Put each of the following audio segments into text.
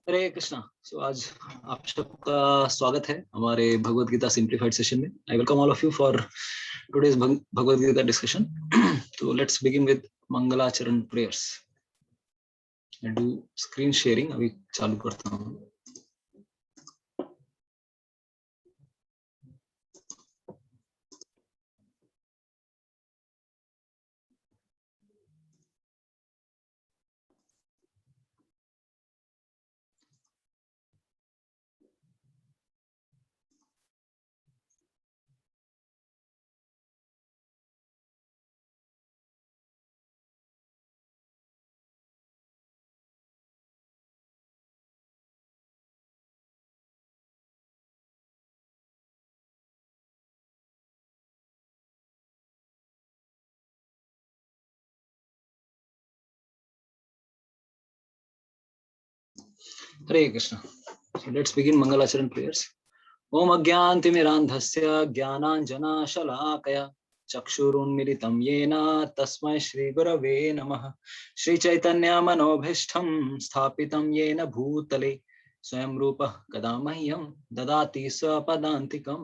हरे कृष्णा। आज आप सबका स्वागत है हमारे भगवत गीता सिंप्लीफाइड सेशन में। I welcome all of you for today's Bhagavad Gita discussion. तो let's begin with Mangalacharan prayers. I do screen sharing, अभी चालू करता हूँ। Hare Krishna. Let's begin Mangalacharan prayers. ओम अज्ञानतिमिरान्धस्य ज्ञानाञ्जनशलाकया चक्षुरुन्मिलितं येन तस्मै श्रीगुरवे नमः। श्रीचैतन्यमनोभीष्टं स्थापितं येन भूतले स्वयं रूपः कदा मह्यं ददाति स्वपदान्तिकं।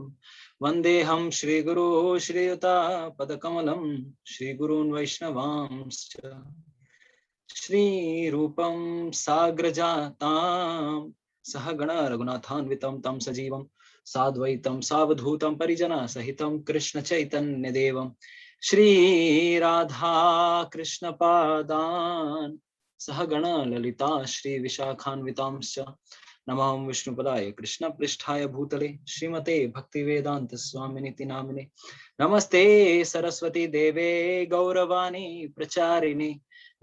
वन्देऽहं श्रीगुरो श्रीयुतापदकमलं श्रीगुरून् वैष्णवांश्च श्रीरूपं साग्रजातां सहगण रघुनाथान्वितं तं सजीवं साद्वैतं सावधूतं परिजना सहितं कृष्ण चैतन्य देवं श्री राधा कृष्ण पादान् सहगण ललिता श्री विशाखान्वितांश्च नमामि विष्णुपदाय कृष्ण पृष्ठाय भूतले श्रीमते भक्तिवेदांत स्वामिनिति नामिने। नमस्ते सरस्वती देवे गौरवाणी प्रचारिणे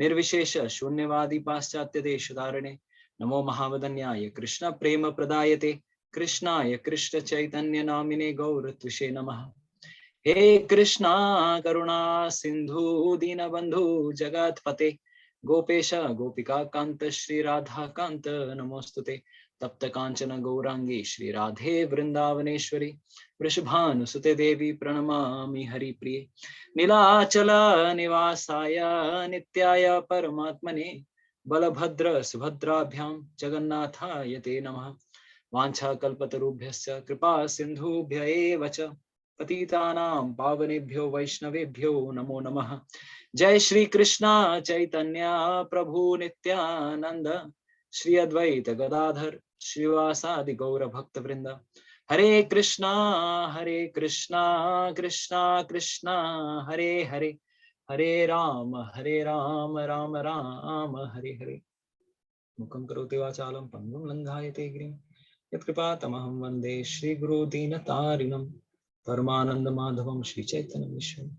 निर्विशेष शून्यवादी पाश्चात्य देश धारणे। नमो महावदन्याय कृष्ण प्रेम प्रदायते कृष्णाय कृष्ण चैतन्य नामिने गौरत्विषे नमः। हे कृष्णा करुणा सिंधु दीनबंधु जगतपते गोपेश गोपिका कांत श्री राधा कांत नमोस्तुते। तप्त कांचन गौरांगी श्री राधे वृंदावनेश्वरी वृषभानुसुते देवी प्रणमामि हरिप्रिये। नीलाचल निवासाय नित्याय परमात्मने बलभद्र सुभद्राभ्यां जगन्नाथाय ते नमः। वाञ्छाकल्पतरुभ्यश्च कृपा सिन्धुभ्य एव च पतितानां पावनेभ्यो वैष्णवेभ्यो नमो नमः। जय श्री कृष्णा चैतन्य प्रभु नित्यानंद श्री अद्वैत गदाधर श्रीवासादि गौर भक्त वृंद। हरे कृष्णा कृष्णा कृष्णा हरे हरे हरे राम राम राम हरे हरे। मुखं करोति वाचालं पङ्गुं लङ्घयते गिरिं यत्कृपातमहं वन्दे श्रीगुरो दीनतारिणं परमानंद माधवं श्री चैतन्य विश्वं।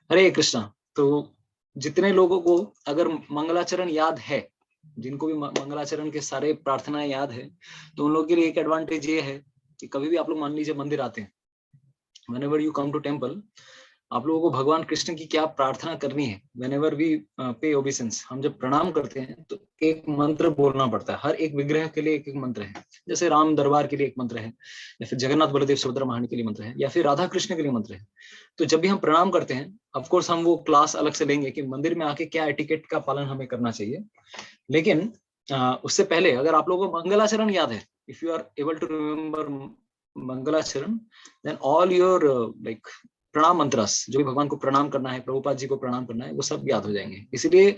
हरे कृष्णा। तो जितने लोगों को अगर मंगलाचरण याद है, जिनको भी मंगलाचरण के सारे प्रार्थनाएं याद है, तो उन लोगों के लिए एक एडवांटेज ये है कि कभी भी आप लोग मान लीजिए मंदिर आते हैं, whenever you come to temple, आप लोगों को भगवान कृष्ण की क्या प्रार्थना करनी है। whenever we pay obeisance, हम जब प्रणाम करते हैं तो एक मंत्र बोलना पड़ता है। हर एक विग्रह के लिए एक एक मंत्र है। जैसे राम दरबार के लिए एक मंत्र है, या फिर जगन्नाथ बलदेव सुभद्रा महारानी के लिए मंत्र है, या फिर राधा कृष्ण के लिए मंत्र है। तो जब भी हम प्रणाम करते हैं, ऑफ कोर्स हम वो क्लास अलग से लेंगे कि मंदिर में आके क्या एटिकेट का पालन हमें करना चाहिए। लेकिन उससे पहले अगर आप लोगों को मंगलाचरण याद है, if you are able to remember Mangalacharan, then all your like pranam mantras, जो भी भगवान को प्रणाम करना है, प्रभुपाद जी को प्रणाम करना है, वो सब याद हो जाएंगे। इसीलिए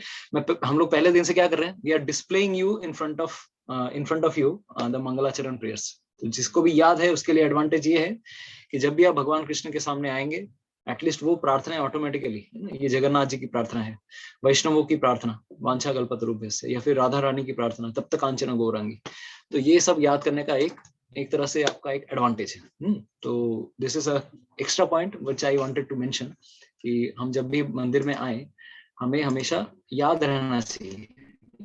हम लोग पहले दिन से क्या कर रहे हैं, we are displaying you in front of you the Mangalacharan prayers. तो जिसको भी याद है उसके लिए एडवांटेज ये है कि जब भी आप भगवान कृष्ण के सामने आएंगे, एटलीस्ट वो प्रार्थना ऑटोमेटिकली, ये जगन्नाथ जी की प्रार्थना है, वैष्णवों की प्रार्थना वांछा कल्पतरुभ्यश्च, या फिर राधा रानी की प्रार्थना तप्त कांचन गौरांगी, तो ये सब याद करने का एक तरह से आपका एक एडवांटेज है। तो this is a extra point which I wanted to mention कि हम जब भी मंदिर में आए, हमें हमेशा याद रहना चाहिए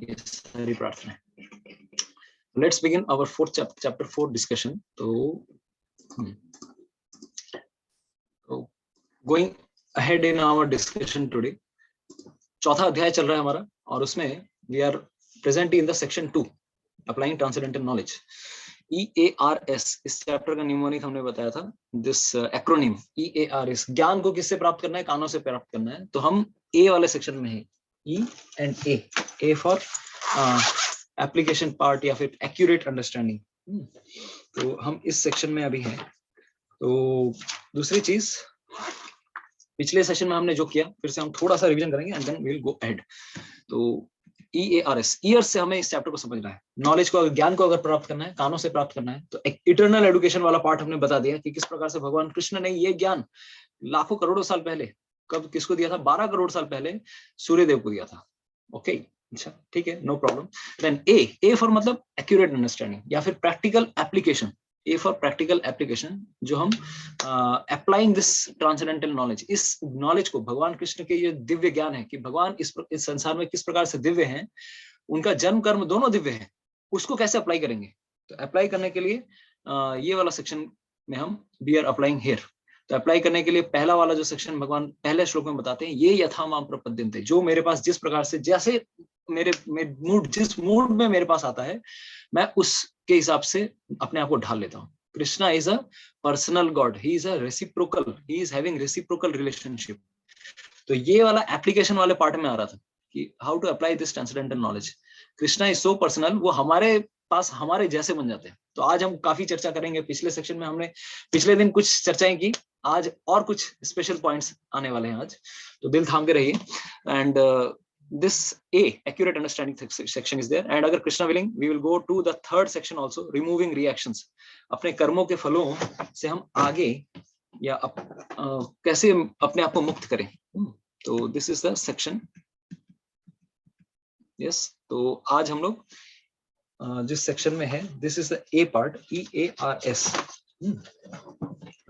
ये सारी प्रार्थना। Let's begin our fourth chapter 4 discussion. तो going ahead in our discussion today, चौथा अध्याय चल रहा है हमारा, और उसमें we are present in the section 2, applying transcendental knowledge. EARS इस चैप्टर का निमोनिक हमने बताया था, दिस एक्रोनिम EARS, ज्ञान को किससे प्राप्त करना है, कानों से प्राप्त करना है। तो हम ए वाले सेक्शन में है, E and A for application part या फिर एक्यूरेट अंडरस्टैंडिंग। तो हम इस सेक्शन में अभी हैं। तो दूसरी चीज, पिछले सेशन में हमने जो किया फिर से हम थोड़ा सा रिवीजन करेंगे and then we will go ahead. तो EARS, ईयर्स से हमें इस चैप्टर को समझना है। नॉलेज को, ज्ञान को अगर प्राप्त करना है, कानों से प्राप्त करना है, तो इटर्नल एजुकेशन वाला पार्ट हमने बता दिया कि किस प्रकार से भगवान कृष्ण ने ये ज्ञान लाखों करोड़ों साल पहले, कब किसको दिया था, 12 करोड़ साल पहले सूर्यदेव को दिया था। ओके, अच्छा ठीक है, no problem. Then A for मतलब एक्यूरेट अंडरस्टैंडिंग या फिर practical application. A for practical application, जो हम अप्लाइंग दिस ट्रांसेंडेंटल नॉलेज, इस नॉलेज को, भगवान कृष्ण के ये दिव्य ज्ञान है कि भगवान इस संसार में किस प्रकार से दिव्य हैं, उनका जन्म कर्म दोनों दिव्य है, उसको कैसे अप्लाई करेंगे। तो अप्लाई करने के लिए ये वाला सेक्शन में हम वी आर अप्लाइंग हियर। तो अप्लाई करने के लिए पहला वाला जो सेक्शन भगवान पहले श्लोक में बताते हैं, ये यथा माम प्रपद्यन्ते, जो मेरे पास जिस प्रकार से, जैसे मेरे मूड, जिस मूड में मेरे पास आता है, मैं उसके हिसाब से अपने आप को ढाल लेता हूँ। Krishna is a personal God, he is a reciprocal, he is having reciprocal relationship. तो ये वाला एप्लीकेशन वाले पार्ट में आ रहा था कि how to apply this transcendental knowledge. Krishna is so personal, वो हमारे पास हमारे जैसे बन जाते हैं। तो आज हम काफी चर्चा करेंगे। पिछले सेक्शन में हमने पिछले दिन कुछ चर्चाएं की, आज और कुछ स्पेशल पॉइंट्स आने वाले हैं आज, तो दिल थाम के रहिए। And this accurate understanding section is there, and अगर Krishna willing we will go to the third section also, removing reactions। अपने कर्मों के फलों से हम आगे या कैसे अपने आप को मुक्त करें। तो this is the section, yes। तो आज हम लोग जिस सेक्शन में है, this is the A part, EARS,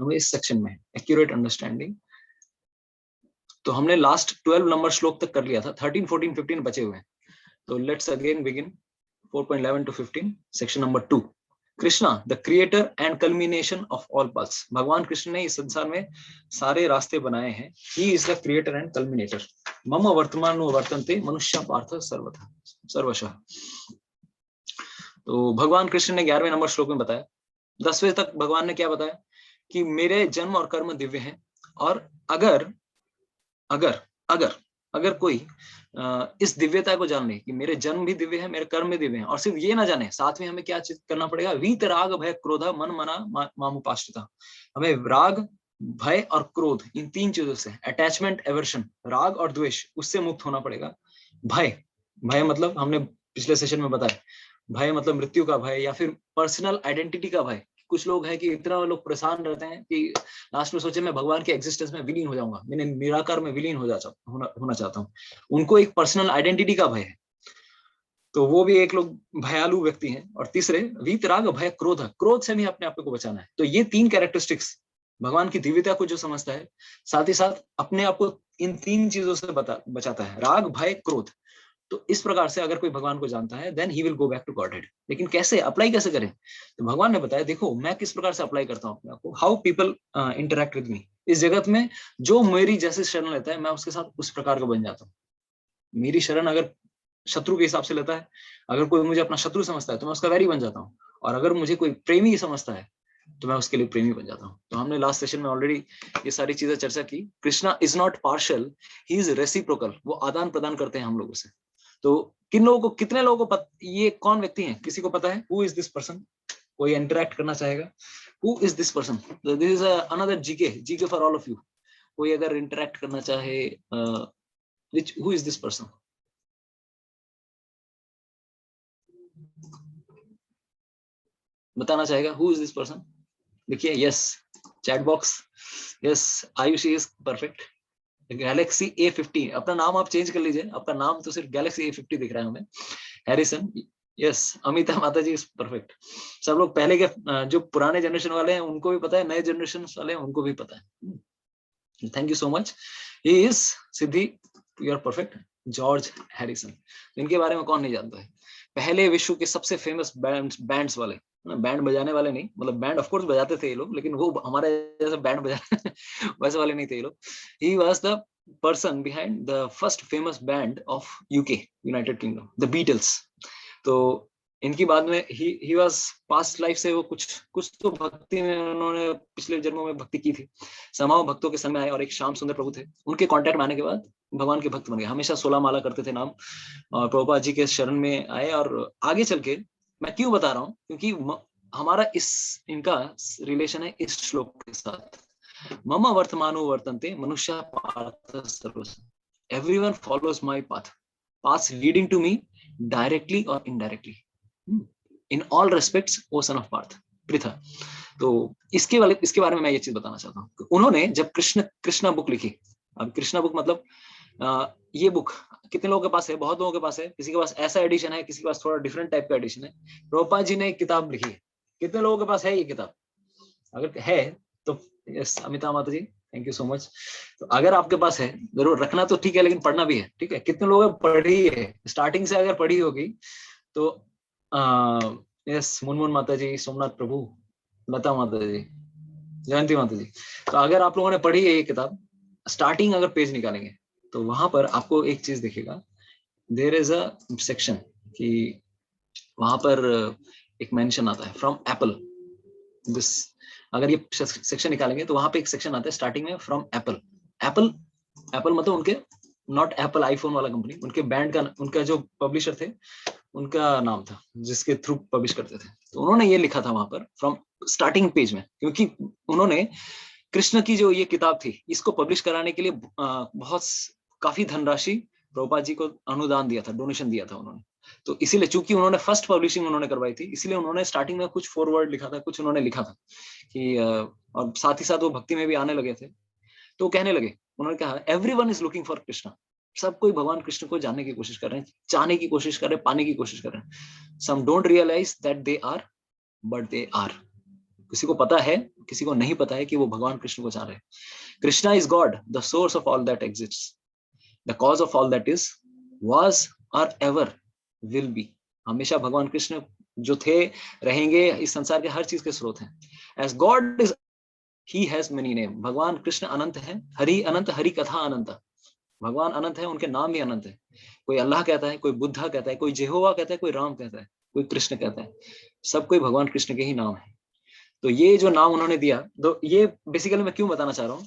हम इस सेक्शन में एक्यूरेट अंडरस्टैंडिंग। तो हमने लास्ट 12 नंबर श्लोक तक कर लिया था, 13, 14, 15 बचे हुए हैं। तो let's again begin 4.11 to 15, section number 2। Krishna the creator and culmination of all paths, भगवान कृष्ण ने इस संसार में सारे रास्ते बनाए हैं। He is the creator and culminator. मम वर्तमानो वर्तन्ते मनुष्य पार्थ सर्वथा सर्वशः। तो भगवान कृष्ण ने 11वें नंबर श्लोक में बताया, 10वें तक भगवान ने क्या बताया कि मेरे जन्म और कर्म दिव्य हैं, और अगर अगर अगर अगर कोई इस दिव्यता को जान ले कि मेरे जन्म भी दिव्य है, मेरे कर्म भी दिव्य हैं, और सिर्फ ये ना जाने, साथ में हमें क्या करना पड़ेगा, वीत राग भय क्रोध मन मना मामुपाश्रिता। हमें राग, भय और क्रोध, इन तीन चीजों से, अटैचमेंट, एवर्शन, राग और द्वेष, उससे मुक्त होना पड़ेगा। भय, भय मतलब हमने पिछले सेशन में बताया, भय मतलब मृत्यु का भय या फिर पर्सनल आइडेंटिटी का भय। कुछ लोग हैं कि इतना लोग परेशान रहते हैं कि लास्ट में सोचे मैं भगवान के एग्जिस्टेंस में विलीन हो जाऊंगा, मैंने निराकार में विलीन होना चाहता हूँ। उनको एक पर्सनल आइडेंटिटी का भय है, तो वो भी एक लोग भयालु व्यक्ति हैं। और तीसरे वीतराग भय क्रोध, क्रोध से भी अपने आप को बचाना है। तो ये तीन कैरेक्टरिस्टिक्स भगवान की दिव्यता को जो समझता है, साथ ही साथ अपने आप को इन तीन चीजों से बचाता है, राग, भय, क्रोध। तो इस प्रकार से अगर कोई भगवान को जानता है, then he will go back to Godhead. लेकिन कैसे अप्लाई कैसे करें, तो भगवान ने बताया, देखो मैं किस प्रकार से अप्लाई करता हूँ अपने आप को, how people interact with me. इस जगत में जो मेरी जैसे शरण लेता है, मैं उसके साथ उस प्रकार का बन जाता हूँ। मेरी शरण अगर शत्रु के हिसाब से लेता है, अगर कोई मुझे अपना शत्रु समझता है तो मैं उसका वैरी बन जाता हूँ, और अगर मुझे कोई प्रेमी समझता है तो मैं उसके लिए प्रेमी बन जाता हूँ। तो हमने लास्ट सेशन में ऑलरेडी ये सारी चीजें चर्चा की। Krishna is not partial, he is reciprocal, वो आदान प्रदान करते हैं हम लोगों से। तो किन लोगों को, कितने लोगों को ये कौन व्यक्ति है, किसी को पता है हु इज दिस पर्सन? कोई इंटरेक्ट करना चाहेगा? Who is this person? This is another GK for all of you. कोई अगर इंटरेक्ट करना चाहे, which who is this person? बताना चाहेगा हु इज दिस पर्सन? देखिए, yes, chat box, yes, Ayushi is perfect. Galaxy A50, अपना नाम आप चेंज कर लीजिए, आपका नाम तो सिर्फ गैलेक्सी A50 दिख रहा है हमें। हैरिसन, यस, अमिता माता जी इज परफेक्ट। सब लोग पहले के जो पुराने जनरेशन वाले हैं उनको भी पता है, नए जनरेशन वाले हैं उनको भी पता है। Thank you so much. He is siddhi, you are perfect. George Harrison, इनके बारे में कौन नहीं जानता है? पहले विश्व के सबसे फेमस बैंड्स वाले, बैंड बजाने वाले नहीं, मतलब बैंड ऑफ कोर्स बजाते थे ये लोग, लेकिन वो हमारे जैसे बैंड बजाने वैसे वाले नहीं थे ये लोग। He was the person behind the first famous band of UK, United Kingdom, the Beatles. तो इनकी बाद में ही वाज पास्ट लाइफ से वो कुछ तो भक्ति में उन्होंने पिछले जन्मों में भक्ति की थी, समाव भक्तों के संग में आए और एक श्याम सुंदर प्रभु थे, उनके कांटेक्ट में आने के बाद भगवान के भक्त बन गए, हमेशा 16 माला करते थे नाम, और प्रभुपाद जी के शरण में आए। और आगे चल के मैं क्यों बता रहा हूँ, क्योंकि हमारा इनका रिलेशन है इस श्लोक के साथ। मम वर्तमानो वर्तन्ते मनुष्य पार्थ सर्वस, everyone follows my path, paths leading to me directly or indirectly, in all respects O son of Partha Pritha. तो इसके बारे में मैं ये चीज बताना चाहता हूँ। उन्होंने जब कृष्णा बुक लिखी, अब कृष्णा बुक मतलब ये बुक कितने लोगों के पास है? बहुत लोगों के पास है। किसी के पास ऐसा एडिशन है, किसी के पास थोड़ा डिफरेंट टाइप का एडिशन है। प्रभुपाद जी ने एक किताब लिखी है, कितने लोगों के पास है ये किताब? अगर है तो यस, अमिता माता ji thank you so much. तो अगर आपके पास है जरूर रखना तो ठीक है, लेकिन पढ़ना भी है, ठीक है? कितने लोगों ने पढ़ी है स्टार्टिंग से? अगर पढ़ी होगी तो यस, मुनमुन माता जी, सोमनाथ प्रभु, लता माता जी, जयंती माता जी। तो अगर आप लोगों ने पढ़ी है ये किताब, स्टार्टिंग अगर पेज निकालेंगे तो वहां पर आपको एक चीज दिखेगा, देयर इज अ सेक्शन कि वहां पर एक मेंशन आता है फ्रॉम एप्पल दिस। अगर ये सेक्शन निकालेंगे तो वहां पे एक सेक्शन आता है स्टार्टिंग में, फ्रॉम एप्पल। एप्पल एप्पल मतलब उनके नॉट एप्पल आईफोन वाला कंपनी, उनके बैंड का, उनका जो पब्लिशर थे उनका नाम था जिसके थ्रू पब्लिश करते थे। तो उन्होंने ये लिखा था वहां पर फ्रॉम स्टार्टिंग पेज में, क्योंकि उन्होंने कृष्ण की जो ये किताब थी इसको पब्लिश कराने के लिए बहुत काफी धनराशि प्रभुपाद जी को अनुदान दिया था, डोनेशन दिया था उन्होंने। तो इसीलिए चूंकि उन्होंने फर्स्ट पब्लिशिंग उन्होंने करवाई थी, इसलिए उन्होंने स्टार्टिंग में कुछ फॉरवर्ड लिखा था, कुछ उन्होंने लिखा था कि और साथ ही साथ वो भक्ति में भी आने लगे थे। तो कहने लगे, उन्होंने कहा everyone is looking for Krishna, सब कोई भगवान कृष्ण को जानने की कोशिश कर रहे हैं, चाहने की कोशिश कर रहे हैं, पाने की कोशिश कर रहे हैं। Some don't realize that they are, but they are. किसी को पता है, किसी को नहीं पता है कि वो भगवान कृष्ण को चाह रहे हैं। Krishna is God, the source of all that exists, the cause of all that is, was और एवर विल बी। हमेशा भगवान कृष्ण जो थे, रहेंगे, इस संसार के हर चीज के स्रोत हैं। As God is, he has many name. भगवान कृष्ण अनंत है, हरि अनंत, हरि कथा अनंत। भगवान अनंत है, उनके नाम भी अनंत है। कोई अल्लाह कहता है, कोई बुद्धा कहता है, कोई जेहोवा कहता है, कोई राम कहता है, कोई कृष्ण कहता है, सब कोई भगवान कृष्ण के ही नाम है। तो ये जो नाम उन्होंने दिया, तो ये बेसिकली मैं क्यों बताना चाह रहा हूँ,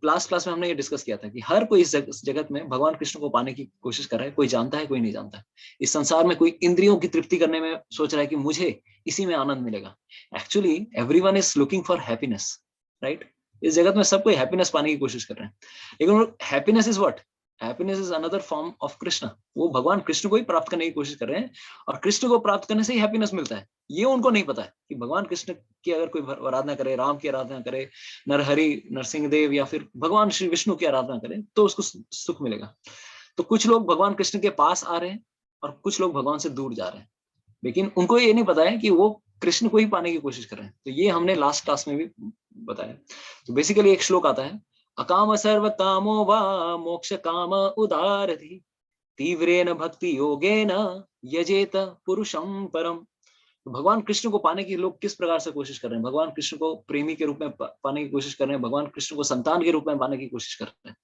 लास्ट क्लास में हमने ये डिस्कस किया था कि हर कोई इस जगत में भगवान कृष्ण को पाने की कोशिश कर रहा है। कोई जानता है, कोई नहीं जानता है। इस संसार में कोई इंद्रियों की तृप्ति करने में सोच रहा है कि मुझे इसी में आनंद मिलेगा। Actually everyone is looking for happiness, right? इस जगत में सब कोई हैप्पीनेस पाने की कोशिश कर रहे हैं, लेकिन happiness is what? Happiness is another form of Krishna. वो भगवान कृष्ण को ही प्राप्त करने की कोशिश कर रहे हैं, और कृष्ण को प्राप्त करने से ही हैप्पीनेस मिलता है। ये उनको नहीं पता है कि भगवान कृष्ण की अगर कोई आराधना करे, राम की आराधना करे, नरहरि नरसिंह देव या फिर भगवान श्री विष्णु की आराधना करे, तो उसको सुख मिलेगा। तो कुछ लोग भगवान कृष्ण के पास आ रहे हैं और कुछ लोग भगवान से दूर जा रहे हैं, लेकिन उनको ये नहीं पता है कि वो कृष्ण को ही पाने की कोशिश कर रहे हैं। तो ये हमने लास्ट क्लास में भी बताया। तो बेसिकली एक श्लोक आता है, अकाम सर्व कामो वा मोक्ष काम उदारति, तीव्रेन भक्ति योगेन यजेत पुरुषम परम। तो भगवान कृष्ण को पाने की लोग किस प्रकार से कोशिश कर रहे हैं? भगवान कृष्ण को प्रेमी के रूप में पाने की कोशिश कर रहे हैं, भगवान कृष्ण को संतान के रूप में पाने की कोशिश कर रहे हैं।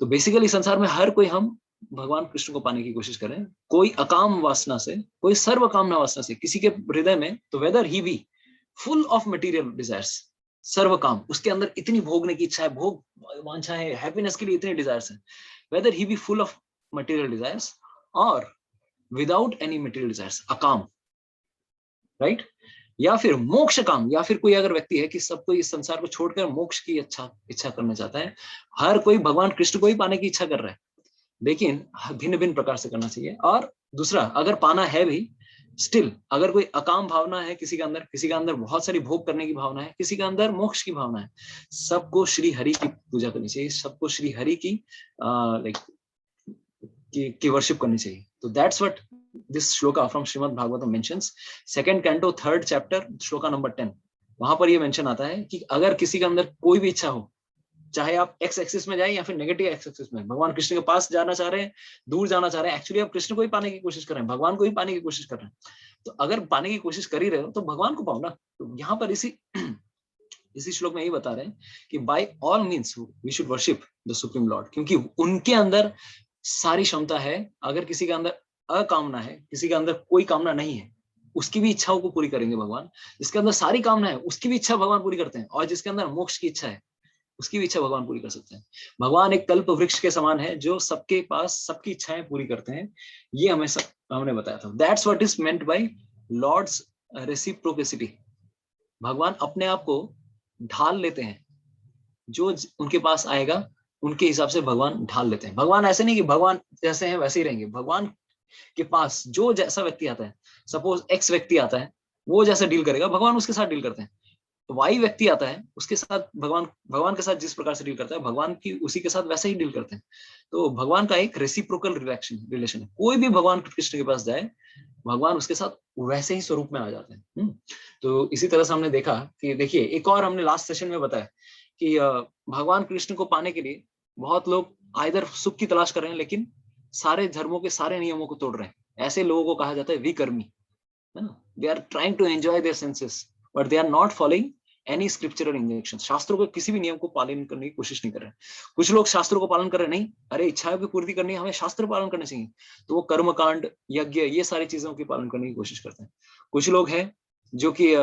तो बेसिकली संसार में हर कोई हम भगवान कृष्ण को पाने की कोशिश कर रहे हैं, कोई अकाम वासना से, कोई सर्व कामना वासना से। किसी के हृदय में, तो whether he be full of material desires, सर्व काम, उसके अंदर इतनी भोगने की इच्छा है, भोग वांछा है, हैप्पीनेस के लिए इतने डिजायर्स है, whether he be full of material desires और विदाउट एनी मटेरियल डिजायर्स, अकाम, राइट? या फिर मोक्ष काम, या फिर कोई अगर व्यक्ति है कि सब कोई इस संसार को छोड़कर मोक्ष की इच्छा करना चाहता है, हर कोई भगवान कृष्ण को ही पाने की इच्छा कर रहा है, लेकिन भिन्न भिन्न प्रकार से करना चाहिए। और दूसरा, अगर पाना है भी, स्टिल अगर कोई अकाम भावना है किसी के अंदर, किसी के अंदर बहुत सारी भोग करने की भावना है, किसी के अंदर मोक्ष की भावना है, सबको श्री हरि की पूजा करनी चाहिए, सबको श्री हरि की लाइक की वर्शिप करनी चाहिए। तो that's what this shloka from Shrimad Bhagavatam mentions, second canto third chapter shloka number 10। वहां पर ये मेंशन आता है कि अगर किसी के अंदर कोई भी इच्छा हो, चाहे आप एक्स एक्सिस में जाएं या फिर नेगेटिव एक्स एक्सिस में, भगवान कृष्ण के पास जाना चाह रहे हैं, दूर जाना चाह रहे हैं, एक्चुअली आप कृष्ण को ही पाने की कोशिश कर रहे हैं, भगवान को ही पाने की कोशिश कर रहे हैं। तो अगर पाने की कोशिश कर ही रहे हो तो भगवान को पाओ ना। तो यहाँ पर इसी श्लोक में यही बता रहे हैं कि by all means we should worship the supreme lord, क्योंकि उनके अंदर सारी क्षमता है। अगर किसी के अंदर अकामना है, किसी के अंदर कोई कामना नहीं है, उसकी भी इच्छाओं को पूरी करेंगे भगवान। जिसके अंदर सारी कामना है उसकी भी इच्छा भगवान पूरी करते हैं, और जिसके अंदर मोक्ष की इच्छा है उसकी भी इच्छा भगवान पूरी कर सकते हैं। भगवान एक कल्प वृक्ष के समान है जो सबके पास सबकी इच्छाएं पूरी करते हैं। ये हमने बताया था। That's what is meant by lord's reciprocity. भगवान अपने आप को ढाल लेते हैं, जो उनके पास आएगा उनके हिसाब से भगवान ढाल लेते हैं। भगवान ऐसे नहीं कि भगवान जैसे हैं वैसे ही रहेंगे। भगवान के पास जो जैसा व्यक्ति आता है, सपोज एक्स व्यक्ति आता है, वो जैसे डील करेगा भगवान उसके साथ डील करते हैं। तो वाई व्यक्ति आता है, उसके साथ भगवान के साथ जिस प्रकार से डील करता है भगवान की उसी के साथ वैसे ही डील करते हैं। तो भगवान का एक रेसिप्रोकल रिलेशन है। कोई भी भगवान कृष्ण के पास जाए भगवान उसके साथ वैसे ही स्वरूप में आ जाते हैं। तो इसी तरह से हमने देखा कि देखिए, एक और हमने लास्ट सेशन में बताया कि भगवान कृष्ण को पाने के लिए बहुत लोग आइदर सुख की तलाश कर रहे हैं, लेकिन सारे धर्मों के सारे नियमों को तोड़ रहे हैं। ऐसे लोगों को कहा जाता है विकर्मी, है ना। They are trying to enjoy their senses but they are not following any scriptural injection. शास्त्रों के किसी भी नियम को पालन करने की कोशिश नहीं कर रहे। कुछ लोग शास्त्रों को पालन कर रहे नहीं, अरे इच्छाओं की पूर्ति करनी है, हमें शास्त्र पालन करने चाहिए, तो वो कर्म कांड, यज्ञ, ये सारी चीजों की पालन करने की कोशिश करते हैं। कुछ लोग हैं जो कि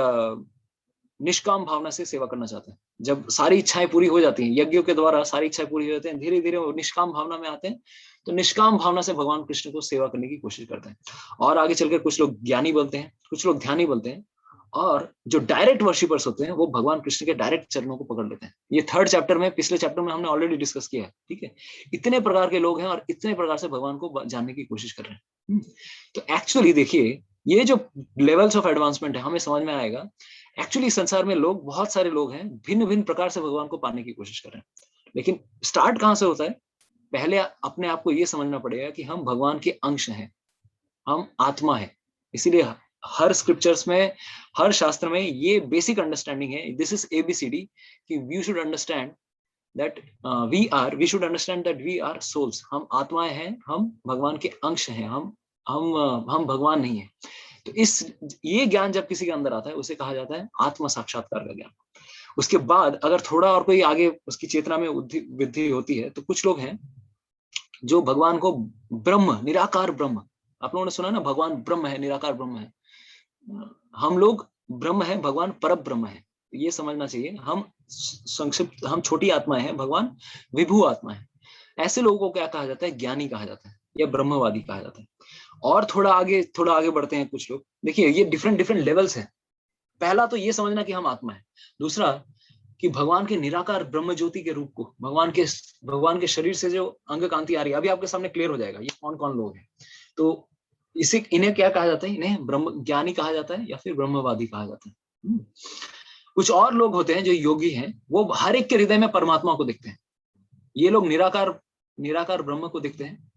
निष्काम भावना से सेवा करना चाहते हैं। जब सारी इच्छाएं पूरी हो जाती हैं, यज्ञों के द्वारा सारी इच्छाएं पूरी हो जाती हैं, धीरे धीरे वो निष्काम भावना में आते हैं। तो निष्काम भावना से भगवान कृष्ण को सेवा करने की कोशिश करते हैं। और आगे चलकर कुछ लोग ज्ञानी बोलते हैं, कुछ लोग ध्यानी बोलते हैं, और जो डायरेक्ट वर्शिपर्स होते हैं वो भगवान कृष्ण के डायरेक्ट चरणों को पकड़ लेते हैं। ये थर्ड चैप्टर में, पिछले चैप्टर में हमने ऑलरेडी डिस्कस किया है, ठीक है। इतने प्रकार के लोग हैं और इतने प्रकार से भगवान को जानने की कोशिश कर रहे हैं। तो एक्चुअली देखिए, ये जो लेवल्स ऑफ एडवांसमेंट है हमें समझ में आएगा। एक्चुअली संसार में लोग, बहुत सारे लोग हैं, भिन्न भिन्न प्रकार से भगवान को पाने की कोशिश कर रहे हैं। लेकिन स्टार्ट कहां से होता है? पहले अपने आप को यह समझना पड़ेगा कि हम भगवान के अंश हैं, हम आत्मा है। इसीलिए हर स्क्रिप्चर्स में, हर शास्त्र में ये बेसिक अंडरस्टैंडिंग है, दिस इज एबीसीडी, कि we should understand that we should understand that we are souls. हम आत्माएं हैं, हम भगवान के अंश हैं, हम भगवान नहीं है। तो ये ज्ञान जब किसी के अंदर आता है उसे कहा जाता है आत्म साक्षात्कार का ज्ञान। उसके बाद अगर थोड़ा और कोई आगे उसकी चेतना में वृद्धि होती है, तो कुछ लोग हैं जो भगवान को ब्रह्म, निराकार ब्रह्म, आप लोगों ने सुना ना, भगवान ब्रह्म है, निराकार ब्रह्म है। हम लोग ब्रह्म है, भगवान पर ब्रह्म है। ये समझना चाहिए। हम संक्षिप्त, हम छोटी आत्माएं हैं, भगवान विभू आत्मा है। ऐसे लोगों को क्या कहा जाता है? ज्ञानी कहा जाता है या ब्रह्मवादी कहा जाता है। और थोड़ा आगे बढ़ते हैं कुछ लोग। देखिए, ये डिफरेंट डिफरेंट लेवल्स हैं। पहला तो ये समझना कि हम आत्मा है। दूसरा कि भगवान के निराकार ब्रह्म ज्योति के रूप को, भगवान के शरीर से जो अंग कांति आ रही है, अभी आपके सामने क्लियर हो जाएगा ये कौन कौन लोग हैं। तो इन्हें क्या कहा जाता है? इन्हें ब्रह्म ज्ञानी कहा जाता है या फिर ब्रह्मवादी कहा जाता है। कुछ और लोग होते हैं जो योगी हैं, वो हर एक के हृदय में परमात्मा को देखते हैं। ये लोग निराकार ब्रह्म को देखते हैं,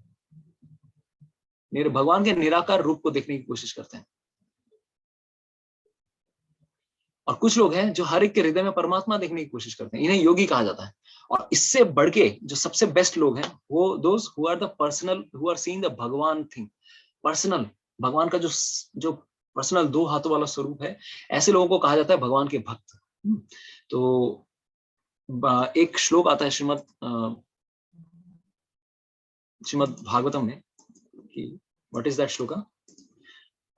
भगवान के निराकार रूप को देखने की कोशिश करते हैं। और कुछ लोग हैं जो हर एक के हृदय में परमात्मा देखने की कोशिश करते हैं, इन्हें योगी कहा जाता है। और इससे बढ़ के जो सबसे बेस्ट लोग हैं वो those who are the personal, who are seeing the Bhagwan thing, personal, भगवान का जो पर्सनल दो हाथों वाला स्वरूप है, ऐसे लोगों को कहा जाता है भगवान के भक्त। तो एक श्लोक आता है श्रीमद् भागवतम में कि व्हाट इज दैट श्लोक?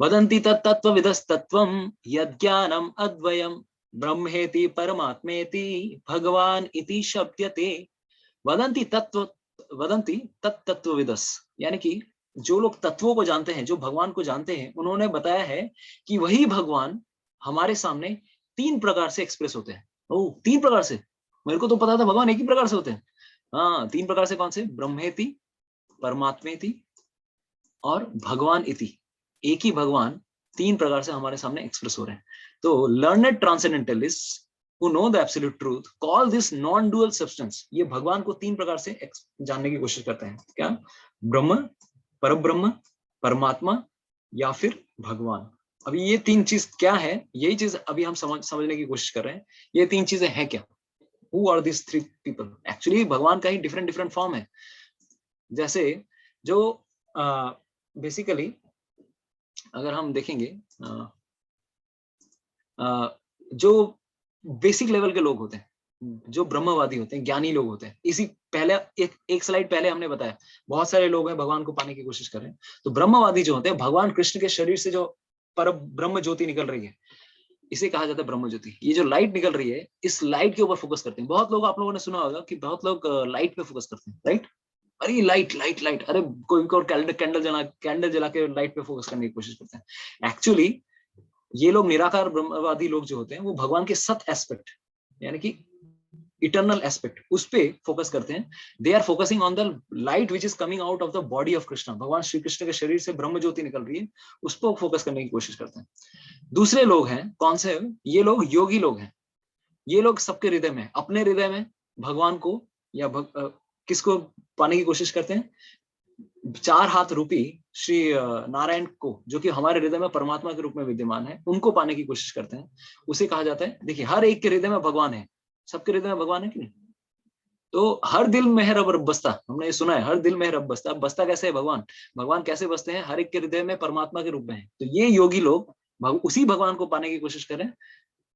वदन्ति तत्त्वविदस्तत्त्वं यज्ञानम् अद्वयं ब्रह्मेति परमात्मेति भगवान इति शब्दते। वदन्ति तत्त्वविदस्, यानी कि जो लोग तत्वों को जानते हैं, जो भगवान को जानते हैं, उन्होंने बताया है कि वही भगवान हमारे सामने तीन प्रकार से एक्सप्रेस होते हैं। ओह, तीन प्रकार से? मेरे को तो पता था भगवान एक ही प्रकार से होते हैं। हाँ, तीन प्रकार से। कौन से? ब्रह्मेति, परमात्मेति और भगवान इति। एक ही भगवान तीन प्रकार से हमारे सामने एक्सप्रेस हो रहे हैं। तो learned transcendentalist who know the absolute truth call this non-dual substance। ये भगवान को तीन प्रकार से जानने की कोशिश करते हैं। क्या? ब्रह्म, परब्रह्म, परमात्मा या फिर भगवान। अभी ये तीन चीज क्या है, यही चीज अभी हम समझने की कोशिश कर रहे हैं। ये तीन चीजें हैं क्या? Who are these three people? Actually भगवान का ही डिफरेंट फॉर्म है। जैसे जो बेसिकली अगर हम देखेंगे, जो बेसिक लेवल के लोग होते हैं, जो ब्रह्मवादी होते हैं, ज्ञानी लोग होते हैं, इसी पहले एक स्लाइड पहले हमने बताया बहुत सारे लोग हैं भगवान को पाने की कोशिश कर रहे हैं। तो ब्रह्मवादी जो होते हैं, भगवान कृष्ण के शरीर से जो पर ब्रह्म ज्योति निकल रही है, इसे कहा जाता है ब्रह्म ज्योति। ये जो लाइट निकल रही है, इस लाइट के ऊपर फोकस करते हैं। बहुत लोग, आप लोगों ने सुना होगा कि बहुत लोग लाइट पे फोकस करते हैं, राइट? अरे लाइट लाइट लाइट, अरे कोई और कैंडल जला के लाइट पे फोकस करने की कोशिश करते हैं। एक्चुअली ये लोग निराकार ब्रह्मवादी लोग जो होते हैं, वो भगवान के सत एस्पेक्ट, यानी कि इटर्नल एस्पेक्ट, उस पे फोकस करते हैं। They are focusing on the light which is coming out of the body of Krishna. भगवान श्री कृष्ण के शरीर से ब्रह्म ज्योति निकल रही है, उस पर फोकस करने की कोशिश करते हैं। दूसरे लोग हैं, कौन से? ये लोग योगी लोग हैं। ये लोग सबके हृदय में, अपने हृदय में भगवान को या किसको पाने की कोशिश करते हैं? 4 हाथ रूपी श्री नारायण को, जो कि हमारे हृदय में परमात्मा के रूप में विद्यमान है, उनको पाने की कोशिश करते हैं। उसे कहा जाता है, देखिए हर एक के हृदय में भगवान है, सबके हृदय में भगवान है कि नहीं? तो हर दिल में है रब बसता, हमने ये सुना है, हर दिल में है रब बसता। अब बसता कैसे है भगवान? भगवान कैसे बसते हैं? हर एक के हृदय में परमात्मा के रूप में है। तो ये योगी लोग उसी भगवान को पाने की कोशिश करें।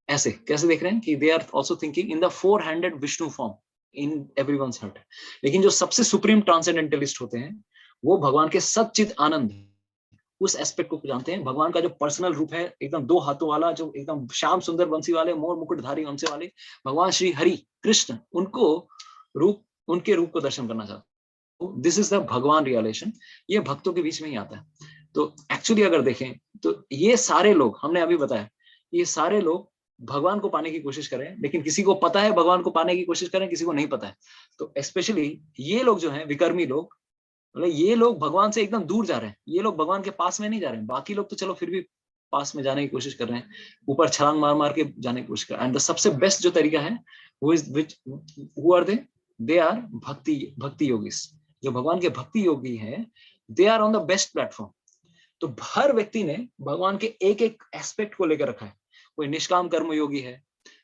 ऐसे कैसे देख रहे हैं कि they are also thinking in the 4-handed Vishnu form in everyone's heart. लेकिन जो सबसे सुप्रीम ट्रांसेंडेंटलिस्ट होते हैं, वो भगवान के सच्चित आनंद, उस एस्पेक्ट को जानते हैं। भगवान का जो पर्सनल रूप है, एकदम 2 हाथों वाला, जो एकदम श्याम सुंदर बंसी वाले, मोर मुकुटधारी वंशी वाले भगवान श्री हरि कृष्ण, उनके रूप को दर्शन करना चाहते हैं। दिस इज द भगवान रियलाइजेशन। ये भक्तों के बीच में ही आता है। तो एक्चुअली अगर देखें तो ये सारे लोग, हमने अभी बताया, ये सारे लोग भगवान को पाने की कोशिश करें, लेकिन किसी को पता है भगवान को पाने की कोशिश करें, किसी को नहीं पता है। तो स्पेशली ये लोग जो हैं, विकर्मी लोग, मतलब ये लोग भगवान से एकदम दूर जा रहे हैं। ये लोग भगवान के पास में नहीं जा रहे हैं। बाकी लोग तो चलो फिर भी पास में जाने की कोशिश कर रहे हैं, ऊपर छलांग मार मार के जाने की कोशिश कर रहे हैं। एंड द सबसे बेस्ट जो तरीका है, हु आर दे आर भक्ति योगीस। जो भगवान के भक्ति योगी हैं, they are on the best platform. तो हर व्यक्ति ने भगवान के एक एक एस्पेक्ट को लेकर रखा है। कोई निष्काम कर्म योगी है,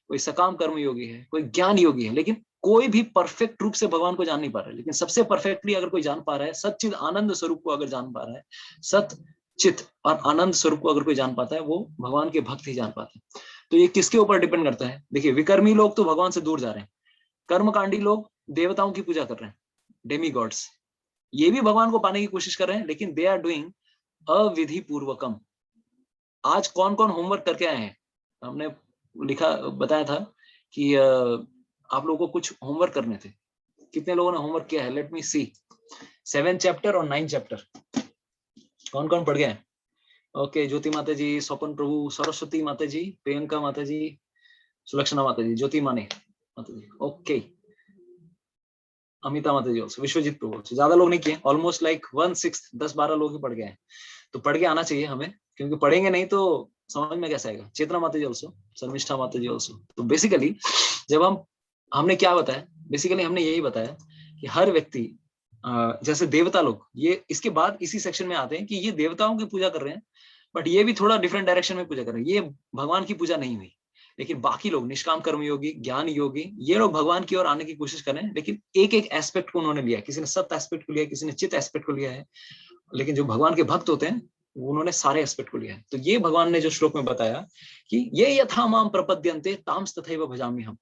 कोई सकाम कर्म योगी है, कोई ज्ञान योगी है, लेकिन कोई भी परफेक्ट रूप से भगवान को जान नहीं पा रहा है। लेकिन सबसे परफेक्टली अगर कोई जान पा रहा है, सच्चिद आनंद स्वरूप को अगर जान पा रहा है, सत चित और आनंद स्वरूप को अगर कोई जान पाता है, वो भगवान के भक्त ही जान पाते हैं। तो ये किसके ऊपर डिपेंड करता है? देखिए, विकर्मी लोग तो भगवान से दूर जा रहे हैं, कर्मकांडी लोग देवताओं की पूजा कर रहे हैं, डेमी गॉड्स, ये भी भगवान को पाने की कोशिश कर रहे हैं, लेकिन दे आर डूइंग अविधि पूर्वकम। आज कौन कौन होमवर्क करके आए हैं? हमने बताया था कि आप लोगों को कुछ होमवर्क करने थे। कितने लोगों ने होमवर्क किया है? लेट मी सी। 7 चैप्टर और 9 चैप्टर कौन कौन पढ़ गए? ओके, ज्योति माता जी, स्वपन प्रभु, सरस्वती माता जी, प्रियंका माता जी, सुलक्षणा माता जी, ज्योति माने माता जी, ओके, अमिता माता जी, विश्वजीत प्रभु। ज्यादा लोग नहीं किए, ऑलमोस्ट लाइक 1/6, 10-12 लोग ही पढ़ गए हैं। तो पढ़ के आना चाहिए हमें, क्योंकि पढ़ेंगे नहीं तो समझ में कैसे आएगा। चेतना माता जी ऑल्सो, शर्मिष्ठा माता जी ऑल्सो। तो बेसिकली जब हमने क्या बताया? बेसिकली हमने यही बताया कि हर व्यक्ति, जैसे देवता लोग, ये इसके बाद इसी सेक्शन में आते हैं कि ये देवताओं की पूजा कर रहे हैं, बट ये भी थोड़ा डिफरेंट डायरेक्शन में पूजा कर रहे हैं। ये भगवान की पूजा नहीं हुई। लेकिन बाकी लोग, निष्काम कर्म योगी, ज्ञान योगी, ये लोग भगवान की ओर आने की कोशिश कर रहे हैं, लेकिन एक एक एस्पेक्ट को उन्होंने लिया है। किसी ने सत्य एस्पेक्ट को लिया, किसी ने चित्त एस्पेक्ट को लिया है, लेकिन जो भगवान के भक्त होते हैं, उन्होंने सारे एस्पेक्ट को लिया है। तो ये भगवान ने जो श्लोक में बताया कि ये यथा माम प्रपद्यन्ते तांस तथैव भजामि हम।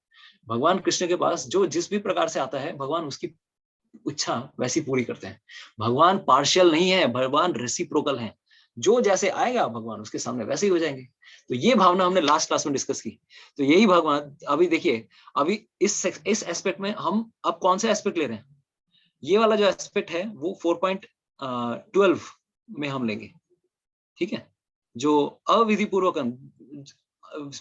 भगवान कृष्ण के पास जो जिस भी प्रकार से आता है, भगवान उसकी इच्छा वैसी पूरी करते हैं। भगवान पार्शियल नहीं है, भगवान रेसिप्रोकल है। जो जैसे आएगा भगवान उसके सामने वैसे ही हो जाएंगे। तो ये भावना हमने लास्ट क्लास में डिस्कस की। तो यही भगवान, अभी देखिए, अभी इस एस्पेक्ट में हम अब कौन सा एस्पेक्ट ले रहे हैं? ये वाला जो एस्पेक्ट है वो 4.12 में हम लेंगे, ठीक है? जो अविधि पूर्वक,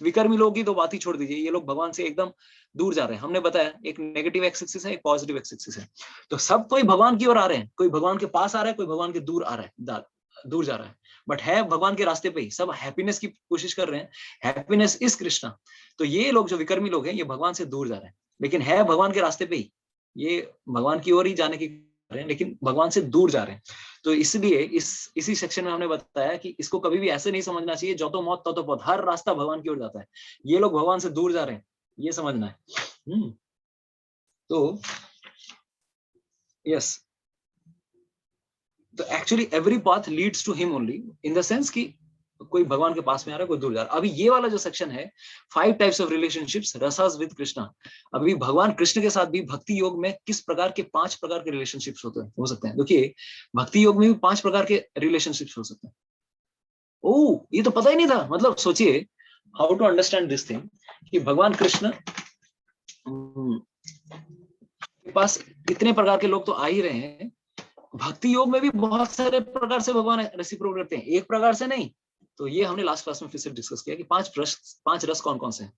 विकर्मी लोग की तो बात ही छोड़ दीजिए, ये लोग भगवान से एकदम दूर जा रहे हैं। हमने बताया एक नेगेटिव एक्स एक्सिस है, एक पॉजिटिव एक्स एक्सिस है। तो सब कोई भगवान की ओर आ रहे हैं, कोई भगवान के पास आ रहा है, कोई भगवान के दूर आ रहा है, दूर जा रहा है, बट है भगवान के रास्ते पे ही। सब हैप्पीनेस की कोशिश कर रहे हैं, हैप्पीनेस इज कृष्णा। तो ये लोग जो विकर्मी लोग हैं, ये भगवान से दूर जा रहे हैं, लेकिन है भगवान के रास्ते पे ही। ये भगवान की ओर ही जाने की रहे हैं, लेकिन भगवान से दूर जा रहे हैं। तो इसलिए इसी सेक्शन में हमने बताया कि इसको कभी भी ऐसे नहीं समझना चाहिए जो तो मौत तो पौध, हर रास्ता भगवान की ओर जाता है। ये लोग भगवान से दूर जा रहे हैं, ये समझना है। तो यस, तो actually every path leads to him only, in the sense कि कोई भगवान के पास में आ रहा है, कोई दूर जा रहा है। अभी ये वाला जो सेक्शन है 5 types of relationships rasas with Krishna, अभी भगवान कृष्ण के साथ भी भक्ति योग में किस प्रकार के 5 प्रकार के रिलेशनशिप्स हो सकते हैं। देखिए भक्ति योग में भी 5 प्रकार के रिलेशनशिप्स हो सकते हैं। ओ ये तो पता ही नहीं था। मतलब सोचिए how to understand this thing कि भगवान कृष्ण के पास इतने प्रकार के लोग तो आ ही रहे हैं, भक्ति योग में भी बहुत सारे प्रकार से भगवान रेसिप्रोक करते हैं, एक प्रकार से नहीं। तो ये हमने लास्ट क्लास में फिर से डिस्कस किया कि 5 रस कौन कौन से हैं।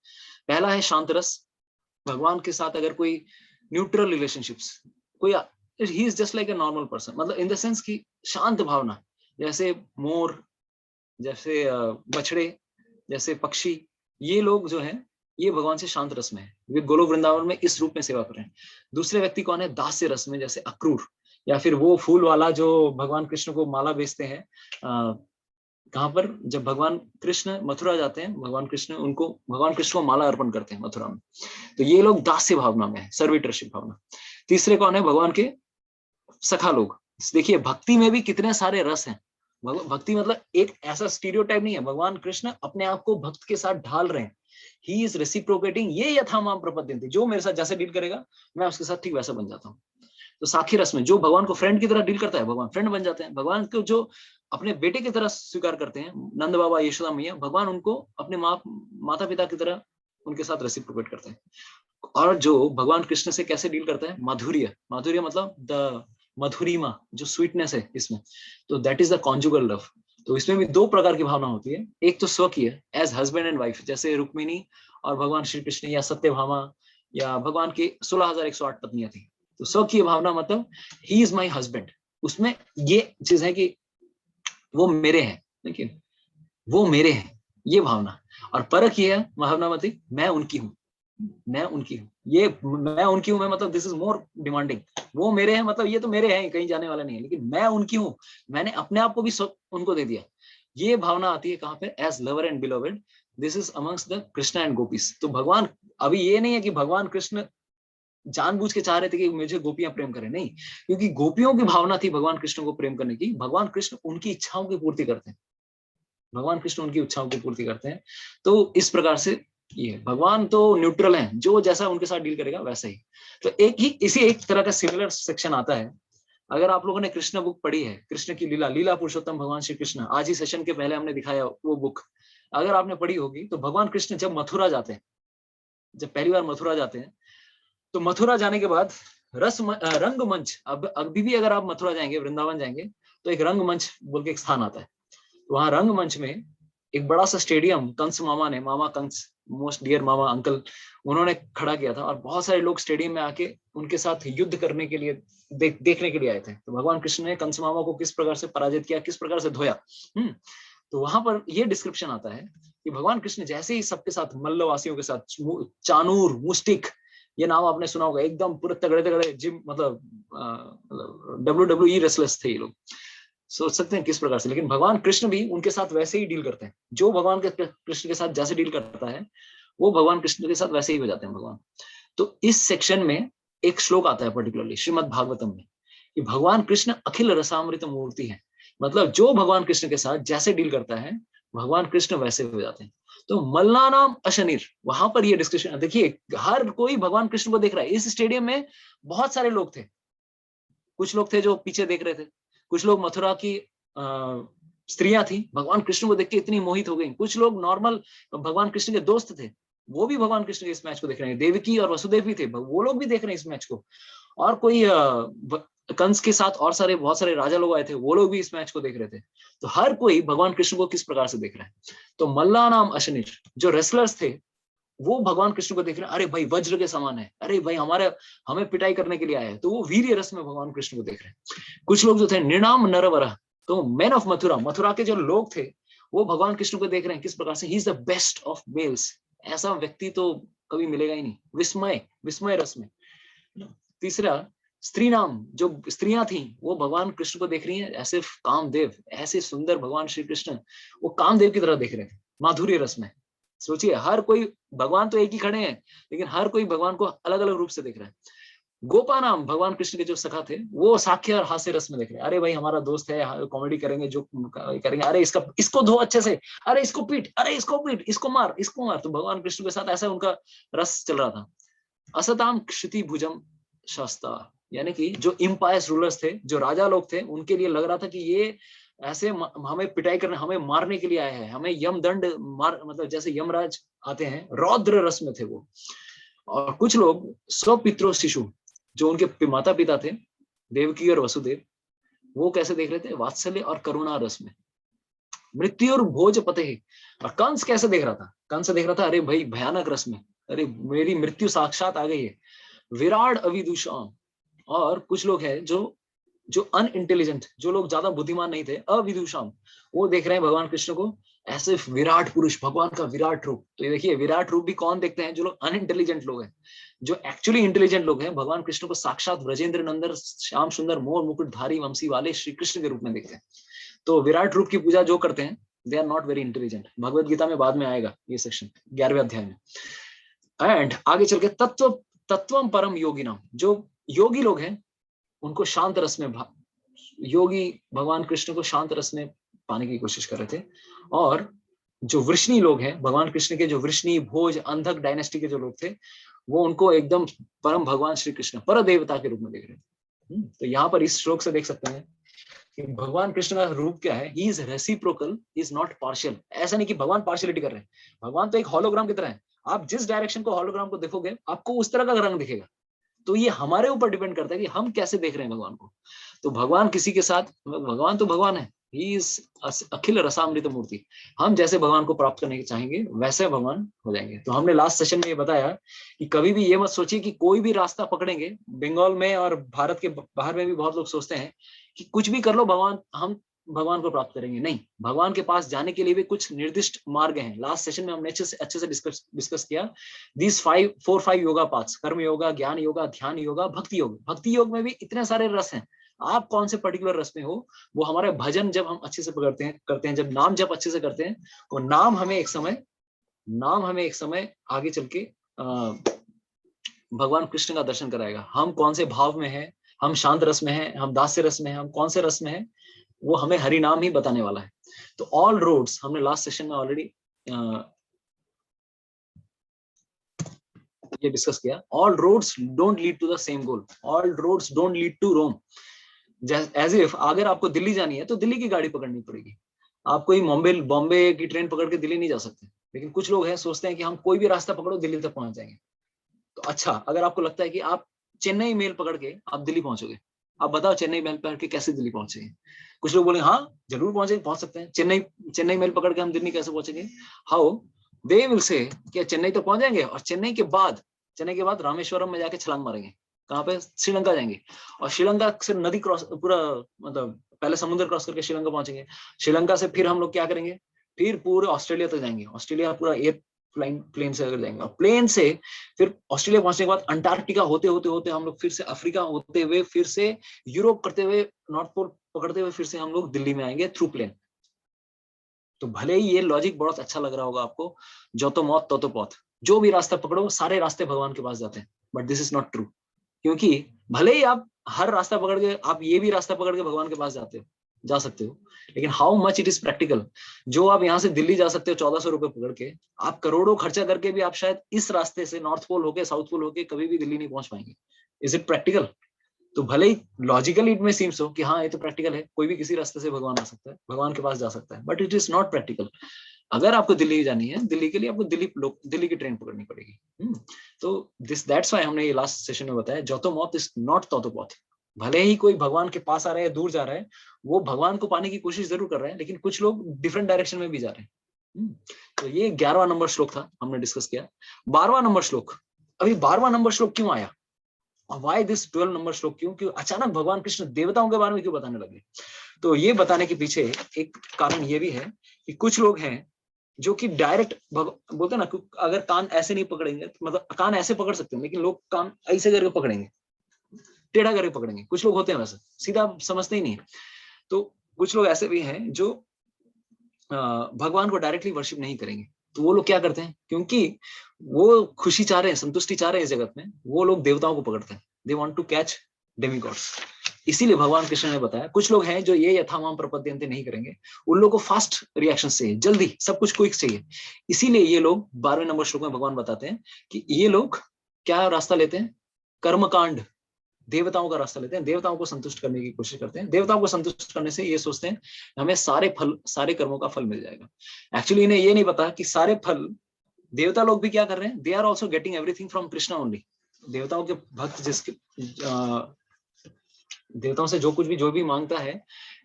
पहला है शांत रस, भगवान के साथ अगर कोई न्यूट्रल रिलेशनशिप्स, कोई ही is just like a normal person, मतलब इन द सेंस की शांत भावना, जैसे मोर, जैसे बछड़े, जैसे पक्षी, ये लोग जो हैं ये भगवान से शांत रस में है, वे गोलोक वृंदावन में इस रूप में सेवा कर रहे हैं। दूसरे व्यक्ति कौन है, दास्य रस में, जैसे अक्रूर, या फिर वो फूल वाला जो भगवान कृष्ण को माला बेचते हैं कहाँ पर, जब भगवान कृष्ण मथुरा जाते हैं, भगवान कृष्ण को माला अर्पण करते हैं मथुरा में, तो ये लोग दास्य भावना में है, सर्विटरशिप भावना। तीसरे कौन है, भगवान के सखा लोग। देखिए भक्ति में भी कितने सारे रस हैं। भक्ति मतलब एक ऐसा स्टीरियोटाइप नहीं है, भगवान कृष्ण अपने आप को भक्त के साथ ढाल रहे हैं, ही इज रेसिप्रोकेटिंग, ये यथा माम प्रपद्यन्ते, जो मेरे साथ जैसे डील करेगा मैं उसके साथ ठीक वैसा बन जाता हूँ। तो साखी रस में जो भगवान को फ्रेंड की तरह डील करता है, भगवान फ्रेंड बन जाते हैं। भगवान को जो अपने बेटे की तरह स्वीकार करते हैं, नंद बाबा यशोदा मैया, भगवान उनको अपने माता पिता की तरह उनके साथ रेसिप्रोकेट करते हैं। और जो भगवान कृष्ण से कैसे डील करता है, माधुर्य, माधुर्य मतलब द मधुरिमा, जो स्वीटनेस है इसमें, तो that is the conjugal love. तो इसमें भी 2 प्रकार की भावना होती है, एक तो स्वकीय एज हस्बैंड एंड वाइफ, जैसे रुक्मिणी और भगवान श्री कृष्ण, या सत्यभामा, या भगवान की 16,108 पत्नियां थी। तो स्वकीय भावना मतलब ही इज माई हस्बैंड, उसमें ये चीज है कि वो मेरे हैं, देखिए वो मेरे हैं, ये भावना। और परक ये है भावना मतलब मैं उनकी हूँ, मैं उनकी हूँ, ये मैं उनकी हूँ, मैं मतलब दिस इज मोर डिमांडिंग, वो मेरे हैं मतलब ये तो मेरे हैं, कहीं जाने वाला नहीं है, लेकिन मैं उनकी हूँ, मैंने अपने आप को भी उनको दे दिया। ये भावना आती है कहाँ पे, as lover and beloved, this is amongst the Krishna and gopis. तो भगवान, अभी ये नहीं है कि भगवान कृष्ण जानबूझ के चाह रहे थे कि मुझे गोपियां प्रेम करें, नहीं, क्योंकि गोपियों की भावना थी भगवान कृष्ण को प्रेम करने की। भगवान कृष्ण उनकी इच्छाओं की पूर्ति करते हैं, भगवान कृष्ण उनकी इच्छाओं की पूर्ति करते हैं। तो इस प्रकार से ये भगवान तो न्यूट्रल हैं, जो जैसा उनके साथ डील करेगा वैसा ही। तो एक तरह का सिमिलर सेक्शन आता है, अगर आप लोगों ने कृष्ण बुक पढ़ी है, कृष्ण की लीला पुरुषोत्तम भगवान श्री कृष्ण, आज ही सेशन के पहले हमने दिखाया वो बुक, अगर आपने पढ़ी होगी, तो भगवान कृष्ण जब मथुरा जाते हैं, जब पहली बार मथुरा जाते हैं, तो मथुरा जाने के बाद रंगमंच, अब अभी भी अगर आप मथुरा जाएंगे, वृंदावन जाएंगे, तो एक रंगमंच बोल के एक स्थान आता है। तो वहां रंगमंच में एक बड़ा सा स्टेडियम कंस मामा ने, मामा कंस, मोस्ट डियर मामा अंकल, उन्होंने खड़ा किया था, और बहुत सारे लोग स्टेडियम में आके उनके साथ युद्ध करने के लिए देखने के लिए आए थे। तो भगवान कृष्ण ने कंस मामा को किस प्रकार से पराजित किया, किस प्रकार से धोया। तो वहां पर ये डिस्क्रिप्शन आता है कि भगवान कृष्ण जैसे ही सबके साथ, मल्लवासियों के साथ, चानूर, मुस्टिक, ये नाम आपने सुना होगा, एकदम पूरे तगड़े तगड़े जिम, मतलब WWE रेसलर्स थे ये लोग, सोच सकते हैं किस प्रकार से। लेकिन भगवान कृष्ण भी उनके साथ वैसे ही डील करते हैं, जो भगवान के कृष्ण के साथ जैसे डील करता है, वो भगवान कृष्ण के साथ वैसे ही हो जाते हैं भगवान। तो इस सेक्शन में एक श्लोक आता है पर्टिकुलरली श्रीमद् भागवतम में, कि भगवान कृष्ण अखिल रसामृत मूर्ति है, मतलब जो भगवान कृष्ण के साथ जैसे डील करता है, भगवान कृष्ण वैसे हो जाते हैं। तो मल्ला नाम अशनीर, वहां पर ये डिस्कशन देखिए, हर कोई भगवान कृष्ण को देख रहा है। इस स्टेडियम में बहुत सारे लोग थे, कुछ लोग थे जो पीछे देख रहे थे, कुछ लोग मथुरा की स्त्रियां थी, भगवान कृष्ण को देख के इतनी मोहित हो गई। कुछ लोग नॉर्मल भगवान कृष्ण के दोस्त थे, वो भी भगवान कृष्ण के इस मैच को देख रहे हैं। देवकी और वसुदेव भी थे, वो लोग भी देख रहे हैं इस मैच को। और कोई कंस के साथ और बहुत सारे राजा लोग आए थे, वो लोग भी इस मैच को देख रहे थे। तो हर कोई भगवान कृष्ण को किस प्रकार से देख रहा है। तो मल्ला नाम अशनीर, जो रेसलर्स थे, वो भगवान कृष्ण को देख रहे हैं, अरे भाई वज्र के समान है, अरे भाई हमें पिटाई करने के लिए आए हैं। तो वो वीर्य रस में भगवान कृष्ण को देख रहे हैं। कुछ लोग जो थे निर्णाम नरवरा, तो मैन ऑफ मथुरा, मथुरा के जो लोग थे, वो भगवान कृष्ण को देख रहे हैं किस प्रकार से, ही is the best of males, ऐसा व्यक्ति तो कभी मिलेगा ही नहीं, विस्मय रस में। तीसरा स्त्री नाम, जो स्त्रियां थी, वो भगवान कृष्ण को देख रही हैं ऐसे कामदेव, ऐसे सुंदर भगवान श्री कृष्ण, वो कामदेव की तरह देख रहे थे माधुर्य रस में। सोचिए, हर कोई, भगवान तो एक ही खड़े हैं, लेकिन हर कोई भगवान को अलग अलग रूप से देख रहा है। गोपानाम, भगवान कृष्ण के जो सखा थे, वो साख्य और हास्य रस में देख रहे हैं। अरे भाई हमारा दोस्त है, कॉमेडी करेंगे, जो करेंगे, अरे इसको धो अच्छे से, अरे इसको पीट, अरे इसको पीट, इसको मार, इसको मार। तो भगवान कृष्ण के साथ ऐसा उनका रस चल रहा था। असताम क्षिति भुजम शास्ता, यानी कि जो इम्पायर्स रूलर्स थे, जो राजा लोग थे, उनके लिए लग रहा था कि ये ऐसे हमें पिटाई करने, हमें मारने के लिए आए हैं, हमें यमदंड मार, मतलब जैसे यमराज आते हैं, रौद्र रस में थे वो। और कुछ लोग स्वपित्रो शिशु, जो उनके माता पिता थे, देवकी और वसुदेव, वो कैसे देख रहे थे? वात्सल्य और करुणा रस में। मृत्यु और भोज पते ही। और कंस कैसे देख रहा था? कंस देख रहा था, अरे भाई भयानक रस में, अरे मेरी मृत्यु साक्षात आ गई है। विराट अविदुषाम। और कुछ लोग हैं जो अनइंटेलिजेंट, जो लोग ज्यादा बुद्धिमान नहीं थे, अविदुषाम, वो देख रहे हैं भगवान कृष्ण को ऐसे विराट पुरुष, भगवान का विराट रूप। तो ये देखिए, विराट रूप भी कौन देखते हैं? जो लोग अनइंटेलिजेंट लोग हैं। जो एक्चुअली इंटेलिजेंट लोग हैं, भगवान कृष्ण को साक्षात ब्रजेंद्र नंदन, श्याम सुंदर, मोर मुकुटधारी, वंशी वाले श्री कृष्ण के रूप में देखते हैं। तो विराट रूप की पूजा जो करते हैं, they are not very intelligent. Bhagavad Gita में बाद में आएगा ये सेक्शन, 11वें अध्याय में। एंड आगे चल के तत्वम परम योगी नाम, जो योगी लोग हैं, उनको शांत रस में, योगी भगवान कृष्ण को शांत रस में पाने की कोशिश कर रहे थे। और जो वृष्णि लोग हैं, भगवान कृष्ण के जो वृष्णि, भोज, अंधक डायनेस्टी के जो लोग थे, वो उनको एकदम परम भगवान श्री कृष्ण, पर देवता के रूप में देख रहे थे। तो यहाँ पर इस श्लोक से देख सकते हैं कि भगवान कृष्ण का रूप क्या है। He is reciprocal, he is not partial. ऐसा नहीं कि भगवान पार्शियलिटी कर रहे हैं। भगवान तो एक हॉलोग्राम की तरह है। आप जिस डायरेक्शन को हॉलोग्राम को देखोगे, आपको उस तरह का रंग दिखेगा। तो ये हमारे ऊपर डिपेंड करता है कि हम कैसे देख रहे हैं भगवान को। तो भगवान किसी के साथ, भगवान तो भगवान है, ही इज अखिल रसामृत मूर्ति। हम जैसे भगवान को प्राप्त करने के चाहेंगे, वैसे भगवान हो जाएंगे। तो हमने लास्ट सेशन में ये बताया कि कभी भी ये मत सोचिए कि कोई भी रास्ता पकड़ेंगे। बंगाल में और भारत के बाहर में भी बहुत लोग सोचते हैं कि कुछ भी कर लो, भगवान, हम भगवान को प्राप्त करेंगे। नहीं, भगवान के पास जाने के लिए भी कुछ निर्दिष्ट मार्ग हैं। लास्ट सेशन में हमने अच्छे से डिस्कस किया दीज 5 योगा पाथ्स, कर्म योगा, ज्ञान योगा, ध्यान योगा, भक्ति योग। भक्ति योग में भी इतने सारे रस हैं। आप कौन से पर्टिकुलर रस में हो, वो हमारे भजन जब हम अच्छे से करते हैं, जब नाम जब अच्छे से करते हैं, वो नाम हमें एक समय आगे चल के भगवान कृष्ण का दर्शन कराएगा। हम कौन से भाव में है, हम शांत रस में है, हम दास्य रस में है, हम कौन से रस में है, वो हमें हरि नाम ही बताने वाला है। तो ऑल रोड्स, हमने लास्ट सेशन में ऑलरेडी ये डिस्कस किया, all roads don't lead to the same goal, all roads don't lead to Rome. As if अगर आपको दिल्ली जानी है तो दिल्ली की गाड़ी पकड़नी पड़ेगी। आप कोई बॉम्बे की ट्रेन पकड़ के दिल्ली नहीं जा सकते। लेकिन कुछ लोग हैं, सोचते हैं कि हम कोई भी रास्ता पकड़ो दिल्ली तक पहुंच जाएंगे। तो अच्छा, अगर आपको लगता है कि आप चेन्नई मेल पकड़ के आप दिल्ली पहुंचोगे, आप बताओ चेन्नई मेल पकड़ के कैसे दिल्ली पहुंचेंगे? कुछ लोग बोले हाँ जरूर पहुंच सकते हैं। चेन्नई मेल पकड़ के हम दिल्ली कैसे पहुंचेंगे? हाउ दे विल से कि चेन्नई तो पहुंच जाएंगे, और चेन्नई के बाद रामेश्वरम में जाके छलांग मारेंगे। कहाँ पे? श्रीलंका जाएंगे। और श्रीलंका से नदी क्रॉस, पूरा मतलब पहले समुद्र क्रॉस करके श्रीलंका पहुंचेंगे। श्रीलंका से फिर हम लोग क्या करेंगे? फिर पूरे ऑस्ट्रेलिया तक जाएंगे। ऑस्ट्रेलिया पूरा एयर प्लेन से अगर जाएंगे, और प्लेन से फिर ऑस्ट्रेलिया पहुंचने के बाद अंटार्कटिका होते होते होते हम लोग फिर से अफ्रीका होते हुए, फिर से यूरोप करते हुए, नॉर्थ पोल पकड़ते हुए, फिर से हम लोग दिल्ली में आएंगे थ्रू प्लेन। तो भले ही ये लॉजिक बहुत अच्छा लग रहा होगा आपको, जो तो मौत तो पौत, जो भी रास्ता पकड़ो सारे रास्ते भगवान के पास जाते हैं, but this is not true. क्योंकि भले ही आप हर रास्ता पकड़ के, आप ये भी रास्ता पकड़ के भगवान के पास जा सकते हो, लेकिन how much it is practical? जो आप यहाँ से दिल्ली जा सकते हो 1400 रुपए पकड़ के, आप करोड़ों खर्चा करके भी आप शायद इस रास्ते से नॉर्थ पोल होके, साउथ पोल होके कभी भी दिल्ली नहीं पहुंच पाएंगे। Is it practical? तो भले ही लॉजिकली इट में सीम्स हो कि हाँ ये तो प्रैक्टिकल है, कोई भी किसी रास्ते से भगवान आ सकता है, भगवान के पास जा सकता है, but it is not practical. अगर आपको दिल्ली जानी है, दिल्ली के लिए आपको दिल्ली की ट्रेन पकड़नी पड़ेगी। तो दैट्स व्हाई हमने ये लास्ट सेशन में बताया, जो तो मौत इज नॉट तो पौथ। भले ही कोई भगवान के पास आ रहा है, दूर जा रहा है, वो भगवान को पाने की कोशिश जरूर कर रहे हैं, लेकिन कुछ लोग डिफरेंट डायरेक्शन में भी जा रहे हैं। तो ये 11वां नंबर श्लोक था, हमने डिस्कस किया। 12वां नंबर श्लोक, अभी 12वां नंबर श्लोक क्यों आया? वाई दिस 12 नंबर श्लोक? क्यों अचानक भगवान कृष्ण देवताओं के बारे में क्यों बताने लगे? तो ये बताने के पीछे एक कारण ये भी है कि कुछ लोग हैं जो कि डायरेक्ट बोलते ना, अगर कान ऐसे नहीं पकड़ेंगे, मतलब कान ऐसे पकड़ सकते हैं, लेकिन लोग कान ऐसे करके पकड़ेंगे, टेढ़ा करके पकड़ेंगे। कुछ लोग होते हैं वैसे, सीधा समझते ही नहीं है। तो कुछ लोग ऐसे भी हैं जो भगवान को डायरेक्टली वर्शिप नहीं करेंगे। तो वो लोग क्या करते हैं? क्योंकि वो खुशी चाह रहे हैं, संतुष्टि चाह रहे हैं इस जगत में, वो लोग देवताओं को पकड़ते हैं। They want to catch demigods. इसीलिए भगवान कृष्ण ने बताया कुछ लोग हैं जो ये यथामाम प्रपद्यन्ते नहीं करेंगे, उन लोगों को फास्ट रिएक्शन चाहिए, जल्दी सब कुछ क्विक चाहिए। इसीलिए ये लोग 12वें नंबर श्लोक में भगवान बताते हैं कि ये लोग क्या रास्ता लेते हैं, कर्मकांड, देवताओं का रास्ता लेते हैं, देवताओं को संतुष्ट करने की कोशिश करते हैं। देवताओं को संतुष्ट करने से ये सोचते हैं हमें सारे फल, सारे कर्मों का फल मिल जाएगा। एक्चुअली इन्हें ये नहीं पता कि सारे फल देवता लोग भी क्या कर रहे हैं, they are also getting everything from Krishna only. देवताओं के भक्त जिसके देवताओं से जो कुछ भी जो भी मांगता है,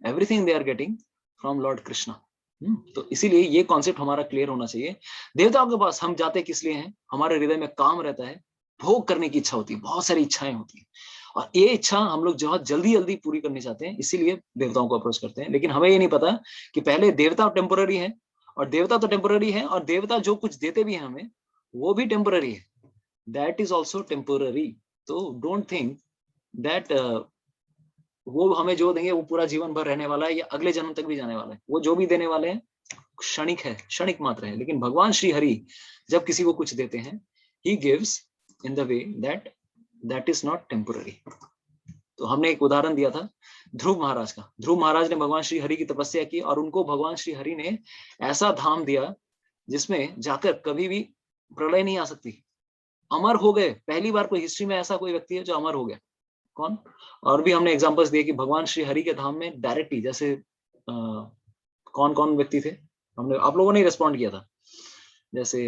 everything they are getting from lord Krishna. तो इसीलिए ये कॉन्सेप्ट हमारा क्लियर होना चाहिए। देवताओं के पास हम जाते किस लिए हैं, हमारे हृदय में काम रहता है, भोग करने की इच्छा होती है, बहुत सारी इच्छाएं होती है, और ये इच्छा हम लोग बहुत जल्दी जल्दी पूरी करनी चाहते हैं, इसीलिए देवताओं को अप्रोच करते हैं। लेकिन हमें ये नहीं पता कि पहले देवता टेम्पोररी है, और देवता तो टेम्पोररी है, और देवता जो कुछ देते भी हैं हमें वो भी टेम्पोररी है, दैट इज ऑल्सो टेम्पोररी। तो डोंट थिंक दैट वो हमें जो देंगे वो पूरा जीवन भर रहने वाला है या अगले जन्म तक भी जाने वाला है। वो जो भी देने वाले हैं क्षणिक है, क्षणिक मात्र है। लेकिन भगवान श्री हरि जब किसी को कुछ देते हैं, he gives in the way that is not temporary। तो हमने एक उदाहरण दिया था ध्रुव महाराज का। ध्रुव महाराज ने भगवान श्री हरि की तपस्या की, और उनको भगवान श्री हरि ने ऐसा धाम दिया जिसमें जाकर कभी भी प्रलय नहीं आ सकती, अमर हो गए। पहली बार कोई हिस्ट्री में ऐसा कोई व्यक्ति है जो अमर हो गया, कौन? और भी हमने एग्जांपल्स दिए कि भगवान श्री हरि के धाम में डायरेक्टली जैसे कौन कौन व्यक्ति थे, हमने आप लोगों ने रेस्पॉन्ड किया था, जैसे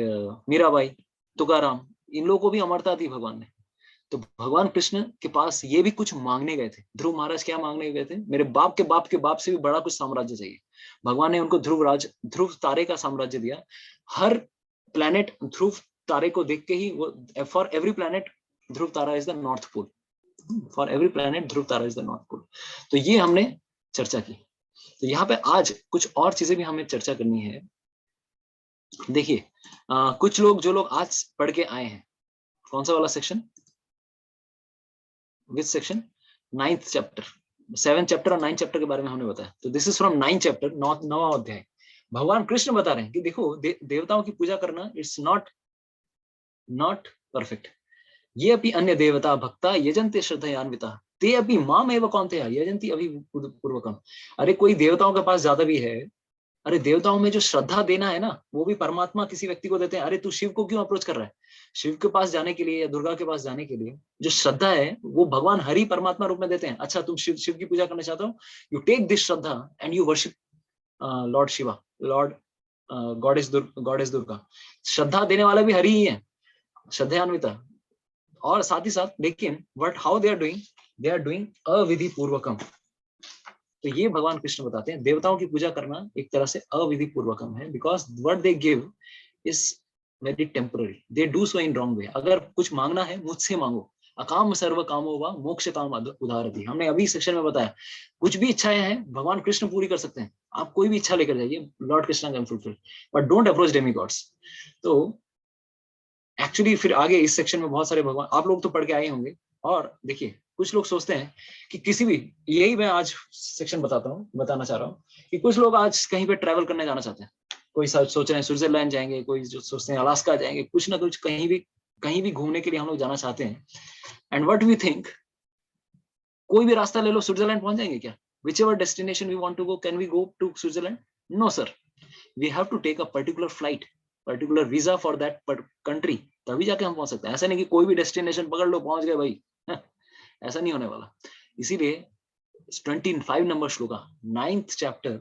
मीराबाई, तुकाराम, इन लोगों को भी अमरता दी भगवान ने। तो भगवान कृष्ण के पास ये भी कुछ मांगने गए थे। ध्रुव महाराज क्या मांगने गए थे, मेरे बाप के बाप के बाप से भी बड़ा कुछ साम्राज्य चाहिए। भगवान ने उनको ध्रुव तारे का साम्राज्य दिया। हर प्लैनेट ध्रुव तारे को देख के ही वो, for every planet Dhruv Tara is the north pole, for every planet Dhruv Tara is the north pole. तो ये हमने चर्चा की। तो यहाँ पे आज कुछ और चीजें भी हमें चर्चा करनी है। देखिए कुछ लोग, जो लोग आज पढ़ के आए हैं, कौन सा वाला section, which section, 9th chapter, 7th chapter और 9th चैप्टर के बारे में हमने बताया। तो this is from 9th chapter, 9वां अध्याय। भगवान कृष्ण बता रहे हैं कि देखो देवताओं की पूजा करना इट्स नॉट परफेक्ट। ये अपि अन्य देवता भक्ता यजन्ते श्रद्धयान्विता ते अपि माम एव कौन्तेय यजन्ति अभिपूर्वकम। अरे कोई देवताओं के पास ज्यादा भी है, अरे देवताओं में जो श्रद्धा देना है ना, वो भी परमात्मा किसी व्यक्ति को देते हैं। अरे तू शिव को क्यों अप्रोच कर रहा है, शिव के पास जाने के लिए या दुर्गा के पास जाने के लिए जो श्रद्धा है वो भगवान हरि परमात्मा रूप में देते हैं। अच्छा तुम शिव की पूजा करना चाहते हो, यू टेक दिस श्रद्धा and you worship lord Shiva, lord goddess Durga. श्रद्धा देने वाला भी हरि ही है, श्रद्धान्विता। और साथ ही साथ लेकिन what how they are doing अविधि पूर्वकम। तो ये भगवान कृष्ण बताते हैं देवताओं की पूजा करना एक तरह से अविधि पूर्वकम है, because what they give is very temporary, they do so in wrong way. अगर कुछ मांगना है मुझसे मांगो, अकाम सर्व कामो व मोक्ष काम उदाहरति। हमने अभी सेक्शन में बताया कुछ भी इच्छाएं हैं भगवान कृष्ण पूरी कर सकते हैं। आप कोई भी इच्छा लेकर जाइए, Lord Krishna can fulfil, but don't approach demigods. तो एक्चुअली फिर आगे इस सेक्शन में बहुत सारे भगवान, आप लोग तो पढ़ के आए होंगे। और देखिए कुछ लोग सोचते हैं कि किसी भी, यही मैं आज सेक्शन बताना चाह रहा हूँ कि कुछ लोग आज कहीं पे ट्रैवल करने जाना चाहते हैं। कोई सोच रहे हैं स्विट्जरलैंड जाएंगे, कोई जो सोचते हैं अलास्का जाएंगे, कुछ ना कुछ कहीं भी घूमने के लिए हम लोग जाना चाहते हैं। एंड व्हाट वी थिंक, कोई भी रास्ता ले लो स्विट्जरलैंड पहुंच जाएंगे क्या? whichever destination we want to go, can we go to Switzerland? No sir, we have to take a particular flight, particular visa for that country, तभी जाके हम पहुंच सकते हैं। ऐसा नहीं कि कोई भी डेस्टिनेशन पकड़ लो पहुंच गए भाई, ऐसा नहीं होने वाला। इसीलिए 25 नंबर श्लोक, 9th चैप्टर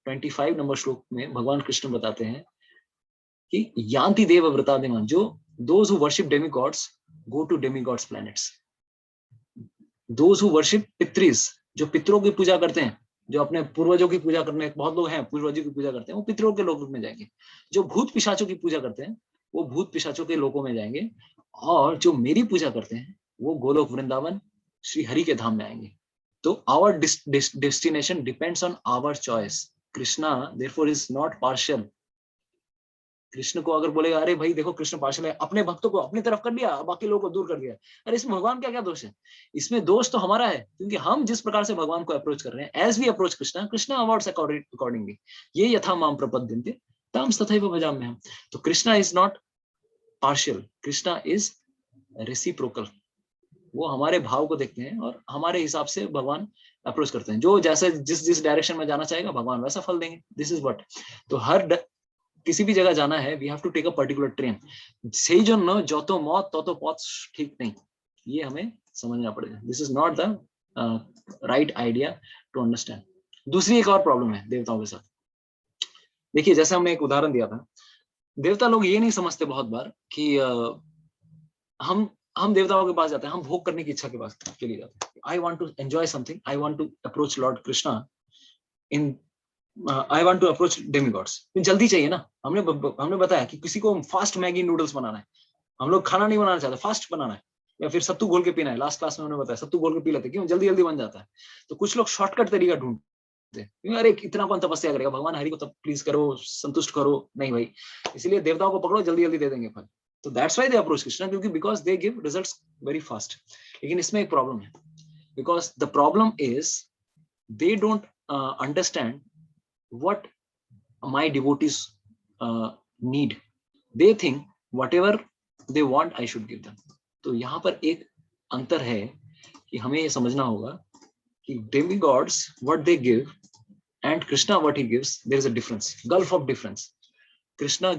25 नंबर श्लोक में भगवान कृष्ण बताते हैं कि यान्ति देव व्रतादिमान, जो those who worship demigods go to demigods planets, those who worship pitrus, जो पितरों की पूजा करते हैं, जो अपने पूर्वजों की पूजा करने, बहुत लोग हैं पूर्वजों की पूजा करते हैं, वो पितरों के लोक में जाएंगे। जो भूत पिशाचों की पूजा करते हैं वो भूत पिशाचों के लोकों में जाएंगे, और जो मेरी पूजा करते हैं वो गोलोक वृंदावन श्री हरि के धाम में आएंगे। तो our destination depends on our choice. Krishna therefore is not partial. Krishna को अगर बोलेगा अरे भाई देखो कृष्ण पार्शियल है, अपने भक्तों को अपनी तरफ कर लिया, बाकी लोगों को दूर कर दिया, अरे इसमें भगवान का क्या दोष है? इसमें दोष तो हमारा है, क्योंकि हम जिस प्रकार से भगवान को अप्रोच कर रहे हैं, as we approach Krishna, Krishna awards accordingly. ये यथा माम प्रपद्यन्ते ताम तथैव भजाम्यहम्। तो Krishna is not partial, Krishna is reciprocal. वो हमारे भाव को देखते हैं और हमारे हिसाब से भगवान अप्रोच करते हैं। जो जैसे जिस डायरेक्शन में जाना चाहेगा भगवान वैसा फल देंगे। This is what. तो किसी भी जगह जाना है we have to take a particular train. সেই জন্য যত মত তত পথ ঠিক नहीं, ये हमें समझना पड़ेगा। This is not the right idea to understand. दूसरी एक और प्रॉब्लम है देवताओं के साथ। देखिए जैसे हमने एक उदाहरण दिया था, देवता लोग ये नहीं समझते बहुत बार कि हम देवताओं के पास जाते हैं, हम भोग करने की इच्छा के लिए जाते हैं। I want to enjoy something, I want to approach lord Krishna in, I want to approach demigods. जल्दी चाहिए ना। हमने बताया कि किसी को फास्ट मैगी नूडल्स बनाना है, हम लोग खाना नहीं बनाना चाहते, फास्ट बनाना है, या फिर सत्तू घोल के पीना है। लास्ट क्लास में उन्होंने बताया सत्तू घोल के पी लेते, क्यों? जल्दी जल्दी बन जाता है। तो कुछ लोग शॉर्टकट तरीका ढूंढते हैं, अरे इतना कौन तपस्या करेगा, भगवान हरि को तब प्लीज करो, संतुष्ट करो। नहीं भाई, इसलिए देवताओं को पकड़ो, जल्दी जल्दी दे देंगे फल। तो that's why they approach Krishna, क्योंकि because they give results very fast. लेकिन इसमें एक प्रॉब्लम है, because the problem is they don't understand what my devotees need. They think whatever they want I should give them. तो यहाँ पर एक अंतर है कि हमें ये समझना होगा कि demigods what they give and Krishna what he gives, there is a difference, gulf of difference. Krishna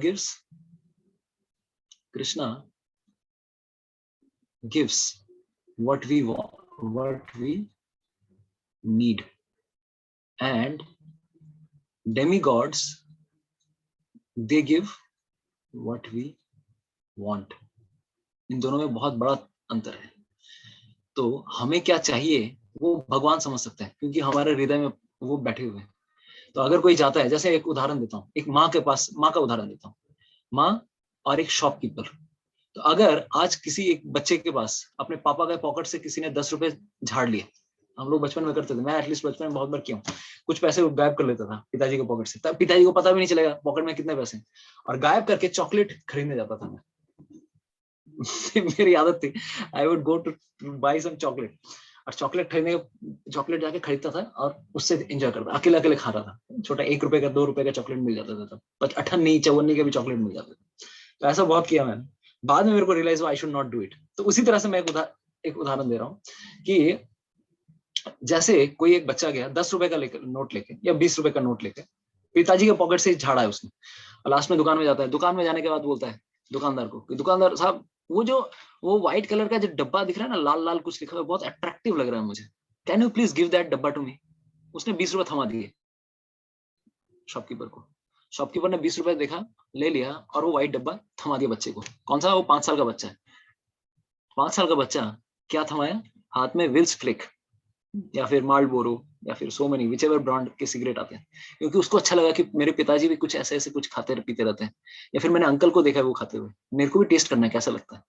gives what we want, what we need, and demigods they give what we want. इन दोनों में बहुत बड़ा अंतर है। तो हमें क्या चाहिए वो भगवान समझ सकते हैं, क्योंकि हमारे हृदय में वो बैठे हुए हैं। तो अगर कोई जाता है, जैसे एक उदाहरण देता हूँ, एक माँ के पास, माँ का उदाहरण देता हूँ, माँ और एक शॉपकीपर। तो अगर आज किसी एक बच्चे के पास अपने पापा के पॉकेट से किसी ने 10 रुपए झाड़ लिए, हम लोग बचपन में करते थे, मैं एटलीस्ट बचपन में बहुत बार किया हूँ, कुछ पैसे गायब कर लेता था पिताजी के पॉकेट से, तब पिताजी को पता भी नहीं चलेगा पॉकेट में कितने पैसे, और गायब करके चॉकलेट खरीदने जाता था मैं। मेरी आदत थी, I would go to buy some chocolate, और चॉकलेट जाके खरीदता था और उससे एंजॉय करता, अकेले अकेले खाता था। छोटा 1 रुपए का 2 रुपए का चॉकलेट मिल जाता था तब, 58 54 के भी चॉकलेट मिल जाते थे। तो ऐसा बहुत किया मैंने। बाद में मेरे को रियलाइज हुआ I should not do it. तो उसी तरह से मैं एक उदाहरण दे रहा हूँ कि जैसे कोई एक बच्चा गया 10 रुपए का नोट लेके या 20 रुपए का नोट लेके, पिताजी के पॉकेट से झाड़ा है उसने, और लास्ट में दुकान में जाता है। दुकान में जाने के बाद बोलता है दुकानदार को कि दुकानदार साहब वो व्हाइट कलर का जो डब्बा दिख रहा है ना, लाल लाल कुछ लिखा हुआ है, बहुत अट्रैक्टिव लग रहा है मुझे, can you please give that डब्बा टू मी। उसने 20 रुपए थमा दिए शॉपकीपर को। शॉपकीपर ने 20 रुपए देखा, ले लिया, और वो व्हाइट डब्बा थमा दिया बच्चे को। कौन सा? वो 5 साल का बच्चा है। 5 साल का बच्चा क्या थमाया हाथ में? विल्स क्लिक या फिर मार्लबोरो या फिर so many which ever brand के सिगरेट आते हैं, क्योंकि उसको अच्छा लगा कि मेरे पिताजी भी कुछ ऐसे ऐसे कुछ खाते पीते रहते हैं, या फिर मैंने अंकल को देखा है वो खाते हुए, मेरे को भी टेस्ट करना है कैसा लगता है।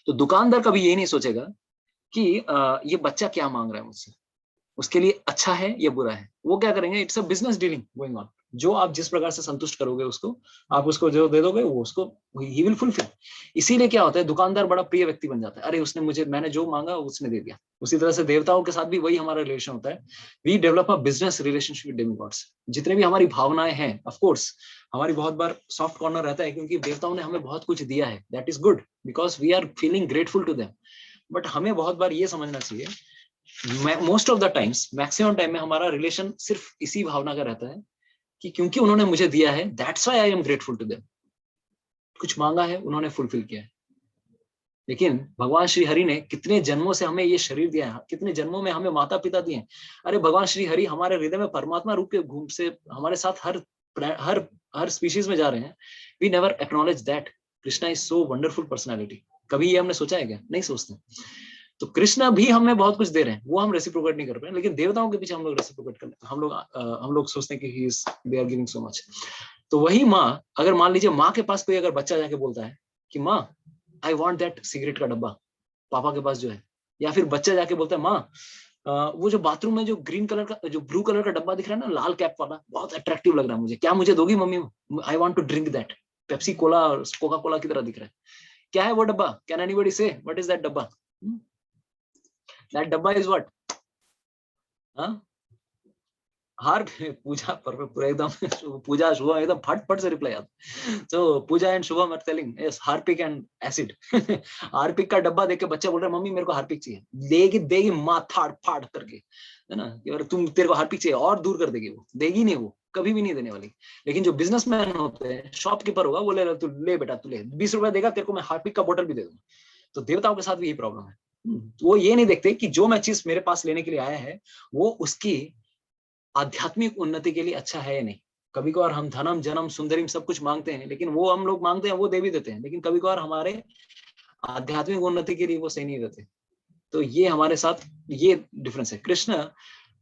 तो दुकानदार कभी ये नहीं सोचेगा कि ये बच्चा क्या मांग रहा है मुझसे, उसके लिए अच्छा है या बुरा है। वो क्या करेंगे, it's a business dealing going on. जो आप जिस प्रकार से संतुष्ट करोगे उसको, आप उसको जो दे दोगे वो उसको ही विल फुलफिल। इसीलिए क्या होता है, दुकानदार बड़ा प्रिय व्यक्ति बन जाता है। अरे उसने मुझे, मैंने जो मांगा उसने दे दिया। उसी तरह से देवताओं के साथ भी वही हमारा रिलेशन होता है। We develop a business relationship with demigods. जितने भी हमारी भावनाएं हैं, ऑफ कोर्स हमारी बहुत बार सॉफ्ट कॉर्नर रहता है, क्योंकि देवताओं ने हमें बहुत कुछ दिया है, that is good, because we are feeling grateful to them. But हमें बहुत बार ये समझना चाहिए, most of the times, maximum time में हमारा रिलेशन सिर्फ इसी भावना का रहता है कि क्योंकि उन्होंने मुझे दिया है, that's why I am grateful to them. कुछ मांगा है, उन्होंने फुलफिल किया है। लेकिन भगवान श्री हरि ने कितने जन्मों से हमें ये शरीर दिया है, कितने जन्मों में हमें माता पिता दिए हैं। अरे भगवान श्री हरि हमारे हृदय में परमात्मा रूप के घूम से हमारे साथ हर हर स्पीशीज में जा रहे हैं। We never acknowledge that Krishna is so wonderful personality. कभी ये हमने सोचा है क्या? नहीं सोचते। तो कृष्णा भी हमें बहुत कुछ दे रहे हैं, वो हम रेसिप्रोकेट नहीं कर रहे हैं। लेकिन देवताओं के पीछे हम लोग रेसिप्रोकेट कर रहे हैं। हम लोग सोचते हैं कि he is, they are giving so much. तो वही माँ, अगर मान लीजिए माँ के पास कोई अगर बच्चा जाके बोलता है कि माँ आई वांट दैट सिगरेट का डब्बा, पापा के पास जो है, या फिर बच्चा जाके बोलता है माँ वो जो बाथरूम में जो ग्रीन कलर का, जो ब्लू कलर का डब्बा दिख रहा है ना, लाल कैप वाला, बहुत अट्रैक्टिव लग रहा है मुझे, क्या मुझे दोगी mummy? I want to drink that, Pepsi cola, Coca cola की तरह दिख रहा है, क्या है वो डब्बा? Can anybody say what is that dabba? That dabba is what? Huh? हार पूजा पर पूरा एकदम पूजा शुभम एकदम फट फट से रिप्लाई आता। तो Puja and Shubham are telling yes Harpic and acid. Harpic का डब्बा देख के बच्चा बोल रहा है मम्मी मेरे को हार्पिक चाहिए, देगी देगी माथा फाड़ करके, है ना, कि अगर तुम तेरे को हार्पिक चाहिए और दूर कर देगी, वो देगी नहीं, वो कभी भी नहीं देने वाली। लेकिन जो बिजनेसमैन होते हैं, शॉपकीपर होगा, वो ले तू ले बेटा तू ले, 20 रुपए देगा तेरे को मैं हार्पिक का बोतल भी दे दूंगा। तो देवताओं के साथ भी यही प्रॉब्लम है। वो ये नहीं देखते कि जो मैं चीज मेरे पास लेने के लिए आया है वो उसकी आध्यात्मिक उन्नति के लिए अच्छा है या नहीं। कभी कभार हम धनम जन्म सुंदरिम सब कुछ मांगते हैं, लेकिन वो हम लोग मांगते हैं वो दे भी देते हैं, लेकिन कभी कभार हमारे आध्यात्मिक उन्नति के लिए वो सही नहीं देते। तो ये हमारे साथ ये डिफरेंस है। Krishna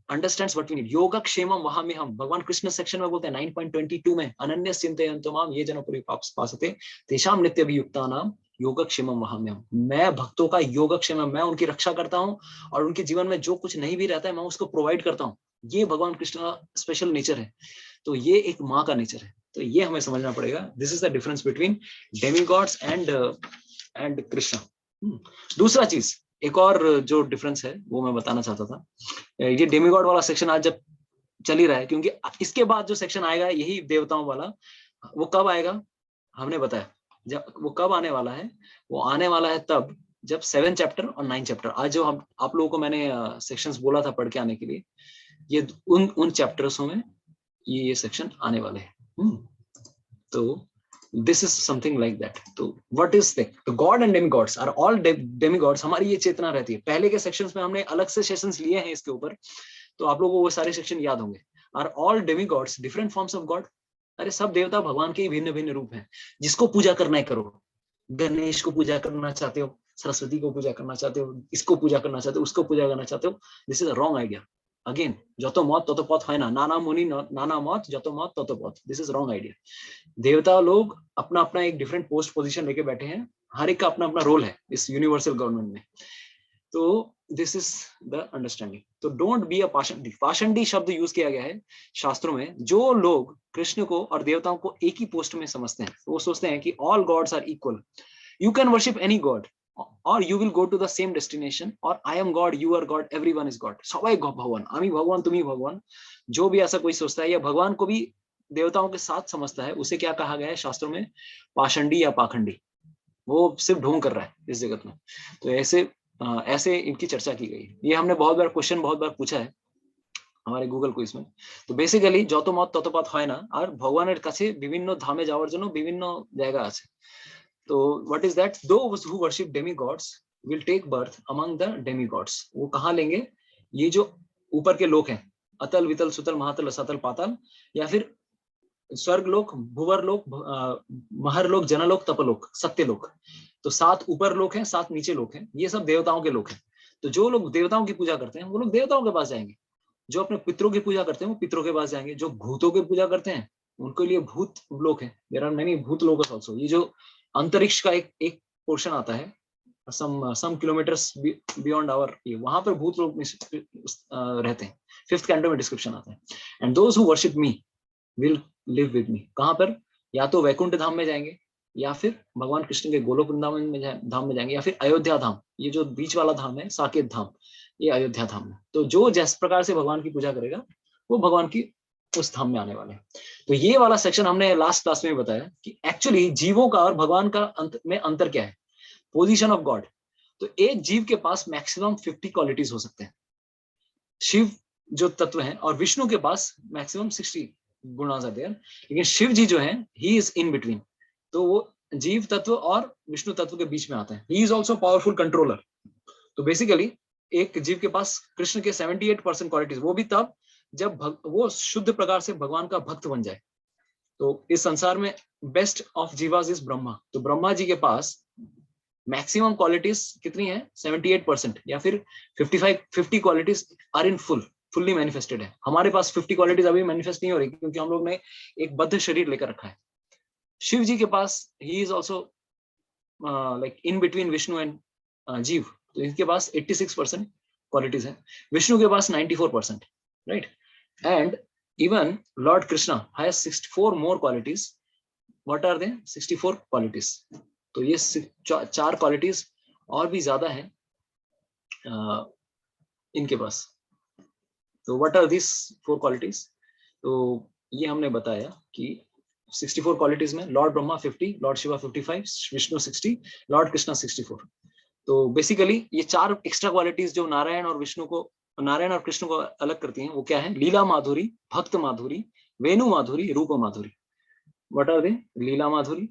understands what we need. योगक्षेमम वहाम्यहम्, भगवान कृष्ण सेक्शन में बोलते हैं 9.22 में, अनन्य चिंतयन्तो माम ये जन पासते तेषाम नित्यभियुक्तानाम योगक्षेमम वहाम्यहम्। मैं भक्तों का योगक्षेम, मैं उनकी रक्षा करता हूँ और उनके जीवन में जो कुछ नहीं भी रहता है मैं उसको प्रोवाइड करता हूँ। ये भगवान कृष्ण का स्पेशल नेचर है। तो ये एक माँ का नेचर है। तो ये हमें समझना पड़ेगा। This is the difference between demigods and Krishna. दूसरा चीज, एक और जो डिफरेंस है वो मैं बताना चाहता था। ये डेमीगॉड वाला सेक्शन आज जब चल ही रहा है, क्योंकि इसके बाद जो सेक्शन आएगा यही देवताओं वाला, वो कब आएगा हमने बताया। जब वो कब आने वाला है, वो आने वाला है तब जब 7 चैप्टर और 9 चैप्टर, आज जो हम आप लोगों को मैंने सेक्शंस बोला था पढ़ के आने के लिए, ये उन चैप्टर्सों में ये सेक्शन आने वाले हैं। तो this is something like that. तो what is the god and demigods are all demigods. हमारी ये चेतना रहती है। पहले के सेक्शंस में हमने अलग से सेशंस लिए हैं इसके ऊपर, तो आप लोगों को वो सारे सेक्शन याद होंगे। Are all demigods different forms of God. अरे सब देवता भगवान के ही भिन्न भिन्न रूप हैं। जिसको पूजा करना है करो। गणेश को पूजा करना चाहते हो, सरस्वती को पूजा करना चाहते हो, इसको पूजा करना चाहते हो, उसको पूजा करना चाहते हो, this is a wrong idea. Again যত মত তত পথ হয় না, नाना मुनि नाना मत যত मत তত पथ, दिस इज रॉन्ग आइडिया। देवता लोग अपना अपना एक डिफरेंट पोस्ट पोजीशन लेके बैठे हैं। हर एक का अपना अपना रोल है इस यूनिवर्सल गवर्नमेंट में। तो दिस इज द अंडरस्टैंडिंग। तो डोंट बी अ पाषंडी। पाषंडी शब्द यूज किया गया है शास्त्रों में। जो लोग कृष्ण को और देवताओं को एक ही पोस्ट में समझते हैं, वो सोचते हैं कि all gods are equal, you can worship any god or you will go to the same destination, or I am god, you are god, everyone is god, सबाई भगवान, आमी भगवान तुम्ही भगवान। जो भी ऐसा कोई सोचता है या भगवान को भी देवताओं के साथ समझता है, उसे क्या कहा गया है शास्त्रों में? पाषंडी या पाखंडी। वो सिर्फ ढोंग कर रहा है इस जगत में। तो ऐसे इनकी चर्चा की गई। ये हमने बहुत बार क्वेश्चन बहुत बार पूछा है हमारे গুগল কুইজ में। तो बेसिकली যত মত তত পথ হয় না, আর ভগবানের কাছে বিভিন্ন ধামে যাওয়ার জন্য বিভিন্ন জায়গা আছে। तो what is that? Those who worship demigods will take birth among the demigods. वो कहाँ लेंगे? ये जो ऊपर के लोक हैं, अतल वितल सुतल महातल रसातल पाताल, या फिर स्वर्ग लोक, भूवर लोक, महर लोक, जनलोक, तपलोक, सत्यलोक। तो 7 ऊपर लोक हैं, 7 नीचे लोक हैं। ये सब देवताओं के लोक हैं। तो जो लोग देवताओं की पूजा करते हैं वो लोग देवताओं के पास जाएंगे। जो अपने पितरों की पूजा करते हैं वो पितरों के पास जाएंगे। जो भूतों की पूजा करते हैं उनके लिए भूत लोक है। देयर आर मेनी भूत लोक आल्सो। ये जो अंतरिक्ष का एक एक पोर्शन आता है some kilometers beyond our, वहां पर भूत लोग रहते हैं। 5th कैंटो में डिस्क्रिप्शन आता है। And those who worship me will live with me. कहां पर? या तो वैकुंठ धाम में जाएंगे, या फिर भगवान कृष्ण के गोलोक वृंदावन में धाम में जाएंगे, या फिर अयोध्या धाम, ये जो बीच वाला धाम है साकेत धाम, ये अयोध्या धाम है। तो जो जिस प्रकार से भगवान की पूजा करेगा वो भगवान की उस धाम में आने वाले हैं। तो ये वाला सेक्शन हमने लास्ट क्लास में बताया कि एक्चुअली जीवों का और भगवान का में अंतर क्या है। Position of God. तो एक जीव के पास मैक्सिमम 50 क्वालिटीज हो सकते हैं, शिव जो तत्व है, और विष्णु के पास मैक्सिमम 60 गुणास आर देयर। लेकिन शिव जी जो है ही इज इन बिटवीन। तो वो जीव तत्व और विष्णु तत्व के बीच में आता है। ही इज ऑल्सो पावरफुल कंट्रोलर। तो बेसिकली एक जीव के पास कृष्ण के 78% क्वालिटीज, वो भी तब जब वो शुद्ध प्रकार से भगवान का भक्त बन जाए। तो इस संसार में बेस्ट ऑफ जीवास इज ब्रह्मा। तो ब्रह्मा जी के पास मैक्सिमम क्वालिटीज कितनी है? 78%, या फिर 50 qualities are in fully manifested है। हमारे पास 50 क्वालिटीज अभी मैनिफेस्ट नहीं हो रही क्योंकि हम लोग ने एक बद्ध शरीर लेकर रखा है। शिव जी के पास he is also like in between Vishnu and jiva. तो इनके पास 86% क्वालिटीज है। विष्णु के पास 94%, right. And even lord Krishna has 64 more qualities. What are they? 64 qualities. तो ये 4 क्वालिटीज और भी ज्यादा है इनके पास। तो व्हाट आर दिस 4 क्वालिटीज? तो ये हमने बताया कि 64 क्वालिटीज में Lord Brahma 50, Lord Shiva 55, Vishnu 60, Lord Krishna 64। तो बेसिकली ये 4 एक्स्ट्रा क्वालिटीज जो नारायण और कृष्ण को अलग करती हैं, वो क्या है? लीला माधुरी, भक्त माधुरी, वेणु माधुरी, रूप माधुरी। What are they? लीला माधुरी,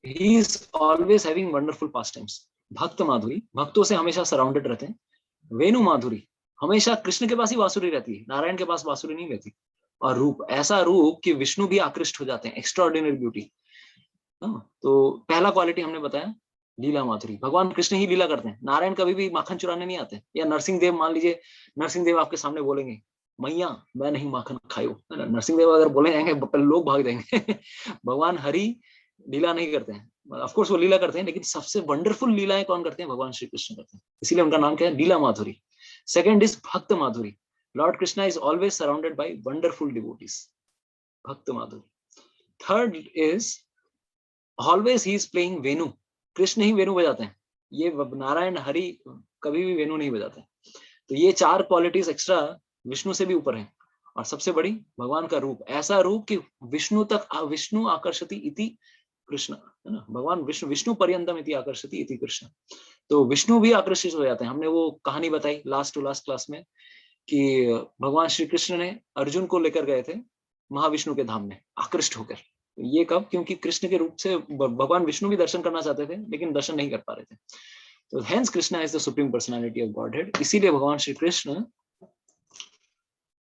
he is always having wonderful pastimes. भक्त माधुरी, भक्तों से हमेशा सराउंडेड रहते हैं। वेणु माधुरी, हमेशा कृष्ण के पास ही बांसुरी रहती है, नारायण के पास बांसुरी नहीं रहती। और रूप, ऐसा रूप कि विष्णु भी आकृष्ट हो जाते हैं, एक्स्ट्राऑर्डिनरी ब्यूटी। तो पहला क्वालिटी हमने बताया लीला माधुरी, भगवान कृष्ण ही लीला करते हैं, नारायण कभी भी माखन चुराने नहीं आते। या नरसिंह देव, मान लीजिए नरसिंह देव आपके सामने बोलेंगे, मैया मैं नहीं माखन खायो, नरसिंह देव अगर बोले जाएंगे लोग भाग जाएंगे। भगवान हरि लीला नहीं करते हैं, ऑफ कोर्स वो लीला करते हैं, लेकिन सबसे वंडरफुल लीलाएं कौन करते हैं? भगवान श्री कृष्ण करते हैं, इसीलिए उनका नाम क्या है? लीला माधुरी। सेकंड इज भक्त माधुरी, lord Krishna is always surrounded by wonderful devotees, भक्त माधुरी। Third is always he is playing वेणु, कृष्ण ही वेणु बजाते हैं, ये नारायण हरि कभी भी वेणु नहीं बजाते। तो ये 4 क्वालिटीज एक्स्ट्रा विष्णु से भी ऊपर है। और सबसे बड़ी, भगवान का रूप, ऐसा रूप कि विष्णु आकर्षति इति कृष्ण, है ना? भगवान विष्णु पर्यंतम इति आकर्षति इति कृष्ण। तो विष्णु भी आकर्षित हो जाते हैं। हमने वो कहानी बताई लास्ट क्लास में कि भगवान श्री कृष्ण ने अर्जुन को लेकर गए थे महाविष्णु के धाम में आकृष्ट होकर। ये कब? क्योंकि कृष्ण के रूप से भगवान विष्णु भी दर्शन करना चाहते थे, लेकिन दर्शन नहीं कर पा रहे थे। तो hence Krishna is the supreme personality of godhead. इसीलिए भगवान श्री कृष्ण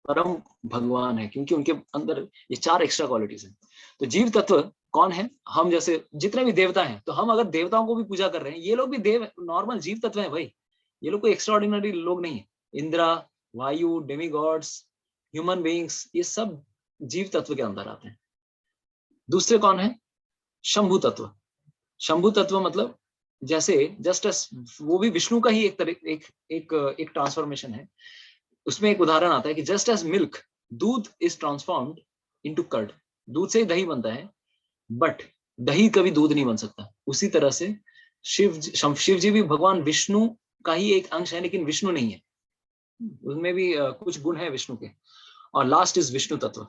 परम भगवान है, क्योंकि उनके अंदर ये 4 एक्स्ट्रा क्वालिटीज हैं। तो जीव तत्व कौन है? हम जैसे जितने भी देवता हैं, तो हम अगर देवताओं को भी पूजा कर रहे हैं, ये लोग भी देव नॉर्मल जीव तत्व हैं भाई, ये लोग कोई एक्स्ट्रा ऑर्डिनरी लोग नहीं है। इंद्रा, वायु, डेमीगॉड्स, ह्यूमन बीइंग्स, ये सब जीव तत्व के अंदर आते हैं। दूसरे कौन है? शंभु तत्व। शंभु तत्व मतलब जैसे जस्ट एस, वो भी विष्णु का ही एक ट्रांसफॉर्मेशन है। उसमें एक उदाहरण आता है कि जस्ट एज मिल्क, दूध इज ट्रांसफॉर्म्ड इनटू कर्ड, दूध से दही बनता है, बट दही कभी दूध नहीं बन सकता। उसी तरह से शिव जी भी भगवान विष्णु का ही एक अंश है, लेकिन विष्णु नहीं है, उनमें भी कुछ गुण है विष्णु के। और लास्ट इज विष्णु तत्व।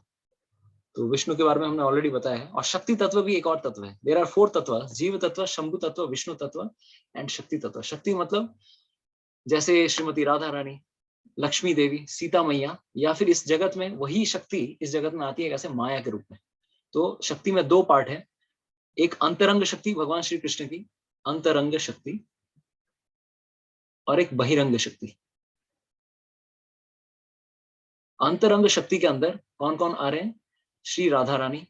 तो विष्णु के बारे में हमने ऑलरेडी बताया है। और शक्ति तत्व भी एक और तत्व है। देयर आर 4 तत्व, जीव तत्व, शंभु तत्व, विष्णु तत्व एंड शक्ति तत्व। शक्ति मतलब जैसे श्रीमती राधा रानी, लक्ष्मी देवी, सीता मैया, या फिर इस जगत में वही शक्ति इस जगत में आती है कैसे? माया के रूप में। तो शक्ति में 2 पार्ट है, एक अंतरंग शक्ति भगवान श्री कृष्ण की, अंतरंग शक्ति, और एक बहिरंग शक्ति। अंतरंग शक्ति के अंदर कौन कौन आ रहे हैं? श्री राधा रानी,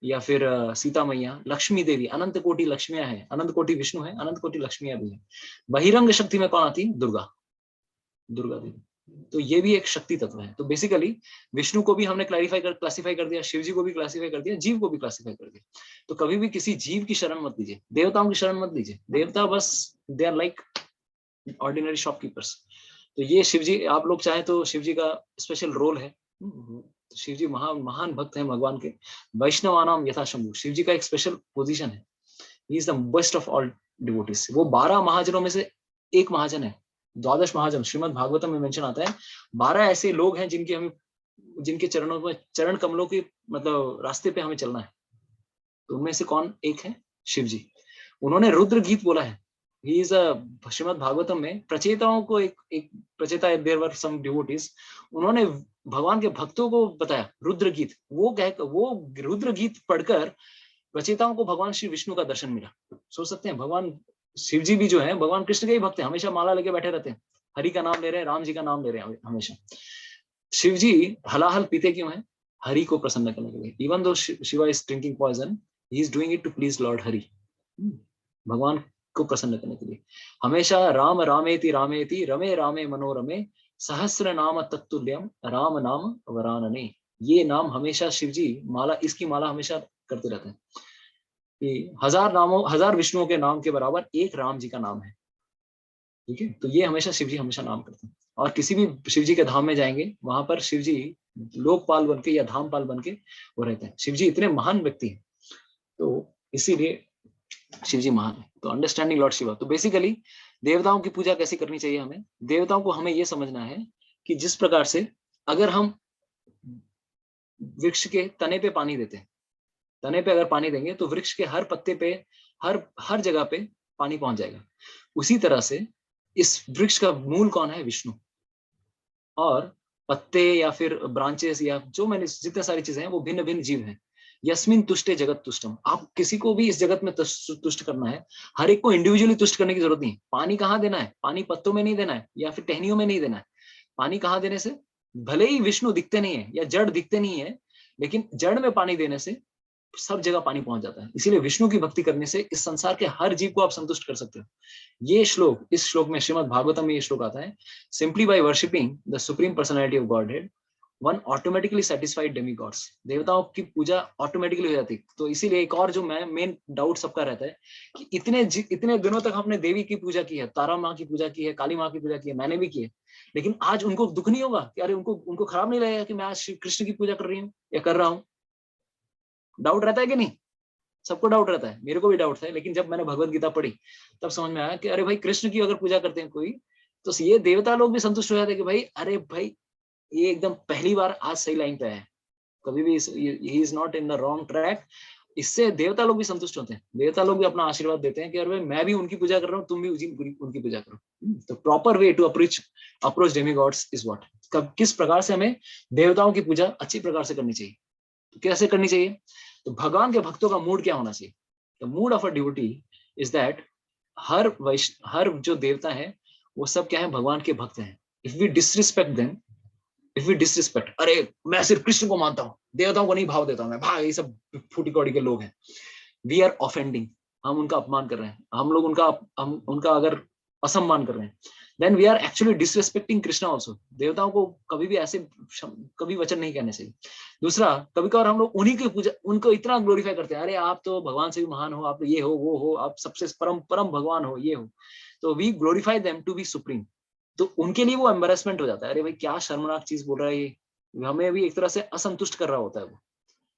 या फिर सीता मैया, लक्ष्मी देवी, अनंत कोटि लक्ष्मियां हैं, अनंत कोटि विष्णु है, अनंत कोटि लक्ष्मियां भी है। बहिरंग शक्ति में कौन आती है? दुर्गा देवी। तो ये भी एक शक्ति तत्व है। तो बेसिकली विष्णु को भी हमने क्लासिफाई कर दिया, शिव जी को भी क्लासिफाई कर दिया, जीव को भी क्लासिफाई कर दिया। तो कभी भी किसी जीव की शरण मत लीजिए, देवताओं की शरण मत लीजिए। देवता बस they are like ordinary shopkeepers. तो ये शिव जी, आप लोग चाहे तो शिव जी का स्पेशल रोल है। शिव जी महान भक्त हैं भगवान के। वैष्णवानाम यथा शंभु, शिव जी का एक स्पेशल पोजीशन है। ही is the best of all devotees. वो 12 महाजनों में से एक महाजन है। 12 महाजन श्रीमद् भागवतम में मेंशन आता है। 12 ऐसे लोग हैं जिनके चरणों में, चरण कमलों के मतलब रास्ते पे हमें चलना है। तो उनमें से कौन एक है? शिव जी। उन्होंने रुद्र गीत बोला है। He is a, Shrimad Bhagavatam में प्रचेताओं को एक प्रचेता, देयर वर सम डिवोटीज, उन्होंने भगवान के भक्तों को बताया रुद्र गीत। वो रुद्र गीत पढ़कर प्रचेताओं को भगवान श्री विष्णु का दर्शन मिला। सोच सकते हैं, भगवान शिव जी भी जो है भगवान कृष्ण के ही भक्त हैं, हमेशा माला लेके बैठे रहते हैं, हरि का नाम ले रहे हैं, राम जी का नाम ले रहे हैं हमेशा। शिव जी हलाहल पीते क्यों हैं? हरि को प्रसन्न करने के लिए। Even though Shiva is drinking poison, he is doing it to please lord Hari, भगवान को प्रसन्न करने के लिए। हमेशा राम रामेति रमे रामे मनोरमे सहस्र नाम तत्तुल्यम राम नाम वरानने। ये नाम हमेशा शिव जी इसकी माला हमेशा करते रहते हैं कि 1000 विष्णुओं के नाम के बराबर एक राम जी का नाम है। ठीक है, तो ये हमेशा शिव जी हमेशा नाम करते हैं। और किसी भी शिव जी के धाम में जाएंगे, वहां पर शिव जी लोकपाल बन के या धामपाल बन के वो रहते हैं। शिव जी इतने महान व्यक्ति हैं, तो इसीलिए शिव जी महान है। तो अंडरस्टैंडिंग लॉर्ड शिवा। तो बेसिकली देवताओं की पूजा कैसे करनी चाहिए हमें? देवताओं को हमें ये समझना है कि जिस प्रकार से अगर हम वृक्ष के तने पे पानी देते हैं, तने पे अगर पानी देंगे तो वृक्ष के हर पत्ते पे, हर जगह पे पानी पहुंच जाएगा। उसी तरह से इस वृक्ष का मूल कौन है? विष्णु। और पत्ते या फिर ब्रांचेस या जो मैंने जितने सारी चीजें हैं वो भिन्न भिन्न जीव हैं। यस्मिन तुष्टे जगत तुष्टम। आप किसी को भी इस जगत में तुष्ट करना है, हर एक को इंडिविजुअली तुष्ट करने की जरूरत नहीं है। पानी कहाँ देना है? पानी पत्तों में नहीं देना है या फिर टहनियों में नहीं देना है। पानी कहाँ देने से? भले ही विष्णु दिखते नहीं है या जड़ दिखते नहीं है, लेकिन जड़ में पानी देने से सब जगह पानी पहुंच जाता है। इसीलिए विष्णु की भक्ति करने से इस संसार के हर जीव को आप संतुष्ट कर सकते हो। ये श्लोक, इस श्लोक में श्रीमद् भागवतम में ये श्लोक आता है, simply by worshipping the supreme personality of Godhead one automatically satisfied demigods. देवताओं की पूजा ऑटोमेटिकली हो जाती है। तो इसीलिए एक और जो मेन डाउट सबका रहता है कि इतने दिनों तक हमने देवी की पूजा की है, तारा माँ की पूजा की है, काली माँ की पूजा की है, मैंने भी की है, लेकिन आज उनको दुख नहीं होगा कि अरे उनको खराब नहीं लगेगा कि मैं आज श्री कृष्ण की पूजा कर रही हूँ या कर रहा हूँ? डाउट रहता है कि नहीं? सबको डाउट रहता है, मेरे को भी डाउट था, लेकिन जब मैंने भगवत गीता पढ़ी तब समझ में आया कि अरे भाई, कृष्ण की अगर पूजा करते हैं कोई, तो ये देवता लोग भी संतुष्ट हो जाते हैं कि भाई अरे भाई ये एकदम पहली बार आज सही लाइन पे है, कभी भी ही is not in the wrong track. इससे देवता लोग भी संतुष्ट होते हैं, देवता लोग भी अपना आशीर्वाद देते हैं कि अरे भाई मैं भी उनकी पूजा कर रहा हूँ, तुम भी उनकी पूजा करो। तो proper way to approach demigods is what. कब किस प्रकार से हमें देवताओं की पूजा अच्छी प्रकार से करनी चाहिए, तो कैसे करनी चाहिए? तो भगवान के भक्तों का मूड क्या होना चाहिए? The mood of a devotee is that हर जो देवता है वो सब क्या है? भगवान के भक्त हैं। If we disrespect them, if we disrespect, अरे मैं सिर्फ कृष्ण को मानता हूँ, देवताओं को नहीं भाव देता मैं, भाई ये सब फूटी कौड़ी के लोग हैं, वी आर ऑफेंडिंग, हम उनका अपमान कर रहे हैं, हम उनका अगर असम्मान कर रहे हैं, then we are actually disrespecting Krishna also. देवताओं को कभी भी ऐसे कभी वचन नहीं कहने चाहिए। दूसरा, कभी कभार हम लोग उन्हीं की पूजा, उनको इतना ग्लोरीफाई करते हैं, अरे आप तो भगवान से भी महान हो, आप ये हो वो हो, आप सबसे परम परम भगवान हो, ये हो, तो we glorify them to be supreme. तो उनके लिए वो एम्बेरसमेंट हो जाता है, अरे भाई क्या शर्मनाक चीज बोल रहा है ये, हमें भी एक तरह से असंतुष्ट कर रहा होता है वो।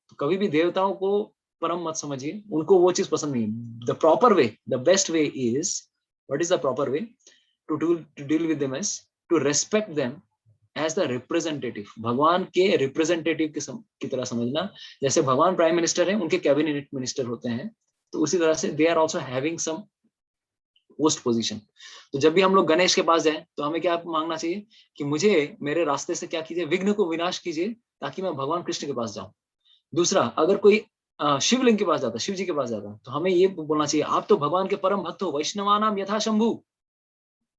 तो कभी भी देवताओं को परम मत समझिए, उनको वो चीज पसंद नहीं है। The proper way, the best way is, what is the proper way to deal with them is to respect them as the representative. भगवान के रिप्रेजेंटेटिव की तरह समझना। जैसे भगवान प्राइम मिनिस्टर है, उनके कैबिनेट मिनिस्टर होते हैं, तो उसी तरह से they are also having some post position. तो जब भी हम लोग गणेश के पास जाएं तो हमें क्या मांगना चाहिए कि मुझे मेरे रास्ते से क्या कीजिए, विघ्न को विनाश कीजिए, ताकि मैं भगवान कृष्ण के पास जाऊं। दूसरा, अगर कोई शिवलिंग के पास जाता, शिव जी के पास जाता, तो हमें ये बोलना चाहिए, आप तो भगवान के परम भक्त हो, वैष्णवानाम यथा शंभु,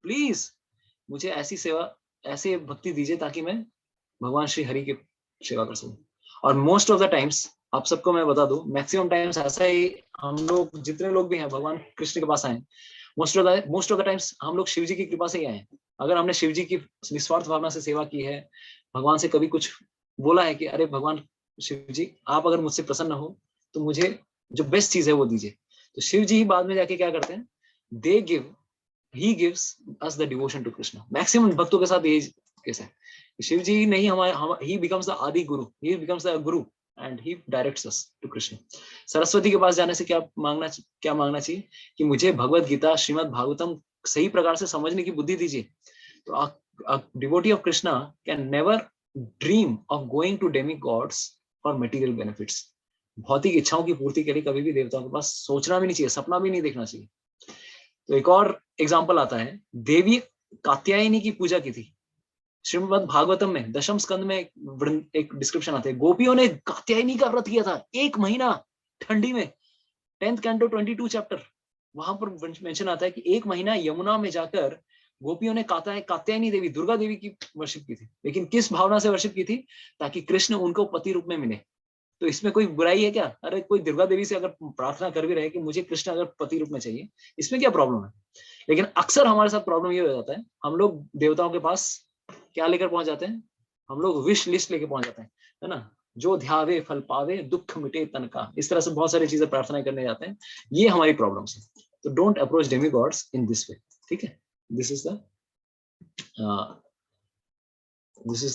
प्लीज मुझे ऐसी सेवा, ऐसे भक्ति दीजिए ताकि मैं भगवान श्री हरि की सेवा कर सकूं। और मोस्ट ऑफ द टाइम्स, आप सबको मैं बता दूं, मैक्सिमम टाइम्स ऐसा ही, हम लोग जितने लोग भी हैं भगवान कृष्ण के पास आए, मोस्ट ऑफ द टाइम्स हम लोग शिव जी की कृपा से ही आए हैं। अगर हमने शिव जी की निस्वार्थ भावना से सेवा की है, भगवान से कभी कुछ बोला है कि अरे भगवान शिव जी, आप अगर मुझसे प्रसन्न हो तो मुझे जो बेस्ट चीज है वो दीजिए, तो शिव जी ही बाद में जाके क्या करते हैं, they give, he gives us the devotion to Krishna. Maximum भक्तों के साथ यही केस है, शिव जी नहीं, ही becomes the adi guru, he becomes the guru and he directs us to Krishna. Saraswati के पास जाने से क्या मांगना चाहिए कि मुझे भगवत गीता, श्रीमद् भागवतम सही प्रकार से समझने की बुद्धि दीजिए। तो a devotee of Krishna can never dream of going to demigods for material benefits। भौतिक इच्छाओं की पूर्ति के लिए कभी भी देवताओं के पास सोचना भी नहीं चाहिए, सपना भी नहीं देखना चाहिए। तो एक और एग्जाम्पल आता है, देवी कात्यायनी की पूजा की थी। श्रीमद् भागवतम में दशम स्कंद में एक डिस्क्रिप्शन आता है, गोपियों ने कात्यायनी का व्रत किया था 1 महीना ठंडी में। 10th कैंटो 22 चैप्टर, वहां पर मेंशन आता है कि 1 महीना यमुना में जाकर गोपियों ने कात्यायनी देवी, दुर्गा देवी की वर्शिप की थी। लेकिन किस भावना से वर्शिप की थी? ताकि कृष्ण उनको पति रूप में मिले। तो इसमें कोई बुराई है क्या? अरे कोई दुर्गा देवी से अगर प्रार्थना कर भी रहे कि मुझे कृष्ण अगर पति रूप में चाहिए, इसमें क्या प्रॉब्लम है? लेकिन अक्सर हमारे साथ प्रॉब्लम ये हो जाता है, हम लोग देवताओं के पास क्या लेकर पहुंच जाते हैं? हम लोग विश लिस्ट लेके पहुंच जाते हैं, है ना, जो ध्यावे फल पावे, दुख मिटे तन का, इस तरह से बहुत सारी चीजें प्रार्थना करने जाते हैं। ये हमारी प्रॉब्लम है। तो don't approach demigods in this way, ठीक है? This is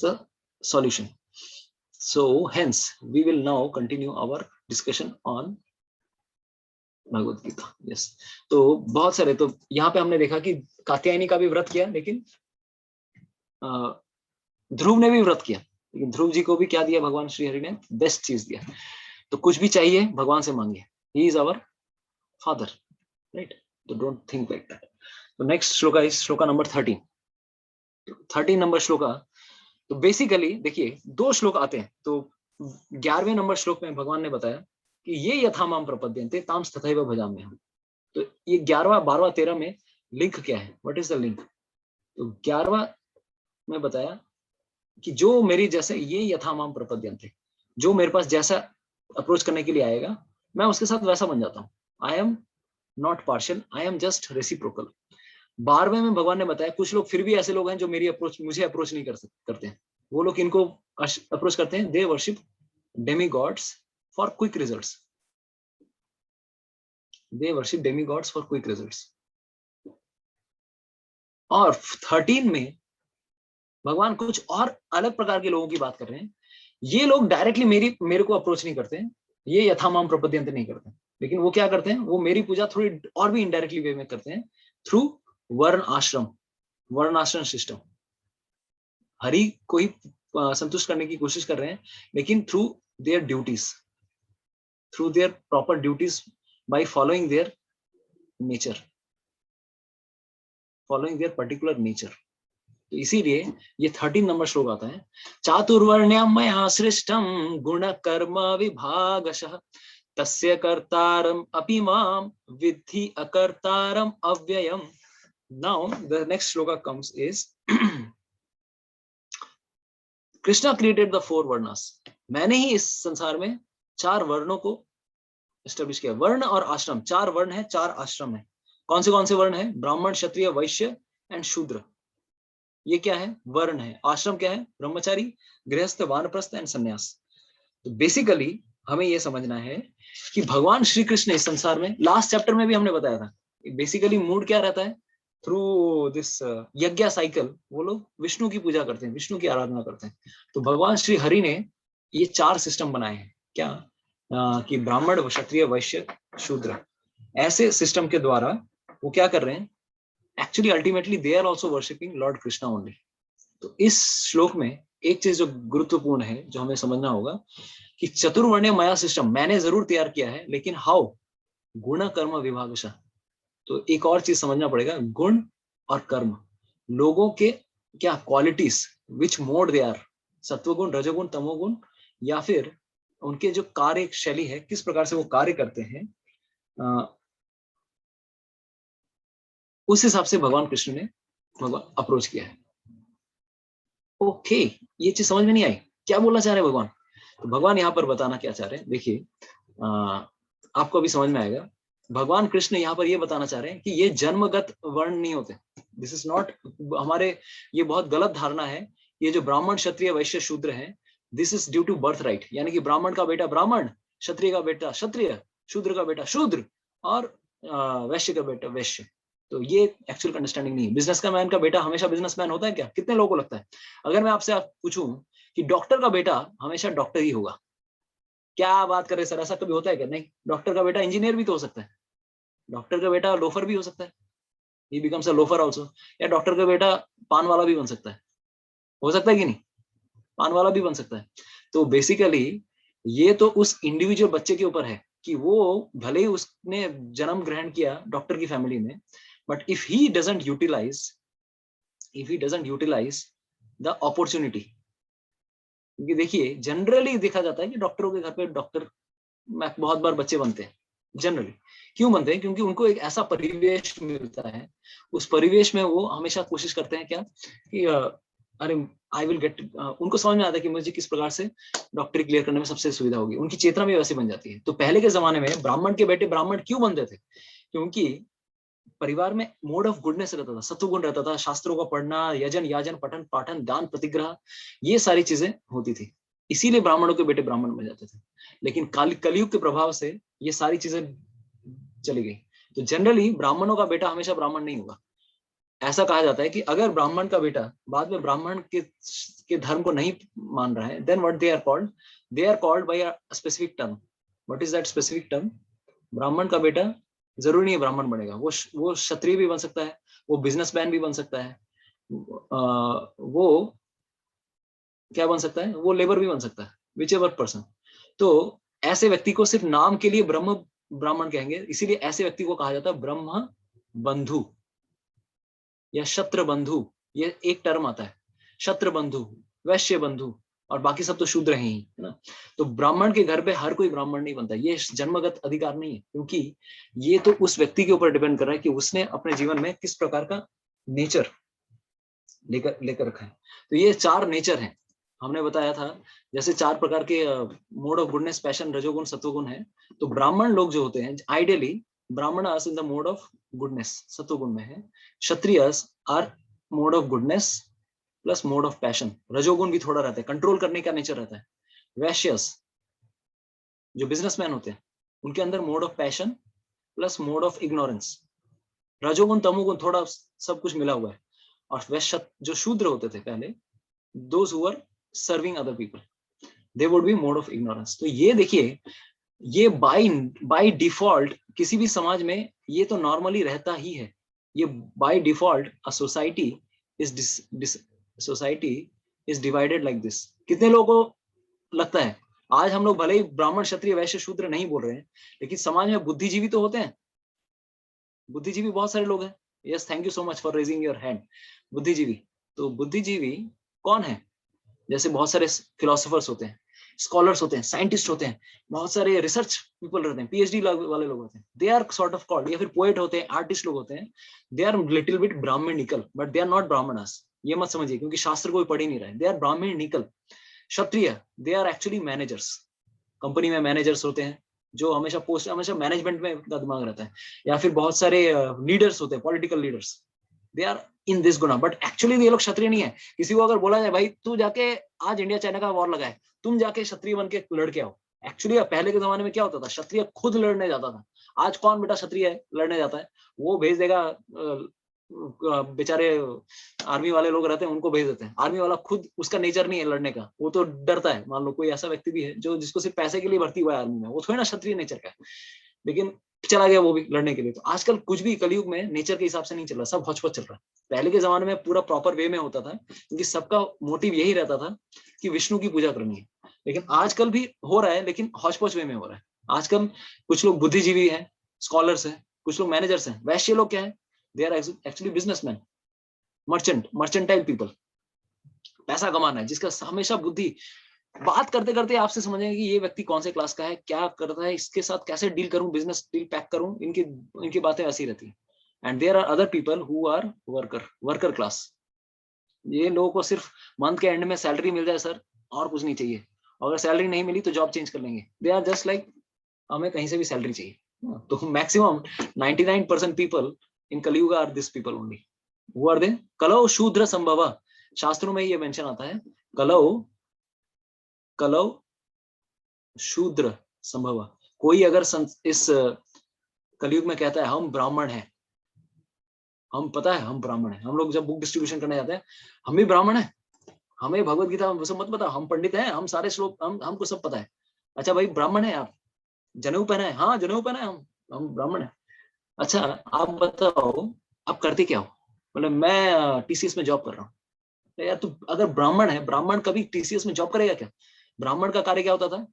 the solution. So hence we will now continue our discussion on Bhagavad Gita. Yes, तो बहुत सारे, तो यहाँ पे हमने देखा कि कात्यायनी का भी व्रत किया, लेकिन ध्रुव ने भी व्रत किया, लेकिन ध्रुव जी को भी क्या दिया भगवान श्री हरि ने? बेस्ट चीज दिया। तो कुछ भी चाहिए भगवान से मांगिए, he is our father, right? तो डोंट थिंक लाइक दैट। तो next shloka is shloka number 13। 13 number shloka, तो बेसिकली देखिए 2 श्लोक आते हैं। तो 11वें नंबर श्लोक में भगवान ने बताया कि ये यथा माम प्रपद्यन्ते ताम तथैव भजाम्यहम्। तो ये 11वां 12वां 13 में लिंक क्या है? What is the link? तो 11वां में बताया कि जो मेरी जैसे ये यथा माम प्रपद्यन्ते, जो मेरे पास जैसा अप्रोच करने के लिए आएगा मैं उसके साथ वैसा बन जाता हूँ। I am not partial, I am just reciprocal. 12वें में भगवान ने बताया कुछ लोग फिर भी ऐसे लोग हैं जो मेरी अप्रोच मुझे अप्रोच नहीं करते हैं। वो लोग इनको अप्रोच करते हैं, they worship Demi gods for quick results, they worship Demi gods for quick results. और 13 में भगवान कुछ और अलग प्रकार के लोगों की बात कर रहे हैं। ये लोग डायरेक्टली मेरे को अप्रोच नहीं करते हैं, ये यथामाम प्रपद्यन्ते नहीं करते, लेकिन वो क्या करते हैं? वो मेरी पूजा थोड़ी और भी इनडायरेक्टली वे में करते हैं, थ्रू वर्ण आश्रम, वर्ण आश्रम सिस्टम। हरि को ही संतुष्ट करने की कोशिश कर रहे हैं, लेकिन through their duties, through their proper duties, bye following their nature, following their particular nature. तो इसीलिए ये 13 नंबर श्लोक आता है, चातुर्वर्ण्यम मया सृष्टम गुण कर्म विभागशः तस्य कर्तारम अपि माम विद्धि अकर्तारम अव्ययम। Now the next shloka comes is Krishna created the 4 varnas. मैंने ही इस संसार में 4 वर्णों को एस्टेब्लिश किया। वर्ण और आश्रम, 4 वर्ण है, 4 आश्रम है। कौन से वर्ण है? ब्राह्मण, क्षत्रिय, वैश्य एंड शूद्र। ये क्या है? वर्ण है। आश्रम क्या है? ब्रह्मचारी, गृहस्थ, वानप्रस्थ एंड संन्यास। तो बेसिकली हमें यह समझना है कि भगवान श्री कृष्ण इस संसार में, लास्ट चैप्टर में भी हमने बताया था, बेसिकली मूड क्या रहता है? थ्रू दिस यज्ञ साइकिल वो लोग विष्णु की पूजा करते हैं, विष्णु की आराधना करते हैं। तो भगवान श्री हरि ने ये 4 सिस्टम बनाए हैं। क्या? कि ब्राह्मण, क्षत्रिय, वैश्य, शूद्र, ऐसे सिस्टम के द्वारा वो क्या कर रहे हैं? Actually ultimately they are also worshipping lord Krishna only. तो इस श्लोक में एक चीज जो गुरुत्वपूर्ण है, जो हमें समझना होगा कि चतुर्वर्ण्य माया सिस्टम मैंने जरूर तैयार किया है, लेकिन हाउ? गुण कर्म विभागशः। तो एक और चीज समझना पड़ेगा, गुण और कर्म, लोगों के क्या qualities, which mode they are, सत्वगुण, रजोगुण, तमोगुण, या फिर उनके जो कार्य शैली है, किस प्रकार से वो कार्य करते हैं, उस हिसाब से भगवान कृष्ण ने अप्रोच किया है। ओके, ये चीज समझ में नहीं आई, क्या बोलना चाह रहे हैं भगवान? तो भगवान यहाँ पर बताना क्या चाह रहे हैं, देखिए आपको अभी समझ में आएगा। भगवान कृष्ण यहाँ पर ये बताना चाह रहे हैं कि ये जन्मगत वर्ण नहीं होते। दिस इज नॉट हमारे, ये बहुत गलत धारणा है। ये जो ब्राह्मण, क्षत्रिय, वैश्य, शूद्र है, this is due to birth right, यानी कि ब्राह्मण का बेटा ब्राह्मण, क्षत्रिय का बेटा क्षत्रिय, शूद्र का बेटा शूद्र, और वैश्य का बेटा वैश्य। तो ये एक्चुअल अंडरस्टैंडिंग नहीं है। बिजनेस का मैन का बेटा हमेशा बिजनेसमैन होता है क्या? कितने लोगों को लगता है? अगर मैं आपसे पूछूं कि डॉक्टर का बेटा हमेशा डॉक्टर ही होगा, क्या बात कर रहे सर, ऐसा कभी होता है क्या? नहीं, डॉक्टर का बेटा इंजीनियर भी तो हो सकता है, डॉक्टर का बेटा लोफर भी हो सकता है, ही बिकम्स अ लोफर आल्सो। या डॉक्टर का बेटा पान वाला भी बन सकता है, हो सकता है कि नहीं? पान वाला भी बन सकता है। तो बेसिकली ये तो उस इंडिविजुअल बच्चे के ऊपर है कि वो भले ही उसने जन्म ग्रहण किया डॉक्टर की फैमिली में, but if he doesn't utilize the opportunity, क्योंकि देखिए जनरली देखा जाता है कि डॉक्टरों के घर पे डॉक्टर बहुत बार बच्चे बनते हैं। जनरली क्यों बनते हैं? क्योंकि उनको एक ऐसा परिवेश मिलता है, उस परिवेश में वो हमेशा कोशिश करते हैं क्या कि अरे आई विल गेट, उनको समझ में आता है कि मुझे किस प्रकार से डॉक्टरी क्लियर करने में सबसे सुविधा होगी, उनकी चेतना भी वैसे बन जाती है। तो पहले के जमाने में ब्राह्मण के बेटे ब्राह्मण क्यों बनते थे? क्योंकि परिवार में मोड ऑफ गुडनेस रहता था, सत्वगुण रहता था, शास्त्रों का पढ़ना, यजन याजन, पठन पाठन, दान प्रतिग्रह, ये सारी चीजें होती थी, इसीलिए ब्राह्मणों के बेटे ब्राह्मण बन जाते थे। लेकिन कलयुग के प्रभाव से ये सारी चीजें चली गई। तो जनरली ब्राह्मणों का बेटा हमेशा ब्राह्मण नहीं होगा। ऐसा कहा जाता है कि अगर ब्राह्मण का बेटा बाद में ब्राह्मण के धर्म को नहीं मान रहा है, then what they are called by a specific term. What is that specific term? Brahmin का बेटा जरूरी नहीं है ब्राह्मण बनेगा, वो क्षत्रिय भी बन सकता है, वो बिजनेसमैन भी बन सकता है, वो क्या बन सकता है, वो लेबर भी बन सकता है, विच एवर पर्सन। तो ऐसे व्यक्ति को सिर्फ नाम के लिए ब्रह्म ब्राह्मण कहेंगे, इसीलिए ऐसे व्यक्ति को कहा जाता है ब्रह्म बंधु या शत्रु बंधु। ये एक टर्म आता है, शत्रु बंधु, वैश्य बंधु, और बाकी सब तो शूद्र हैं ही, है ना। तो ब्राह्मण के घर पे हर कोई ब्राह्मण नहीं बनता, ये जन्मगत अधिकार नहीं है, क्योंकि ये तो उस व्यक्ति के ऊपर डिपेंड कर रहा है कि उसने अपने जीवन में किस प्रकार का नेचर लेकर लेकर रखा है। तो ये 4 नेचर हैं, हमने बताया था। जैसे 4 प्रकार के मोड ऑफ गुडनेस, पैशन, रजोगुण, सत्वगुण है। तो ब्राह्मण लोग जो होते हैं, ideally Brahmanas in the mode of goodness, सत्वगुण में है। Kshatriyas are mode of goodness plus mode of passion, रजोगुण भी थोड़ा रहता है, कंट्रोल करने का नेचर रहता है। वैश्यस जो बिजनेसमैन होते हैं, उनके अंदर mode of passion plus mode of ignorance, रजोगुण तमोगुण थोड़ा सब कुछ मिला हुआ है। और वैश्य जो शूद्र होते थे पहले, those who are serving other people, they would be mode of ignorance. तो ये देखिए, ये बाय डिफॉल्ट किसी भी समाज में ये तो नॉर्मली रहता ही है। ये by default a society is divided like this. कितने लोगों को लगता है आज हम लोग भले ही ब्राह्मण, क्षत्रिय, वैश्य, शूद्र नहीं बोल रहे हैं, लेकिन समाज में बुद्धिजीवी तो होते हैं, बुद्धिजीवी बहुत सारे लोग हैं। Yes, thank you so much for raising your hand. बुद्धिजीवी, तो बुद्धिजीवी कौन है? जैसे बहुत सारे फिलोसोफर्स होते हैं, स्कॉलर्स होते हैं, साइंटिस्ट होते हैं, बहुत सारे रिसर्च पीपल रहते हैं, पीएचडी वाले लोग होते हैं, they are sort of called, या फिर पोएट होते हैं, आर्टिस्ट लोग होते हैं, they are little bit brahminical, but they are not Brahmanas. ये मत समझिए, क्योंकि शास्त्र कोई पढ़ ही नहीं रहा है, they are brahminical. Kshatriya, they are actually managers, company में मैनेजर्स होते हैं, जो हमेशा मैनेजमेंट में का दिमाग रहता है। या फिर बहुत सारे लीडर्स होते हैं, political leaders, they are in this guna, but actually ये लोग क्षत्रिय नहीं है। किसी को अगर बोला जाए भाई तू जाके आज इंडिया चाइना का वॉर लगा है, तुम जाके क्षत्रिय बन के लड़के आओ, एक्चुअली पहले के जमाने में क्या होता था, क्षत्रिय खुद लड़ने जाता था। आज कौन बेटा क्षत्रिय लड़ने जाता है? वो भेज देगा, बेचारे आर्मी वाले लोग रहते हैं, उनको भेज देते हैं। आर्मी वाला खुद, उसका नेचर नहीं है लड़ने का, वो तो डरता है। मान लो कोई ऐसा व्यक्ति भी है जो जिसको सिर्फ पैसे के लिए भर्ती हुआ है आर्मी में, वो थोड़ी ना क्षत्रिय नेचर का है, लेकिन चला गया वो भी लड़ने के लिए। तो आजकल कुछ भी कलयुग में नेचर के हिसाब से नहीं चल रहा, सब हौच-पौच चल रहा है। पहले के जमाने में पूरा प्रॉपर वे में होता था, क्योंकि सबका मोटिव यही रहता था कि विष्णु की पूजा करनी है। लेकिन आजकल भी हो रहा है, लेकिन हौच-पौच वे में हो रहा है। आजकल कुछ लोग बुद्धिजीवी हैं, स्कॉलर्स हैं, कुछ लोग मैनेजर्स हैं। वैश्य लोग क्या है? They are actually businessmen, mercantile people. पैसा कमाना है, जिसका हमेशा बुद्धि, बात करते करते आपसे समझेंगे कि ये व्यक्ति कौन से क्लास का है, क्या करता है, इसके साथ कैसे डील करूं, बिजनेस डील पैक करूं, इनकी बातें ऐसी रहती हैं। And there are other people who are worker class. ये लोगों को सिर्फ मंथ के एंड में सैलरी मिल जाए सर, और कुछ नहीं चाहिए। अगर सैलरी नहीं मिली तो जॉब चेंज कर लेंगे। दे आर जस्ट लाइक, हमें कहीं से भी सैलरी चाहिए। तो maximum 99% people in Kaliyug are this people only. Who are they? कलौ शूद्र संभव। शास्त्रों में ये मेंशन आता है, कलौ शूद्र संभव। कोई अगर इस कलयुग में कहता है हम ब्राह्मण हैं, हम पता है हम ब्राह्मण हैं, हम लोग जब बुक डिस्ट्रीब्यूशन करने जाते हैं, हम भी ब्राह्मण हैं, हमें भगवत गीता सब मत पता, हम पंडित हैं, हम सारे श्लोक हमको सब पता है। अच्छा भाई ब्राह्मण है आप, जनेऊ पहना है? हाँ जनेऊ पहना है, हम ब्राह्मण है। अच्छा आप बताओ आप करते क्या हो? बोले मैं टीसीएस में जॉब कर रहा हूँ। यार तू अगर ब्राह्मण है, ब्राह्मण कभी टीसीएस में जॉब करेगा क्या? ब्राह्मण का कार्य क्या होता था?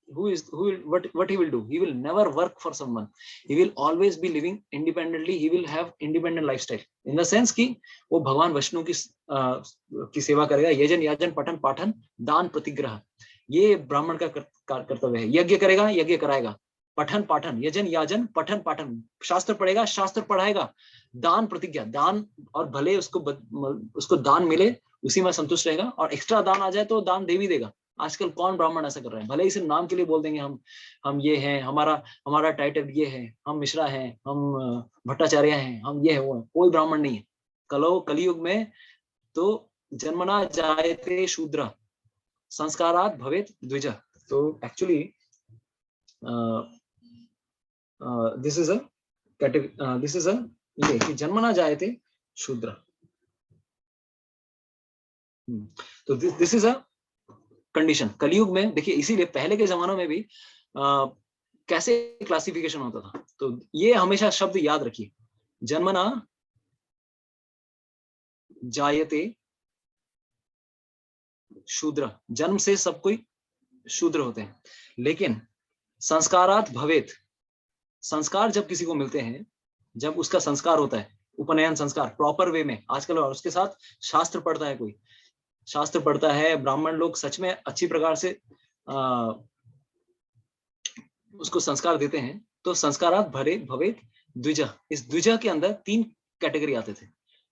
What he will do? He will never work for someone. He will always be living independently. He will have independent lifestyle. In the sense कि वो भगवान विष्णु की सेवा करेगा। यजन याजन पठन पाठन दान प्रतिग्रह, ये ब्राह्मण का कर्तव्य है। यज्ञ करेगा, यज्ञ कराएगा, पठन पाठन, यजन याजन पठन पाठन, शास्त्र पढ़ेगा, शास्त्र पढ़ाएगा, दान प्रतिज्ञा, दान, और भले उसको दान मिले उसी में संतुष्ट रहेगा, और एक्स्ट्रा दान आ जाए तो दान दे भी देगा। आजकल कौन ब्राह्मण ऐसा कर रहे हैं? भले ही सिर्फ नाम के लिए बोल देंगे हम ये हैं, हमारा टाइटल ये है, हम मिश्रा हैं, हम भट्टाचार्य हैं, हम ये है वो है। कोई ब्राह्मण नहीं है कलयुग में। तो जन्मना जायते शूद्र संस्कारात भवेत द्विज। तो एक्चुअली दिस इज अ ये कि जन्मना जायते शूद्र। तो दिस इज अ कंडीशन कलयुग में। देखिए इसीलिए पहले के जमानों में भी कैसे क्लासिफिकेशन होता था। तो ये हमेशा शब्द याद रखिए, जन्मना जायते शूद्र, जन्म से सब कोई शूद्र होते हैं, लेकिन संस्कारात भवेत, संस्कार जब किसी को मिलते हैं, जब उसका संस्कार होता है, उपनयन संस्कार प्रॉपर वे में आजकल, और उसके साथ शास्त्र पढ़ता है, कोई शास्त्र पढ़ता है, ब्राह्मण लोग सच में अच्छी प्रकार से उसको संस्कार देते हैं, तो संस्कारात भरे भवेत द्विज, इस द्विज के अंदर 3 कैटेगरी आते थे।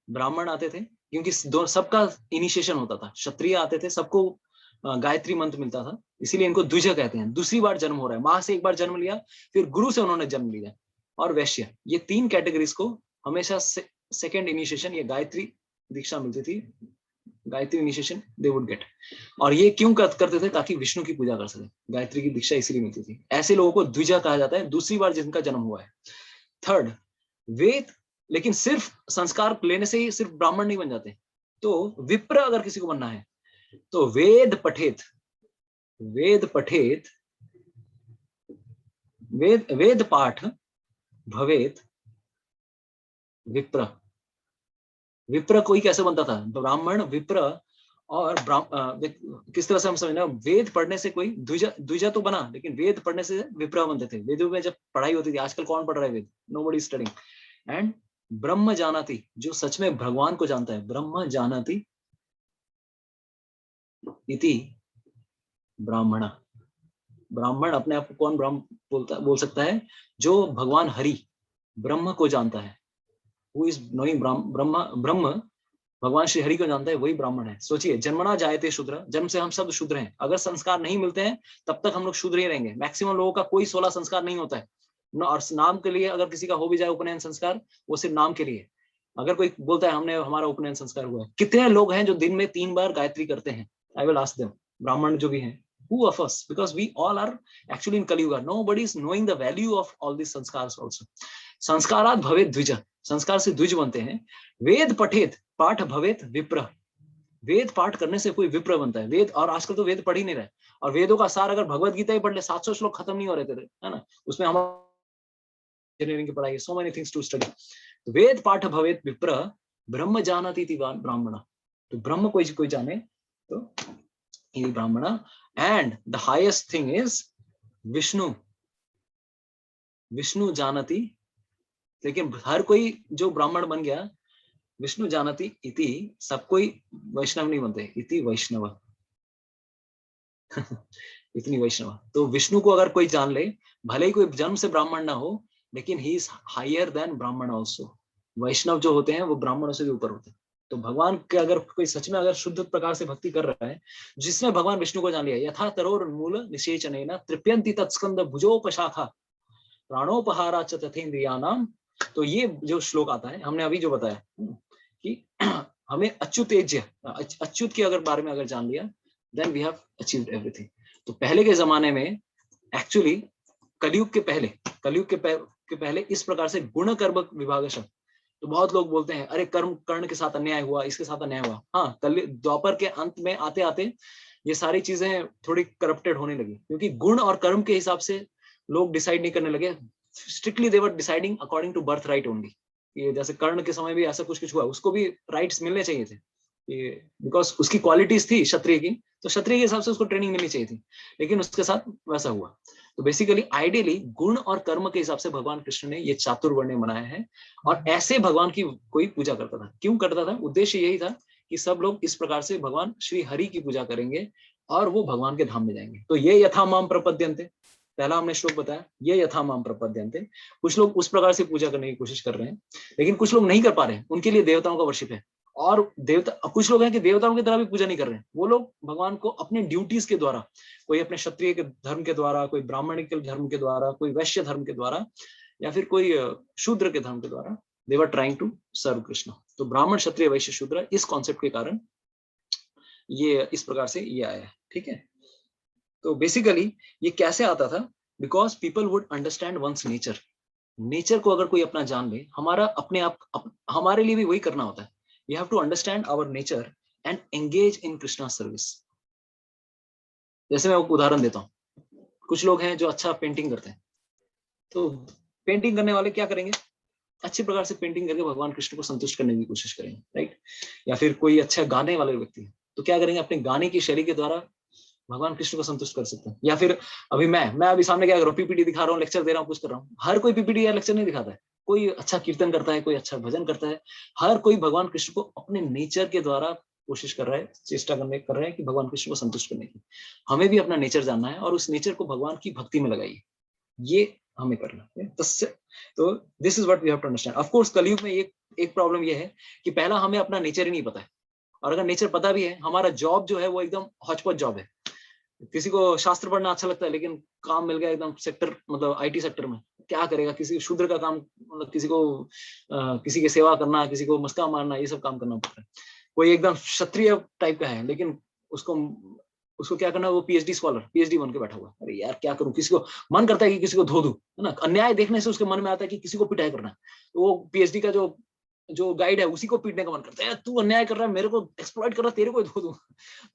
ब्राह्मण आते थे क्योंकि सबका इनिशिएशन होता था, क्षत्रिय आते थे, सबको गायत्री मंत्र मिलता था, इसीलिए इनको द्विज कहते हैं। दूसरी बार जन्म हो रहा है, मां से एक बार जन्म लिया, फिर गुरु से उन्होंने जन्म लिया, और वैश्य, ये 3 कैटेगरीज को हमेशा सेकेंड इनिशिएशन, ये गायत्री दीक्षा मिलती थी, Gayatri initiation they would get. और ये क्यों करते थे? ताकि विष्णु की पूजा कर सके, गायत्री की दीक्षा इसलिए मिलती थी। ऐसे लोगों को द्विजा कहा जाता है, दूसरी बार जिनका जन्म हुआ है। थर्ड, वेद, लेकिन सिर्फ संस्कार लेने से ही सिर्फ ब्राह्मण नहीं बन जाते, तो विप्र अगर किसी को बनना है तो वेद पठेत, वेद पठेत, वेद पाठ भवेत विप्र। विप्र कोई कैसे बनता था? ब्राह्मण, विप्र और किस तरह से हम समझना, वेद पढ़ने से कोई द्विजा तो बना, लेकिन वेद पढ़ने से विप्र बनते थे। वेदों में जब पढ़ाई होती थी, आजकल कौन पढ़ रहा है वेद? Nobody studying. एंड ब्रह्म जानाति, जो सच में भगवान को जानता है, ब्रह्म जानाति इति ब्राह्मण। ब्राह्मण अपने आप को कौन ब्राह्मण बोल सकता है? जो भगवान हरि ब्रह्म को जानता है, हु इज नोइंग ब्रह्म, भगवान श्री हरि को जानता है, वही ब्राह्मण है। सोचिए, जन्मना जायते शूद्र, जन्म से हम सब शूद्र हैं। अगर संस्कार नहीं मिलते हैं तब तक हम लोग शूद्र ही रहेंगे। मैक्सिमम लोगों का कोई 16 संस्कार नहीं होता है, और नाम के लिए अगर किसी का हो भी जाए उपनयन संस्कार, वो सिर्फ नाम के लिए। अगर कोई बोलता है हमने हमारा उपनयन संस्कार हुआ है, कितने लोग हैं जो दिन में 3 बार गायत्री करते हैं? आई विल आस्क देम, ब्राह्मण जो भी हैं, who of us, because we all are actually in Kali Yuga, nobody is knowing the value of all these sanskars also. संस्कारात भवेत द्विज, संस्कार से द्विज बनते हैं। वेद पठेत पाठ भवेत विप्र, वेद पाठ करने से कोई विप्र बनता है। वेद, और आजकल तो वेद पढ़ ही नहीं रहे, और वेदों का सार अगर भगवत गीता ही पढ़ ले, 700 श्लोक खत्म नहीं हो रहे थे, है ना? उसमें हम इंजीनियरिंग की पढ़ाई, so many things to study. वेद पाठ भवेत विप्र ब्रह्म जानाति इति ब्राह्मण, तो ब्रह्म कोई जाने तो ये ब्राह्मण। And the highest thing is Vishnu, Vishnu जानति, लेकिन हर कोई जो ब्राह्मण बन गया, विष्णु जानति इति, सब कोई वैष्णव नहीं बनते, इति वैष्णव इतनी वैष्णव। तो विष्णु को अगर कोई जान ले, भले ही कोई जन्म से ब्राह्मण ना हो, लेकिन ही इज हायर देन ब्राह्मण ऑल्सो। वैष्णव जो होते हैं वो ब्राह्मणों से भी ऊपर होते हैं। तो भगवान के अगर कोई सच में अगर शुद्ध प्रकार से भक्ति कर रहा है, जिसने भगवान विष्णु को जान लिया, यथा तरोर मूल निषेचनेन तृप्यन्ति तत्स्कंद भुजोपशाखा प्राणोपहारा च तथेन्द्रियाणाम। तो ये जो श्लोक आता है, हमने अभी जो बताया कि हमें अच्युतेज्य, अच्युत के अगर बारे में अगर जान लिया, then we have achieved everything. तो पहले के जमाने में एक्चुअली कलयुग के पहले इस प्रकार से गुण कर्म विभागश, तो बहुत लोग बोलते हैं अरे कर्ण के साथ अन्याय हुआ, इसके साथ अन्याय हुआ। हाँ, द्वापर के अंत में आते आते ये सारी चीजें थोड़ी करप्टेड होने लगी, क्योंकि गुण और कर्म के हिसाब से लोग डिसाइड नहीं करने लगे। Strictly they were deciding according to birth right only. ये जैसे कर्ण के समय भी ऐसा कुछ हुआ, उसको भी राइट्स मिलने चाहिए थे, बिकॉज उसकी क्वालिटीज थी क्षत्रिय की, तो क्षत्रिय के हिसाब से उसको ट्रेनिंग मिलनी चाहिए थी, लेकिन उसके साथ वैसा हुआ। तो बेसिकली आइडियली गुण और कर्म के हिसाब से भगवान कृष्ण ने ये चातुर्वर्ण बनाया है, और ऐसे भगवान की कोई पूजा करता था। क्यों करता था? उद्देश्य यही था कि सब लोग इस प्रकार से भगवान श्री हरि की पूजा करेंगे और वो भगवान के धाम में जाएंगे। तो ये यथा माम प्रपद्यन्ते, पहला हमने श्लोक बताया, ये यथा माम प्रपद्यन्ते। कुछ लोग उस प्रकार से पूजा करने की कोशिश कर रहे हैं, लेकिन कुछ लोग नहीं कर पा रहे हैं, उनके लिए देवताओं का वर्शिप है। और देवता, कुछ लोग हैं कि देवताओं की तरह भी पूजा नहीं कर रहे हैं, वो लोग भगवान को अपने ड्यूटीज के द्वारा, कोई अपने क्षत्रिय के धर्म के द्वारा, कोई ब्राह्मणिक धर्म के द्वारा, कोई वैश्य धर्म के द्वारा, या फिर कोई शूद्र के धर्म के द्वारा, they were trying to serve Krishna. तो ब्राह्मण, क्षत्रिय, वैश्य, शूद्र, इस कॉन्सेप्ट के कारण ये इस प्रकार से ये आया है। ठीक है, तो बेसिकली ये कैसे आता था? Because people would understand one's nature. Nature को अगर कोई अपना जान ले, हमारा अपने आप हमारे लिए भी वही करना होता है। We have to understand our nature and engage in Krishna service. जैसे मैं एक उदाहरण देता हूँ, कुछ लोग हैं जो अच्छा पेंटिंग करते हैं, तो पेंटिंग करने वाले क्या करेंगे? अच्छी प्रकार से पेंटिंग करके भगवान कृष्ण को संतुष्ट करने की कोशिश करेंगे, राइट? या फिर कोई अच्छा गाने वाले व्यक्ति है, तो क्या करेंगे, अपने गाने की शैली के द्वारा भगवान कृष्ण को संतुष्ट कर सकते हैं। या फिर अभी मैं अभी सामने क्या कर रहा हूँ, पीपीटी दिखा रहा हूँ, लेक्चर दे रहा हूँ, कुछ कर रहा हूँ। हर कोई पीपीटी या लेक्चर नहीं दिखाता है, कोई अच्छा कीर्तन करता है, कोई अच्छा भजन करता है। हर कोई भगवान कृष्ण को अपने नेचर के द्वारा कोशिश कर रहा है, चेष्टा कर रहा है कि भगवान कृष्ण को संतुष्ट करने की। हमें भी अपना नेचर जानना है और उस नेचर को भगवान की भक्ति में लगाइए, ये हमें करना है। तो this is what we have to understand. Of course Kaliyug में एक प्रॉब्लम ये है कि पहला हमें अपना नेचर ही नहीं पता है, और अगर नेचर पता भी है, हमारा जॉब जो है वो एकदम हॉचपॉच जॉब है। किसी को शास्त्र पढ़ना अच्छा लगता है, लेकिन काम मिल गया एकदम सेक्टर, मतलब आईटी सेक्टर में, क्या करेगा? किसी शूद्र का काम, मतलब किसी को किसी की सेवा करना, किसी को मस्का मारना, ये सब काम करना पड़ता है। कोई एकदम क्षत्रिय टाइप का है, लेकिन उसको उसको क्या करना है, वो पीएचडी स्कॉलर, पीएचडी बन के बैठा हुआ। अरे यार क्या करूं, किसी को मन करता है कि किसी को धो दूं, है ना, अन्याय देखने से उसके मन में आता है कि किसी को पिटाई करना है। तो वो पीएचडी का जो गाइड है, उसी को पीटने का मन करता है, तू अन्याय कर रहा है, मेरे को एक्सप्लॉइट कर रहा है, तेरे को धो दूं।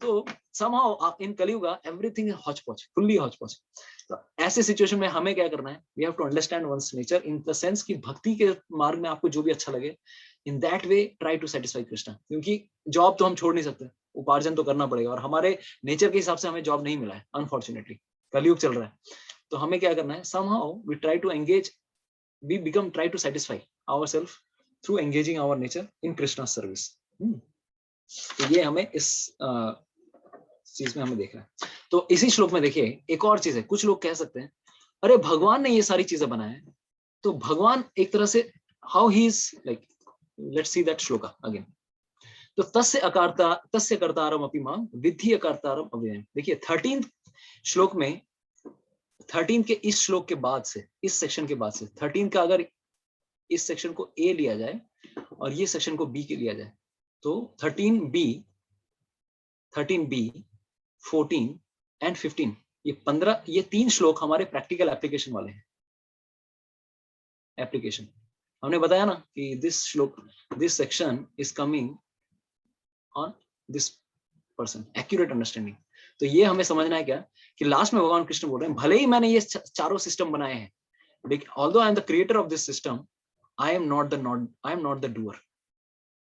तो somehow in Kaliyug everything is hotchpotch, fully hotchpotch. तो ऐसे सिचुएशन में हमें क्या करना है, we have to understand one's nature in the sense कि भक्ति के मार्ग में आपको जो भी अच्छा लगे, in that way try to satisfy Krishna. क्योंकि जॉब तो हम छोड़ नहीं सकते, उपार्जन तो करना पड़ेगा, और हमारे नेचर के हिसाब से हमें जॉब नहीं मिला है, अनफॉर्चुनेटली कलयुग चल रहा है। तो हमें क्या करना है, somehow we try to engage, we try to satisfy ourselves through engaging our nature in Krishna's service। तो ये हमें इस चीज में हमें देखना है। तो इसी श्लोक में देखिए एक और चीज है, कुछ लोग कह सकते हैं अरे भगवान ने ये सारी चीजें बनाए हैं, तो भगवान एक तरह से how he is like, let's see that shloka again. तो तस्य कर्तारम अपि मां विद्धि कर्तारम अव्ययम्। देखिए 13 श्लोक में, 13 के इस श्लोक के बाद से, इस सेक्शन के बाद से 13 का अगर इस सेक्शन को ए लिया जाए और ये सेक्शन को बी के लिया जाए, तो 13b, 14 एंड 15, ये 15, ये 3 श्लोक हमारे प्रैक्टिकल एप्लीकेशन वाले हैं। एप्लीकेशन हमने बताया ना कि दिस श्लोक, this section is coming on this person, accurate understanding. तो ये हमें समझना है क्या, कि लास्ट में भगवान कृष्ण बोल रहे हैं भले ही मैंने ये चारों सिस्टम बनाए हैं, लेकिन although I am the creator of this system, I am not the doer.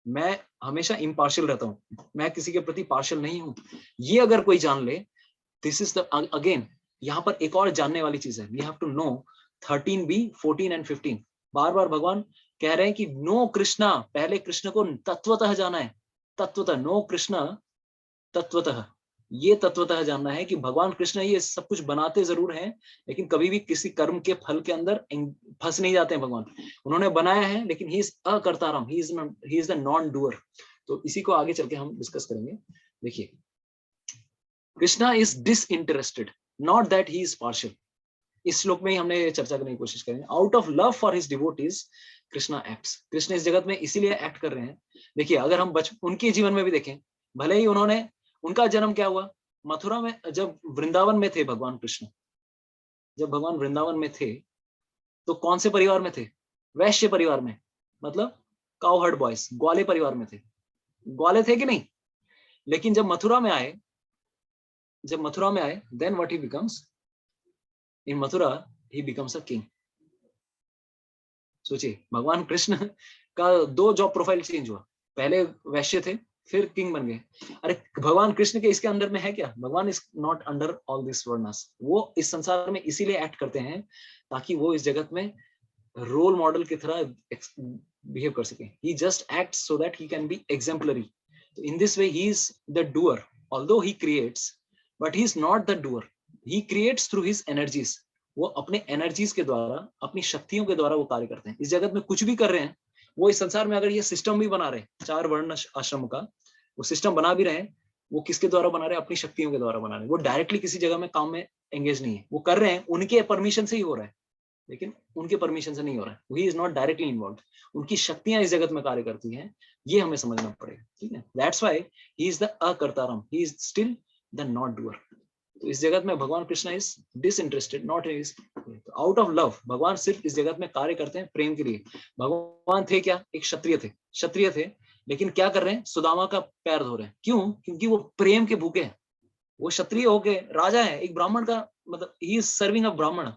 मैं हमेशा इम्पार्शियल रहता हूँ, मैं किसी के प्रति पार्शियल नहीं हूं। ये अगर कोई जान ले, दिस इज द अगेन, यहाँ पर एक और जानने वाली चीज है, we have to know 13b, 14 and 15। बार बार भगवान कह रहे हैं कि नो कृष्णा, पहले कृष्ण को तत्वतः जाना है, तत्वतः, नो कृष्णा तत्वतः, ये तत्वतः जानना है कि भगवान कृष्ण ये सब कुछ बनाते जरूर हैं, लेकिन कभी भी किसी कर्म के फल के अंदर फंस नहीं जाते हैं। भगवान उन्होंने बनाया है, लेकिन ही इज अकर्तारम, he is the non doer. तो इसी को आगे चल के हम डिस्कस करेंगे। देखिए Krishna is disinterested, not that he is partial. इस श्लोक में ही हमने चर्चा करने की कोशिश करेंगे। Out of love for his devotees Krishna acts, Krishna इस जगत में इसीलिए एक्ट कर रहे हैं। देखिए अगर हम उनके जीवन में भी देखें, भले ही उन्होंने, उनका जन्म क्या हुआ मथुरा में, जब वृंदावन में थे भगवान कृष्ण, जब भगवान वृंदावन में थे तो कौन से परिवार में थे, वैश्य परिवार में, मतलब काउहर्ड बॉयज, ग्वाले परिवार में थे, ग्वाले थे कि नहीं। लेकिन जब मथुरा में आए, then what he becomes in Mathura, he becomes a king. सोचिए भगवान कृष्ण का 2 जॉब प्रोफाइल चेंज हुआ, पहले वैश्य थे फिर किंग बन गए। अरे भगवान कृष्ण के इसके अंदर में है क्या, भगवान is not under all this varnas. वो इस संसार में इसीलिए एक्ट करते हैं ताकि वो इस जगत में रोल मॉडल की तरह बिहेव कर सके। He just act so that he can be exemplary. तो in this way he is the doer, although he creates, but he is not the doer, he creates through his energies. वो अपने energies के द्वारा, अपनी शक्तियों के द्वारा वो कार्य करते हैं। इस जगत में कुछ भी कर रहे हैं, वो इस संसार में अगर ये सिस्टम भी बना रहे, 4 वर्ण आश्रम का वो सिस्टम बना भी रहे हैं, वो किसके द्वारा बना रहे हैं, अपनी शक्तियों के द्वारा बना रहे हैं। वो डायरेक्टली किसी जगह में काम में एंगेज नहीं है, वो कर रहे हैं उनके परमिशन से ही हो रहा है, लेकिन उनके परमिशन से नहीं हो रहा है। ही इज नॉट डायरेक्टली इन्वॉल्व, उनकी शक्तियां इस जगत में कार्य करती हैं, ये हमें समझना पड़ेगा। ठीक है, that's why he is the अकर्तारम, he is still the not doer. तो इस जगत में भगवान Krishna is disinterested, not is out of love. भगवान सिर्फ इस जगत में कार्य करते हैं प्रेम के लिए। भगवान थे क्या, एक क्षत्रिय थे, लेकिन क्या कर रहे हैं, सुदामा का पैर धो रहे हैं। क्यों, क्योंकि वो प्रेम के भूखे हैं। वो क्षत्रिय होके राजा है, एक ब्राह्मण का, मतलब he is serving a Brahmin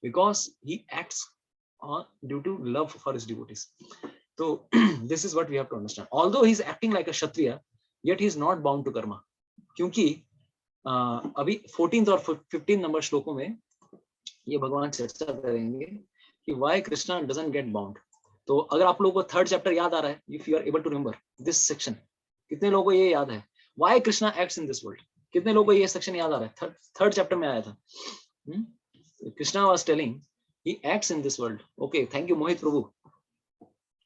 because he acts due to love for his devotees. तो this is what we have to understand. Although he is acting like a Kshatriya, yet he is not bound to karma. क्योंकि अभी 14th और 15 number श्लोकों में ये भगवान चर्चा करेंगे कि why Krishna doesn't get bound. तो अगर आप लोगों को थर्ड चैप्टर याद आ रहा है, if you are able to remember this section, कितने लोगों को ये याद है why Krishna acts in this world? कितने लोगों को ये सेक्शन याद आ रहा है? थर्ड चैप्टर में आया था। Krishna was telling he acts in this world. Okay, thank you Mohit Prabhu.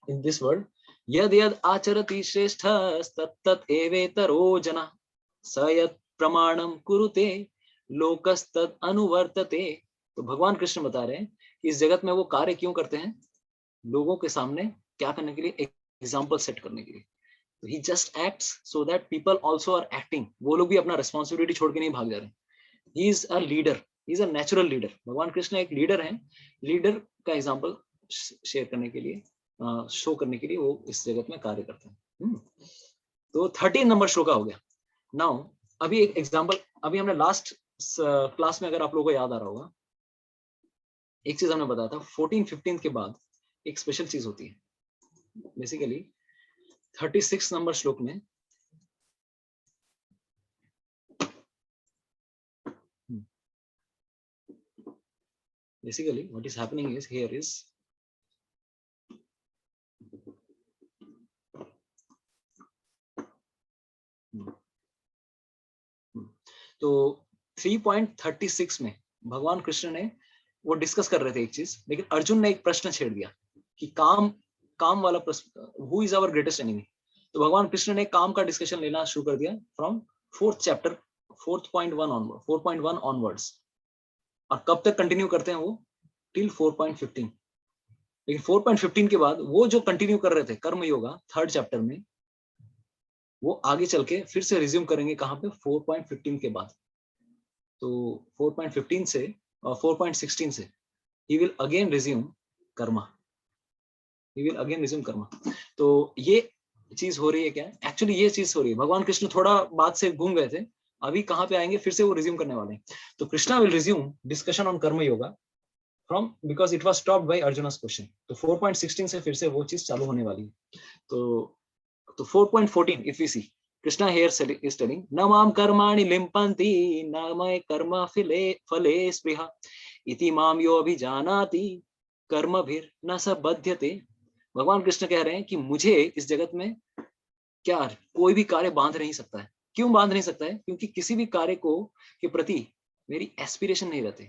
In this world यद यद आचरति श्रेष्ठ तत्तत् एवेतरो जना स यत् प्रमाणम कुरुते लोकस्तद अनुवर्तते। तो भगवान कृष्ण बता रहे हैं कि इस जगत में वो कार्य क्यों करते हैं? लोगों के सामने क्या करने के लिए? एग्जाम्पल सेट करने के लिए। तो he just acts so that people also are acting. वो लोग भी अपना रिस्पॉन्सिबिलिटी छोड़ के नहीं भाग जा रहे। He is a leader, he is a natural leader. भगवान कृष्ण एक लीडर हैं। लीडर का एग्जाम्पल शेयर करने के लिए, शो करने के लिए वो इस जगत में कार्य करते हैं। तो 13 नंबर श्लोक हो गया। नाउ अभी एक एग्जाम्पल, अभी हमने लास्ट क्लास में, अगर आप लोगों को याद आ रहा होगा, एक चीज हमने बताया था 14-15 के बाद एक स्पेशल चीज होती है। बेसिकली 36 नंबर श्लोक में basically what is happening is here is तो 3.36 में भगवान कृष्ण ने वो डिस्कस कर रहे थे एक चीज, लेकिन अर्जुन ने एक प्रश्न छेड़ दिया कि काम वाला प्रश्न, who is our greatest enemy. तो भगवान कृष्ण ने काम का डिस्कशन लेना शुरू कर दिया फ्रॉम 4th चैप्टर 4.1 ऑनवर्ड्स। और कब तक कंटिन्यू करते हैं वो? टिल 4.15। लेकिन 4.15 के बाद वो जो कंटिन्यू कर रहे थे कर्म योगा 3rd चैप्टर में, वो आगे चल के फिर से रिज्यूम करेंगे कहां पे? 4.15 के बाद। तो 4.15 से और 4.16 से he will again resume Karma, he will again resume Karma. तो ये चीज हो रही है क्या? एक्चुअली ये चीज हो रही है, भगवान कृष्ण थोड़ा बात से घूम गए थे, अभी कहां पे आएंगे? फिर से वो रिज्यूम करने वाले हैं। तो Krishna will resume discussion on karma yoga from, because it was stopped by Arjuna's question. तो 4.16 से फिर से वो चीज चालू होने वाली है। तो 4.14 if we see, Krishna here is telling न माम कर्माणि लिम्पन्ति न मय कर्म फले स्पृहा इति माम यो अभिजानाति कर्मभिर न स बध्यते। भगवान कृष्ण कह रहे हैं कि मुझे इस जगत में क्या कोई भी कार्य बांध नहीं सकता है। क्यों बांध नहीं सकता है? क्योंकि किसी भी कार्य को के प्रति मेरी एस्पिरेशन नहीं रहती।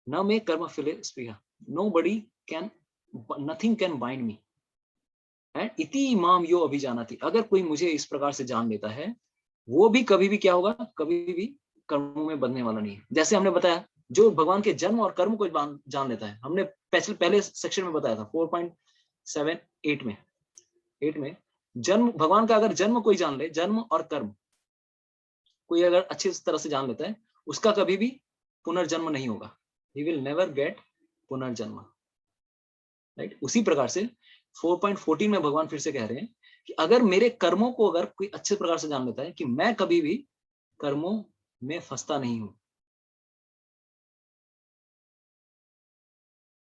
न मैं कर्म फले स्पृहा, nobody can, nothing can bind me। And इति इमाम यो अभिजानाति, अगर कोई मुझे इस प्रकार से जान लेता है, वो भी कभी भी क्या होगा? कभी भी कर्मों में बंधने वाला नहीं है। जैसे हमने बताया, जो भगवान के जन्म और कर्म को जान लेता है, हमने पहले सेक्शन में बताया था 4.7-8 में, 8 में जन्म, भगवान का अगर जन्म कोई जान ले, जन्म और कर्म कोई अगर अच्छी तरह से जान लेता है, उसका कभी भी पुनर्जन्म नहीं होगा। ही विल नेवर गेट पुनर्जन्म। राइट? उसी प्रकार से 4.14 में भगवान फिर से कह रहे हैं कि अगर मेरे कर्मों को अगर कोई अच्छे प्रकार से जान लेता है कि मैं कभी भी कर्मों में फंसता नहीं हूं,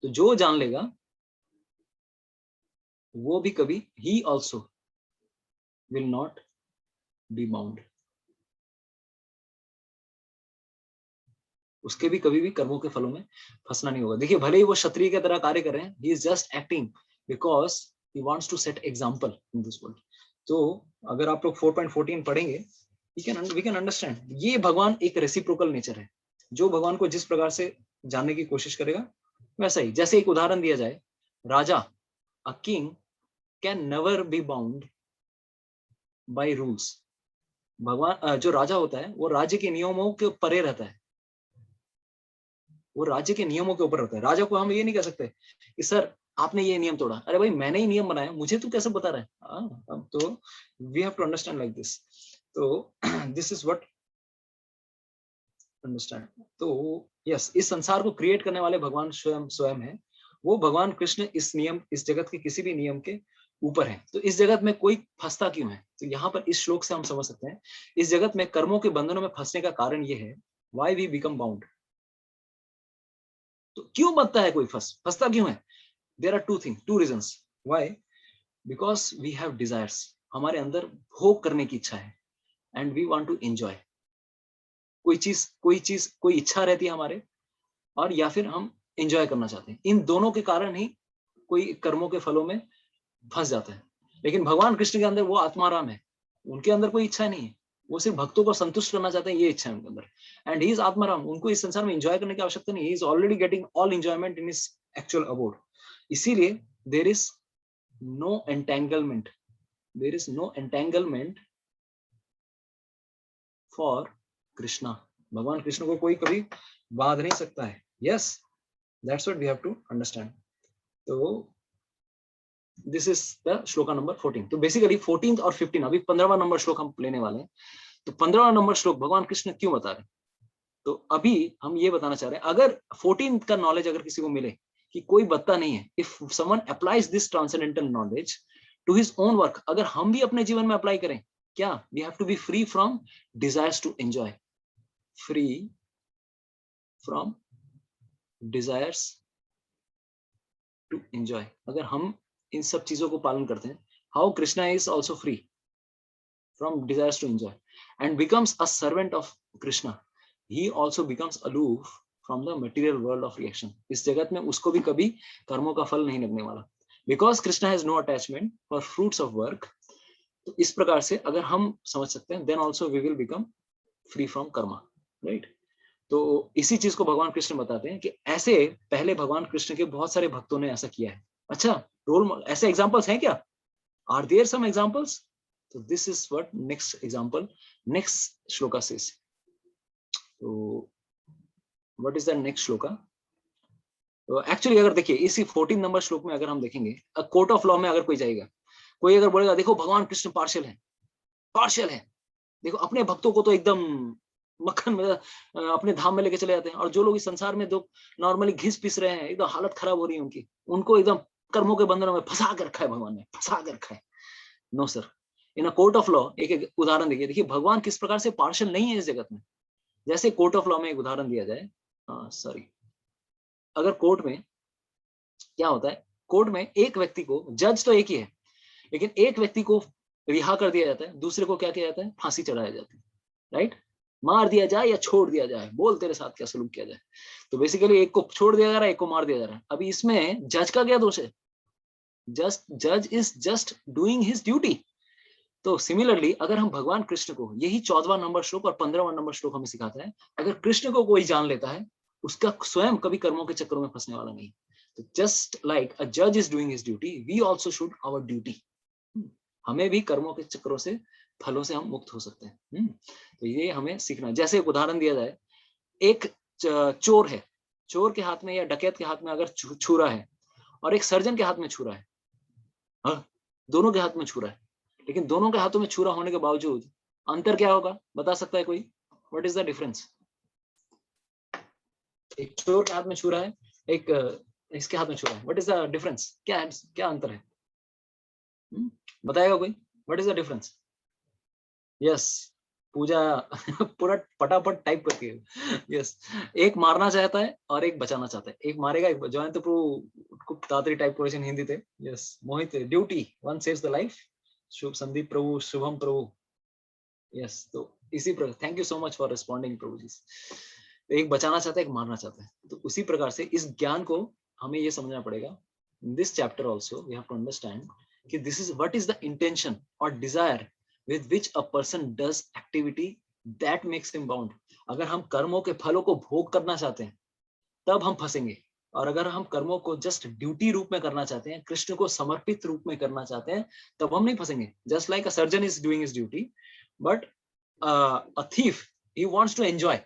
तो जो जान लेगा वो भी कभी, he also will not be bound, उसके भी कभी भी कर्मों के फलों में फंसना नहीं होगा। देखिए, भले ही वो क्षत्रिय की तरह कार्य कर रहे हैं, he is just acting because he wants to set example in this world. तो अगर आप लोग 4.14 पढ़ेंगे, वी कैन अंडरस्टैंड, ये भगवान एक रेसिप्रोकल नेचर है। जो भगवान को जिस प्रकार से जानने की कोशिश करेगा वैसा ही। जैसे एक उदाहरण दिया जाए, राजा, a king can never be bound by rules. भगवान जो राजा होता है वो राज्य के नियमों के परे रहता है, वो राज्य के नियमों के ऊपर रहता है। राजा को हम ये नहीं कह सकते कि सर आपने ये नियम तोड़ा, अरे भाई मैंने ही नियम बनाया, मुझे तू कैसे बता रहा है? तो we have to understand like this. तो दिस इज व्हाट अंडरस्टैंड। तो यस, इस संसार को क्रिएट करने वाले भगवान स्वयं है। वो भगवान कृष्ण इस नियम, इस जगत के किसी भी नियम के ऊपर है। तो इस जगत में कोई फंसता क्यों है? तो यहाँ पर इस श्लोक से हम समझ सकते हैं, इस जगत में कर्मों के बंधनों में फंसने का कारण ये है, व्हाई वी बिकम बाउंड। तो क्यों बनता है कोई फंसता क्यों है? There are two reasons why. Because we have desires, हमारे अंदर भोग करने की इच्छा है। And we want to enjoy. कोई इच्छा रहती है हमारे, और या फिर हम एंजॉय करना चाहते हैं। इन दोनों के कारण ही कोई कर्मों के फलों में फंस जाता है। लेकिन भगवान कृष्ण के अंदर वो आत्माराम है, उनके अंदर कोई इच्छा नहीं है, वो सिर्फ भक्तों को संतुष्ट करना चाहते हैं, ये इच्छा है उनके अंदर। एंड ही इज आत्माराम, उनको इस संसार में एंजॉय करने की आवश्यकता नहीं, he is already getting all enjoyment in his actual abode. इसीलिए there is no entanglement, there is no entanglement for Krishna. भगवान कृष्ण को कोई कभी बांध नहीं सकता है। Yes, that's what we have to understand. तो this is the shloka number 14। तो बेसिकली 14th और 15, अभी 15वां नंबर श्लोक हम लेने वाले हैं। तो 15वां नंबर श्लोक भगवान कृष्ण क्यों बता रहे हैं, तो अभी हम ये बताना चाह रहे हैं, अगर 14th का नॉलेज अगर किसी को मिले कि कोई बत्ता नहीं है, if someone applies this transcendental knowledge to his own work, अगर हम भी अपने जीवन में अप्लाई करें, क्या we have to be free from desires to enjoy, free from desires to enjoy. अगर हम इन सब चीजों को पालन करते हैं, how Krishna is also free from desires to enjoy and becomes a servant of Krishna, he also becomes aloof from the material world of reaction। इस जगत में उसको भी कभी कर्मों का फल नहीं लगने वाला, because Krishna has no attachment for fruits of work। तो इस प्रकार से अगर हम समझ सकते हैं, then also we will become free from karma, right? तो इसी चीज को भगवान कृष्ण बताते हैं कि ऐसे पहले भगवान कृष्ण के बहुत सारे भक्तों ने ऐसा किया है। अच्छा, रोल ऐसे एग्जांपल्स हैं क्या? Are there some examples? So this is what next example, next shloka says। तो what is the next shloka? तो एक्चुअली अगर देखिए इसी 14 नंबर श्लोक में अगर हम देखेंगे, कोर्ट ऑफ लॉ में अगर कोई जाएगा, कोई अगर बोलेगा देखो भगवान कृष्ण पार्शियल है, पार्शियल है, देखो अपने भक्तों को तो एकदम मक्खन में अपने धाम में लेके चले जाते हैं, और जो लोग इस संसार में जो नॉर्मली घिस पिस रहे हैं, एकदम हालत खराब हो रही है उनकी, उनको एकदम कर्मों के बंधनों में फंसा कर रखा है, भगवान ने फंसा कर रखा है। No sir, in a court of law एक उदाहरण देखिए, देखिए भगवान किस प्रकार से पार्शियल नहीं है इस जगत में। जैसे कोर्ट ऑफ लॉ में एक उदाहरण दिया जाए, सॉरी, अगर कोर्ट में क्या होता है, कोर्ट में एक व्यक्ति को, जज तो एक ही है, लेकिन एक व्यक्ति को रिहा कर दिया जाता है, दूसरे को क्या किया जाता है, फांसी चढ़ाया जाता है, राइट? मार दिया जाए या छोड़ दिया जाए, बोल तेरे साथ क्या सलूक किया जाए। तो बेसिकली एक को छोड़ दिया जा रहा है, एक को मार दिया जा रहा है। अभी इसमें जज का क्या दोष है? जज is just doing his duty. तो सिमिलरली अगर हम भगवान कृष्ण को, यही 14वां नंबर श्लोक और 15वां नंबर श्लोक हमें सिखाता है, अगर कृष्ण को कोई जान लेता है, उसका स्वयं कभी कर्मों के चक्करों में फंसने वाला नहीं। तो जस्ट लाइक अ जज is doing his duty, we also should our duty. हमें भी कर्मों के चक्करों से, फलों से हम मुक्त हो सकते हैं। तो ये हमें सीखना। जैसे एक उदाहरण दिया जाए, एक चोर है, चोर के हाथ में या डकैत के हाथ में अगर छुरा है, और एक सर्जन के हाथ में छुरा है, हाँ, दोनों के हाथ में छुरा है, लेकिन दोनों के हाथों में छुरा होने के बावजूद अंतर क्या होगा, बता सकता है कोई? What is the difference? एक चोर के हाथ में छुरा है, एक इसके हाथ में छुरा है, व्हाट इज द डिफरेंस? क्या अंतर है? बताएगा कोई? What is the difference? Yes, Puja पूरा फटाफट टाइप करती है। यस, एक मारना चाहता है और एक बचाना चाहता है। एक मारेगा, एक जॉइन तो खूप तातरी टाइप करेছেন हिंदीতে। Yes, Mohit, duty, one saves the life. शुभ संदीप प्रभु, शुभम प्रभु। यस, तो इसी प्रकार, thank you so much for responding Prabhu ji. तो एक बचाना चाहता है, एक मारना चाहता है। तो उसी प्रकार से इस ज्ञान को हमें ये समझना पड़ेगा। This chapter also we have to understand कि this is what is the intention और desire with which a person does activity that makes him bound। अगर हम कर्मों के फलों को भोग करना चाहते हैं, तब हम फंसेंगे। और अगर हम कर्मों को जस्ट ड्यूटी रूप में करना चाहते हैं, कृष्ण को समर्पित रूप में करना चाहते हैं, तब हम नहीं फंसेंगे। Just like a surgeon is doing his duty, but a thief he wants to enjoy.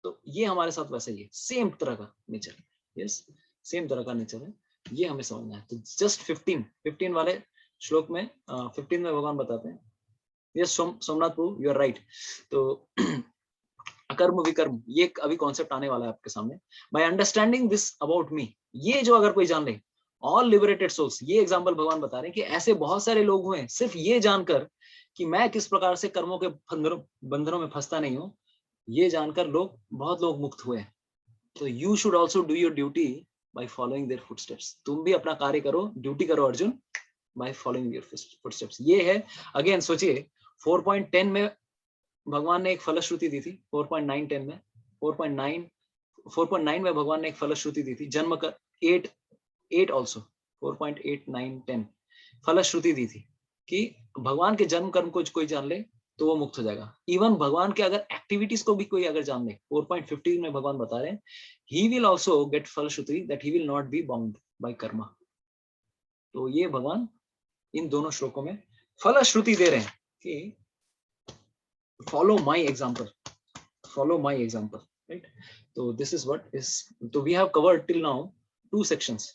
तो ये हमारे साथ वैसा ही है, सेम तरह का नेचर। यस, सेम तरह का नेचर है, ये हमें समझना है। तो जस्ट 15 वाले श्लोक में 15 में भगवान बताते हैं, yes Somnath Prabhu, you are right. तो अकर्म विकर्म, ये अभी कॉन्सेप्ट आने वाला है आपके सामने। By understanding this about me, ये जो अगर कोई जान ले, ऑल लिबरेटेड सोल्स, ये एग्जांपल भगवान बता रहे हैं कि ऐसे बहुत सारे लोग हुए सिर्फ ये जानकर कि मैं किस प्रकार से कर्मों के बंधनों में फंसता नहीं हूँ, ये जानकर बहुत लोग मुक्त हुए। तो you should also do your duty by following their footsteps. तुम भी अपना कार्य करो, ड्यूटी करो Arjun, by following your footsteps. ये है, अगेन सोचिए 4.10 में भगवान ने एक फलश्रुति दी थी 4.9-10 में, 4.9 में भगवान ने एक फलश्रुति दी थी, जन्म कर 8 ऑल्सो 4.8-9-10 फलश्रुति दी थी कि भगवान के जन्म कर्म को कोई जान ले तो वो मुक्त हो जाएगा। इवन भगवान के अगर एक्टिविटीज को भी कोई अगर जान ले, 4.15 में भगवान बता रहे हैं, ही विल ऑल्सो गेट फलश्रुति that he will not be bound by karma. तो ये भगवान इन दोनों श्लोकों में फलश्रुति दे रहे हैं कि follow my example, right? So this is what is, so we have covered till now 2 sections,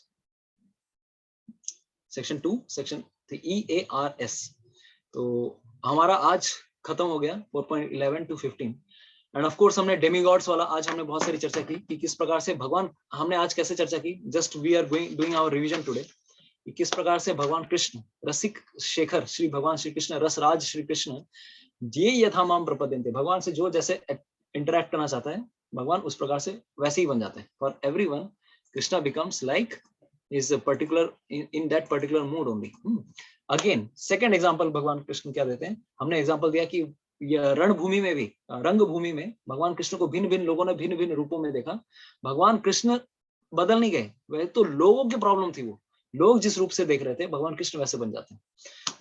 section 2, section 3, EARS. तो हमारा आज खत्म हो गया 4.11 to 15 एंड ऑफ कोर्स हमने डेमीगॉड्स वाला आज हमने बहुत सारी चर्चा की कि किस प्रकार से भगवान, हमने आज कैसे चर्चा की, just we are doing our revision today, कि किस प्रकार से भगवान कृष्ण रसिक शेखर श्री भगवान श्री कृष्ण रसराज श्री कृष्ण ये यथा माम प्रपद्यन्ते, भगवान से जो जैसे इंटरैक्ट करना चाहता है भगवान उस प्रकार से वैसे ही बन जाते हैं। For everyone Krishna becomes like is particular in that particular mood only. Again second example भगवान कृष्ण क्या देते हैं, हमने एग्जांपल दिया कि रणभूमि में भी, रंग भूमि में भगवान कृष्ण को भिन्न भिन्न लोगों ने भिन्न भिन्न रूपों में देखा। भगवान कृष्ण बदल नहीं गए, वह तो लोगों की प्रॉब्लम थी, वो लोग जिस रूप से देख रहे थे भगवान कृष्ण वैसे बन जाते हैं।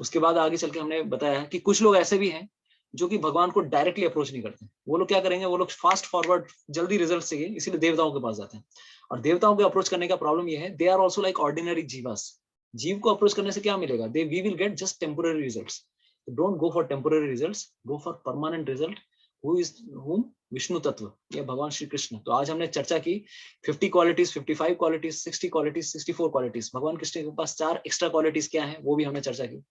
उसके बाद आगे चल के हमने बताया कि कुछ लोग ऐसे भी हैं जो कि भगवान को डायरेक्टली अप्रोच नहीं करते। वो लोग क्या करेंगे, वो लोग फास्ट फॉरवर्ड जल्दी रिजल्ट चाहिए, इसीलिए देवताओं के पास जाते हैं। और देवताओं को अप्रोच करने का प्रॉब्लम ये है, they are also like ordinary jivas. जीव को अप्रोच करने से क्या मिलेगा, they we will get just temporary results. Don't go for temporary results, go for permanent result, who is whom Vishnu तत्व, ये भगवान श्री कृष्ण। तो आज हमने चर्चा की 50 क्वालिटीज, 55 क्वालिटीज, 60 क्वालिटीज, 64 क्वालिटीज। भगवान कृष्ण के पास 4 एक्स्ट्रा क्वालिटीज क्या है वो भी हमने चर्चा की।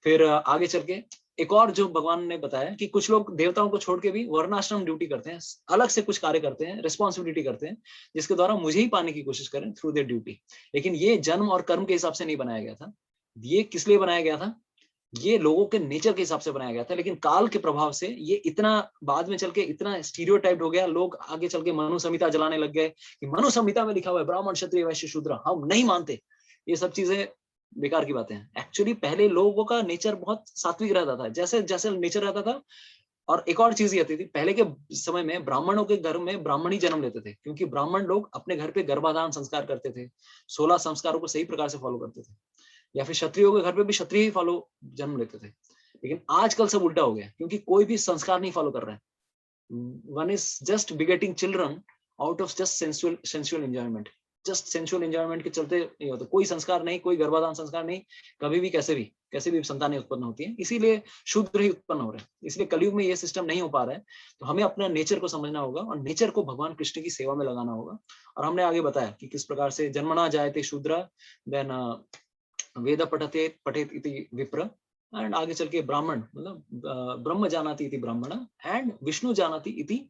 फिर आगे चल के एक और जो भगवान ने बताया कि कुछ लोग देवताओं को छोड़ के भी वर्णाश्रम ड्यूटी करते हैं, अलग से कुछ कार्य करते हैं, रिस्पॉन्सिबिलिटी करते हैं, जिसके द्वारा मुझे ही पाने की कोशिश करें थ्रू देयर ड्यूटी। लेकिन ये जन्म और कर्म के हिसाब से नहीं बनाया गया था। ये किस लिए बनाया गया था, ये लोगों के नेचर के हिसाब से बनाया गया था। लेकिन काल के प्रभाव से ये इतना बाद में चल के इतना स्टीरियोटाइप्ड हो गया, लोग आगे चल के मनु संहिता जलाने लग गए कि मनु संहिता में लिखा हुआ है ब्राह्मण क्षत्रिय वैश्य शूद्र, हम नहीं मानते। ये सब चीजें बेकार की बातें हैं। एक्चुअली पहले लोगों का नेचर बहुत सात्विक रहता था, जैसे जैसे नेचर रहता था। और एक और चीज ये आती थी, पहले के समय में ब्राह्मणों के घर में ब्राह्मण ही जन्म लेते थे, क्योंकि ब्राह्मण लोग अपने घर पे गर्भाधान संस्कार करते थे, 16 संस्कारों को सही प्रकार से फॉलो करते थे। या फिर क्षत्रियों के घर पे भी क्षत्रिय ही फॉलो जन्म लेते थे। लेकिन आजकल सब उल्टा हो गया, क्योंकि कोई भी संस्कार नहीं फॉलो कर रहा है। One is just begetting children out of just sensual enjoyment, just sensual enjoyment के चलते ये होता, कोई संस्कार नहीं, कोई गर्भाधान संस्कार नहीं, कभी भी कैसे भी संतानें उत्पन्न होती हैं, इसीलिए शूद्र ही उत्पन्न हो रहे हैं। इसलिए कलयुग में ये सिस्टम नहीं हो पा रहा है। तो हमें अपना नेचर को समझना होगा और नेचर को भगवान कृष्ण की सेवा में लगाना होगा। और हमने आगे बताया कि किस प्रकार से जन्मना जायते शूद्र, देन वेद पठेत इति विप्र, एंड आगे चल के ब्राह्मण मतलब ब्रह्म जानाति इति ब्राह्मण, एंड विष्णु जानाति इति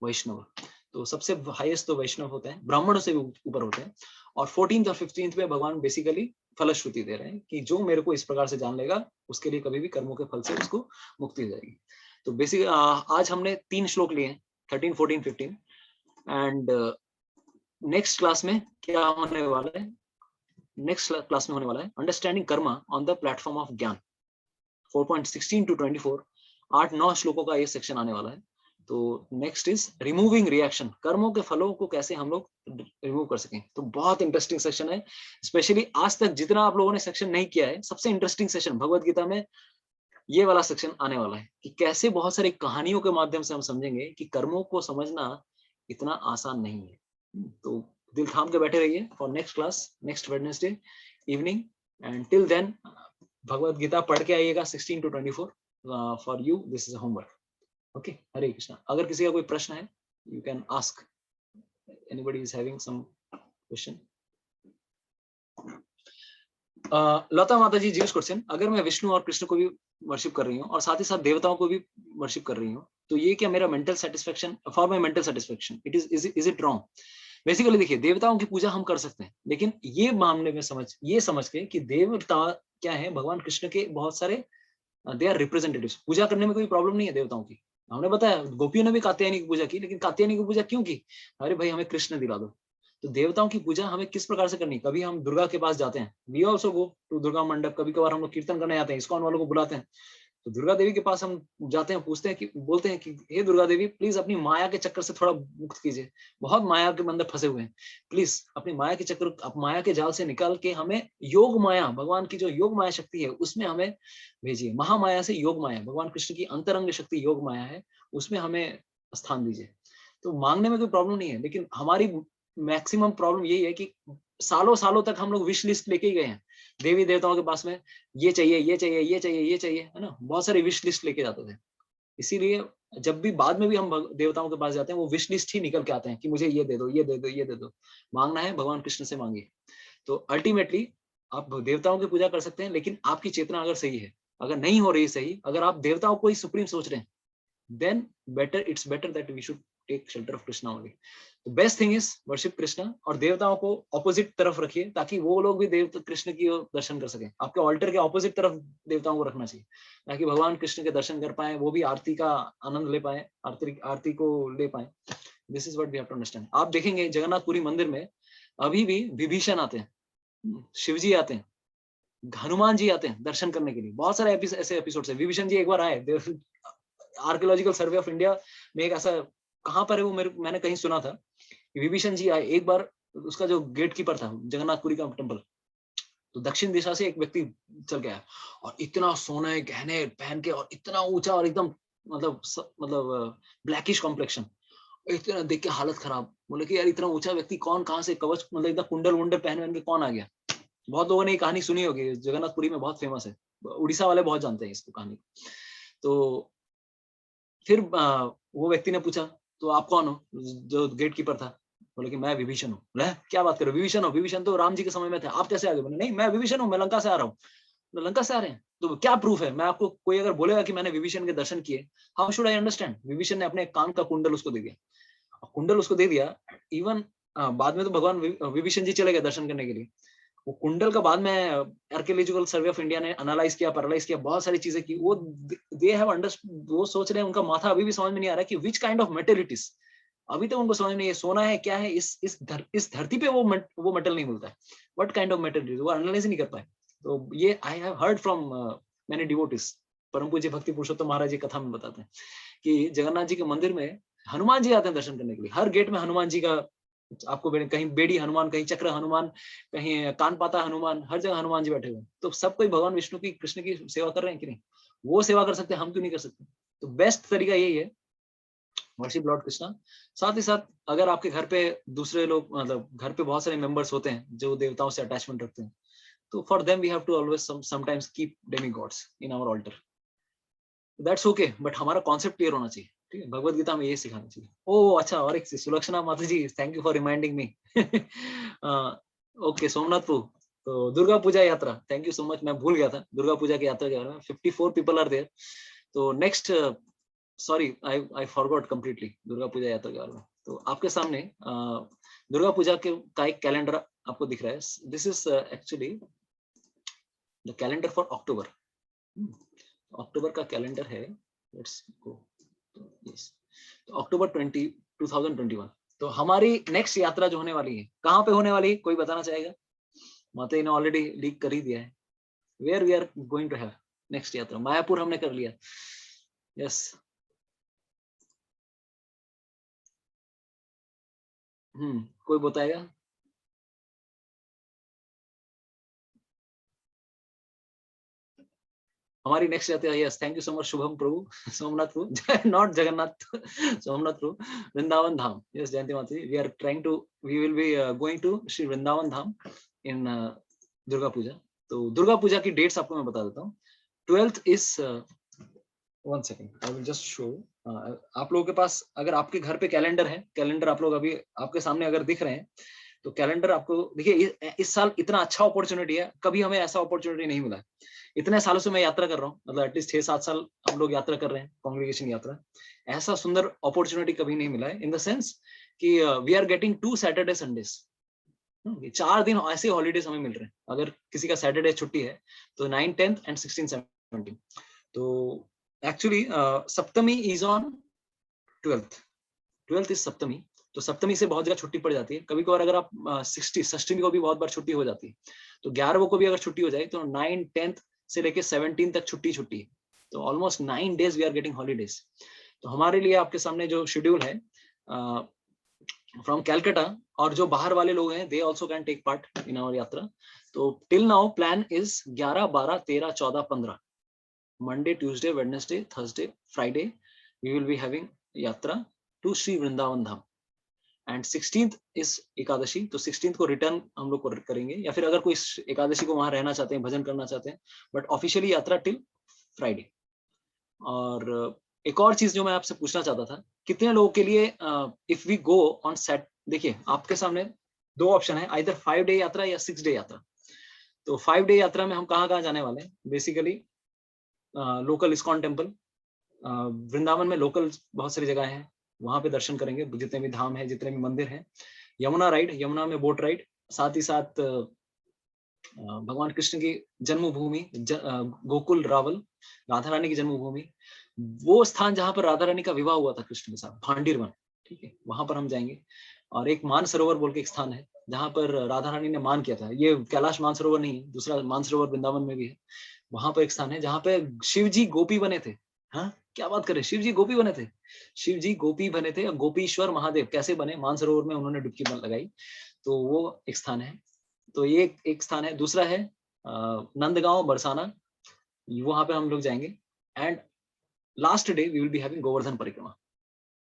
वैष्णव। तो सबसे हाईएस्ट तो वैष्णव होते हैं, ब्राह्मणों से भी ऊपर होते हैं। और 14th और 15th में भगवान बेसिकली फलश्रुति दे रहे हैं कि जो मेरे को इस प्रकार से जान लेगा उसके लिए कभी भी कर्मों के फल से उसको मुक्ति हो जाएगी। तो बेसिक आज हमने 3 श्लोक लिए, 13, 14, 15। एंड नेक्स्ट क्लास में क्या होने वाला है, नेक्स्ट क्लास में होने वाला है understanding Karma on the platform of ज्ञान, 4.16 to 24, 8-9 श्लोकों का ये सेक्शन आने वाला है। तो नेक्स्ट इज रिमूविंग रिएक्शन, कर्मों के फलों को कैसे हम लोग रिमूव कर सकें। तो बहुत इंटरेस्टिंग सेक्शन है, स्पेशली आज तक जितना आप लोगों ने सेक्शन नहीं किया है, सबसे इंटरेस्टिंग सेक्शन भगवत गीता में ये वाला सेक्शन आने वाला है कि कैसे बहुत सारी कहानियों के माध्यम से हम समझेंगे कि कर्मों को समझना इतना आसान नहीं है। तो दिल थाम के बैठे रहिए for next class, next Wednesday evening. And till then Bhagavad Gita पढ़ के आइएगा 16 to 24 for you, this is homework. Okay, Hare Krishna. अगर किसी का कोई प्रश्न है, you can ask, anybody is having some question. Lata Mata ji Jewish question, अगर मैं विष्णु और कृष्ण को भी वर्शिप कर रही हूँ और साथ ही साथ देवताओं को भी वर्शिप कर रही हूँ, तो ये क्या मेरा mental satisfaction, for my mental satisfaction it is it wrong? Basically देखिए, देवताओं की पूजा हम कर सकते हैं, लेकिन ये मामले में समझ के कि देवता क्या है, भगवान कृष्ण के बहुत सारे दे आर रिप्रेजेंटेटिव्स। पूजा करने में कोई प्रॉब्लम नहीं है देवताओं की। हमने बताया गोपियों ने भी कात्यायनी की पूजा की, लेकिन कात्यायनी की पूजा क्यों की? अरे भाई हमें कृष्ण दिला दो। तो देवताओं की पूजा हमें किस प्रकार से करनी? कभी हम दुर्गा के पास जाते हैं, we also go to Durga mandap, कभी कभार हम लोग कीर्तन करने जाते हैं, इस्कॉन वालों को बुलाते हैं, तो दुर्गा देवी के पास हम जाते हैं, पूछते हैं कि, बोलते हैं कि हे दुर्गा देवी प्लीज अपनी माया के चक्कर से थोड़ा मुक्त कीजिए, बहुत माया के अंदर फंसे हुए हैं, प्लीज अपनी माया के चक्कर, आप माया के जाल से निकाल के हमें योग माया, भगवान की जो योग माया शक्ति है उसमें हमें भेजिए, महामाया से योग माया, भगवान कृष्ण की अंतरंग शक्ति योग माया है, उसमें हमें स्थान दीजिए। तो मांगने में कोई प्रॉब्लम नहीं है, लेकिन हमारी मैक्सिमम प्रॉब्लम यही है कि सालों सालों तक हम लोग विश लिस्ट लेके ही गए हैं देवी देवताओं के पास में, ये चाहिए ये चाहिए ये चाहिए ये चाहिए, है ना, बहुत सारे विश लिस्ट लेके जाते थे। इसीलिए जब भी बाद में भी हम देवताओं के पास जाते हैं वो विश लिस्ट ही निकल के आते हैं कि मुझे ये दे दो ये दे दो ये दे दो। मांगना है भगवान कृष्ण से मांगिए। तो अल्टीमेटली आप देवताओं की पूजा कर सकते हैं, लेकिन आपकी चेतना अगर सही है, अगर नहीं हो रही सही, अगर आप देवताओं को ही सुप्रीम सोच रहे हैं, then it's better that we should take shelter of Krishna only. The best thing is worship Krishna, और देवताओं को ऑपोजिट तरफ रखिए ताकि वो लोग भी देव कृष्ण की दर्शन कर सकें। आपके ऑल्टर के ऑपोजिट तरफ देवताओं को रखना चाहिए ताकि भगवान कृष्ण के दर्शन कर पाए, वो भी आरती का आनंद ले पाए, आरती को ले पाए। This is what we have to understand. आप देखेंगे जगन्नाथपुरी मंदिर में अभी भी विभीषण आते हैं, शिव जी आते हैं, हनुमान जी आते हैं दर्शन करने के लिए। बहुत सारे ऐसे एपिसोड है। विभीषण जी एक बार आए, आर्कियोलॉजिकल सर्वे ऑफ इंडिया में एक ऐसा, कहां पर है वो, मैंने कहीं सुना था, विभीषण जी आए एक बार, उसका जो गेट कीपर था जगन्नाथपुरी का टेम्पल, तो दक्षिण दिशा से एक व्यक्ति चल गया और इतना सोने गहने पहन के और इतना ऊंचा और एकदम मतलब ब्लैकिश कॉम्प्लेक्शन, इतना देख के हालत खराब। बोले कि यार इतना ऊंचा व्यक्ति कौन, कहां से कवच, मतलब एकदम कुंडल वुंडल पहन के कौन आ गया। बहुत लोगों ने ये कहानी सुनी होगी, जगन्नाथपुरी में बहुत फेमस है, उड़ीसा वाले बहुत जानते हैं इसको कहानी। तो फिर वो व्यक्ति ने पूछा तो आप कौन हो, जो गेट कीपर था। बोले कि मैं विभीषण हूँ। बोले क्या बात करो, विभीषण हो? विभीषण तो राम जी के समय में थे, आप कैसे आ गए? बोले नहीं मैं विभीषण हूँ, मैं लंका से आ रहा हूँ। लंका से आ रहे हैं तो क्या प्रूफ है? मैं आपको, कोई अगर बोलेगा कि मैंने विभीषण के दर्शन किए, how should I understand? Vibhishan ने अपने कान का कुंडल उसको दे दिया, कुंडल उसको दे दिया। इवन बाद में तो भगवान विभीषण जी चले गए दर्शन करने के लिए। वो कुंडल का बाद में आर्कियोलॉजिकल सर्वे ऑफ इंडिया ने एनालाइज किया, पैरालाइज किया, बहुत सारी चीजें की। वो दे हैव अंडरस्टूड, वो सोच रहे हैं, उनका माथा अभी भी समझ में नहीं आ रहा है कि which kind of metal it is. अभी तक उनको समझ नहीं है सोना है क्या है, इस धरती पे वो मेटल नहीं मिलता है, what kind of metal it is, वो एनालाइज नहीं कर पाए। तो ये I have heard from many devotees. परम पूज्य भक्ति पुरुषोत्तम महाराज जी कथा में बताते हैं कि जगन्नाथ जी के मंदिर में हनुमान जी आते हैं दर्शन करने के लिए। हर गेट में हनुमान जी का, आपको कहीं बेड़ी हनुमान, कहीं चक्र हनुमान, कहीं कान पाता हनुमान, हर जगह हनुमान जी बैठे हुए हैं। तो सब कोई भगवान विष्णु की, कृष्ण की सेवा कर रहे हैं कि नहीं? वो सेवा कर सकते हैं, हम क्यों नहीं कर सकते? तो बेस्ट तरीका यही है, वर्शिप लॉर्ड कृष्णा। साथ ही साथ अगर आपके घर पे दूसरे लोग, मतलब घर पे बहुत सारे मेंबर्स होते हैं जो देवताओं से अटैचमेंट रखते हैं, तो for them we have to always sometimes keep demi gods in our altar. That's okay, but हमारा कॉन्सेप्ट क्लियर होना चाहिए, ठीक है? भगवत गीता में ये सिखाना चाहिए। ओ अच्छा, और एक Sulakshana Mata ji, thank you for reminding me. Okay Somnath Prabhu, तो दुर्गा पूजा यात्रा, थैंक यू सो मच, मैं भूल गया था दुर्गा पूजा की यात्रा के बारे में। 54 पीपल आर देयर। तो next, sorry I forgot completely Durga Puja यात्रा के बारे में। तो आपके सामने दुर्गा पूजा के का एक कैलेंडर आपको दिख रहा है। This is actually the calendar for October. अक्टूबर का कैलेंडर है, लेट्स गो। यस, तो अक्टूबर 2021। तो हमारी नेक्स्ट यात्रा जो होने वाली है, कहाँ पे होने वाली है, कोई बताना चाहेगा? माता जी ने ऑलरेडी लीक कर ही दिया है। Where we are going to have next yatra? Mayapur हमने कर लिया। यस, कोई बताएगा? हमारी नेक्स्ट यात्रा, yes thank you so much Shubham प्रभु, सोमनाथ प्रभु, नॉट जगन्नाथ, सोमनाथ प्रभु, वृंदावन धाम। यस जयंती माता ji, we are trying to, we will be going to Shri Vrindavan Dham in Durga Puja. तो दुर्गा पूजा की डेट्स आपको मैं बता देता हूँ। 12th is, one second I will just show. आप लोगों के पास अगर आपके घर पे कैलेंडर है, कैलेंडर आप लोग अभी आपके सामने अगर दिख रहे हैं, तो कैलेंडर आपको देखिए, इस साल इतना अच्छा अपॉर्चुनिटी है, कभी हमें ऐसा अपॉर्चुनिटी नहीं मिला। इतने सालों से मैं यात्रा कर रहा हूँ, मतलब एटलीस्ट 6-7 साल हम लोग यात्रा कर रहे हैं, कांग्रेगेशन यात्रा। ऐसा सुंदर अपॉर्चुनिटी कभी नहीं मिला है, इन द सेंस कि we are getting 2 Saturday Sundays. 4 दिन ऐसे हॉलीडेज हमें मिल रहे हैं। अगर किसी का सैटरडे छुट्टी है तो 9, 10 एंड 16, 17। तो actually Saptami is on 12th is Saptami. तो सप्तमी से बहुत जगह छुट्टी पड़ जाती है। कभी कभार अगर आप 60 को भी बहुत बार छुट्टी हो जाती है। तो 11 को भी अगर छुट्टी हो जाए तो 9, 10 से लेके 17 तक छुट्टी है। तो almost 9 days we are getting holidays. तो हमारे लिए आपके सामने जो शेड्यूल है फ्रॉम कैलकाटा, और जो बाहर वाले लोग हैं they also can take part in our yatra. तो till now plan is 11, 12, 13, 14, 15 Monday, Tuesday, Wednesday, Thursday, Friday we will be having yatra to Shri Vrindavan Dham. And 16th is Ekadashi, तो 16th को रिटर्न हम लोग करेंगे, या फिर अगर कोई एकादशी को वहां रहना चाहते हैं, भजन करना चाहते हैं, बट ऑफिशियली यात्रा टिल फ्राइडे। और एक और चीज जो मैं आपसे पूछना चाहता था, कितने लोगों के लिए if we go on set, देखिए आपके सामने दो ऑप्शन है, आइदर 5 day यात्रा या 6 day यात्रा। तो 5 day यात्रा में हम कहाँ कहाँ जाने वाले हैं? Basically local ISKCON temple, Vrindavan में लोकल बहुत सारी जगह हैं, वहां पे दर्शन करेंगे, जितने भी धाम है, जितने भी मंदिर हैं। यमुना राइड, यमुना में बोट राइड, साथ ही साथ भगवान कृष्ण की जन्मभूमि गोकुल रावल, राधा रानी की जन्मभूमि, वो स्थान जहां पर राधा रानी का विवाह हुआ था कृष्ण के साथ, भांडीर वन, ठीक है, वहां पर हम जाएंगे। और एक मानसरोवर बोल के एक स्थान है जहां पर राधा रानी ने मान किया था, ये कैलाश मानसरोवर नहीं है, दूसरा मानसरोवर वृंदावन में भी है। वहां पर एक स्थान है जहां पे शिव जी गोपी बने थे। हाँ, क्या बात करें, शिव जी गोपी बने थे, शिव जी गोपी बने थे। गोपीश्वर महादेव कैसे बने? मानसरोवर में उन्होंने डुबकी लगाई, तो वो एक स्थान है। तो ये एक स्थान है। दूसरा है नंदगांव बरसाना, वहां पे हम लोग जाएंगे। And last day we will be having Govardhan parikrama,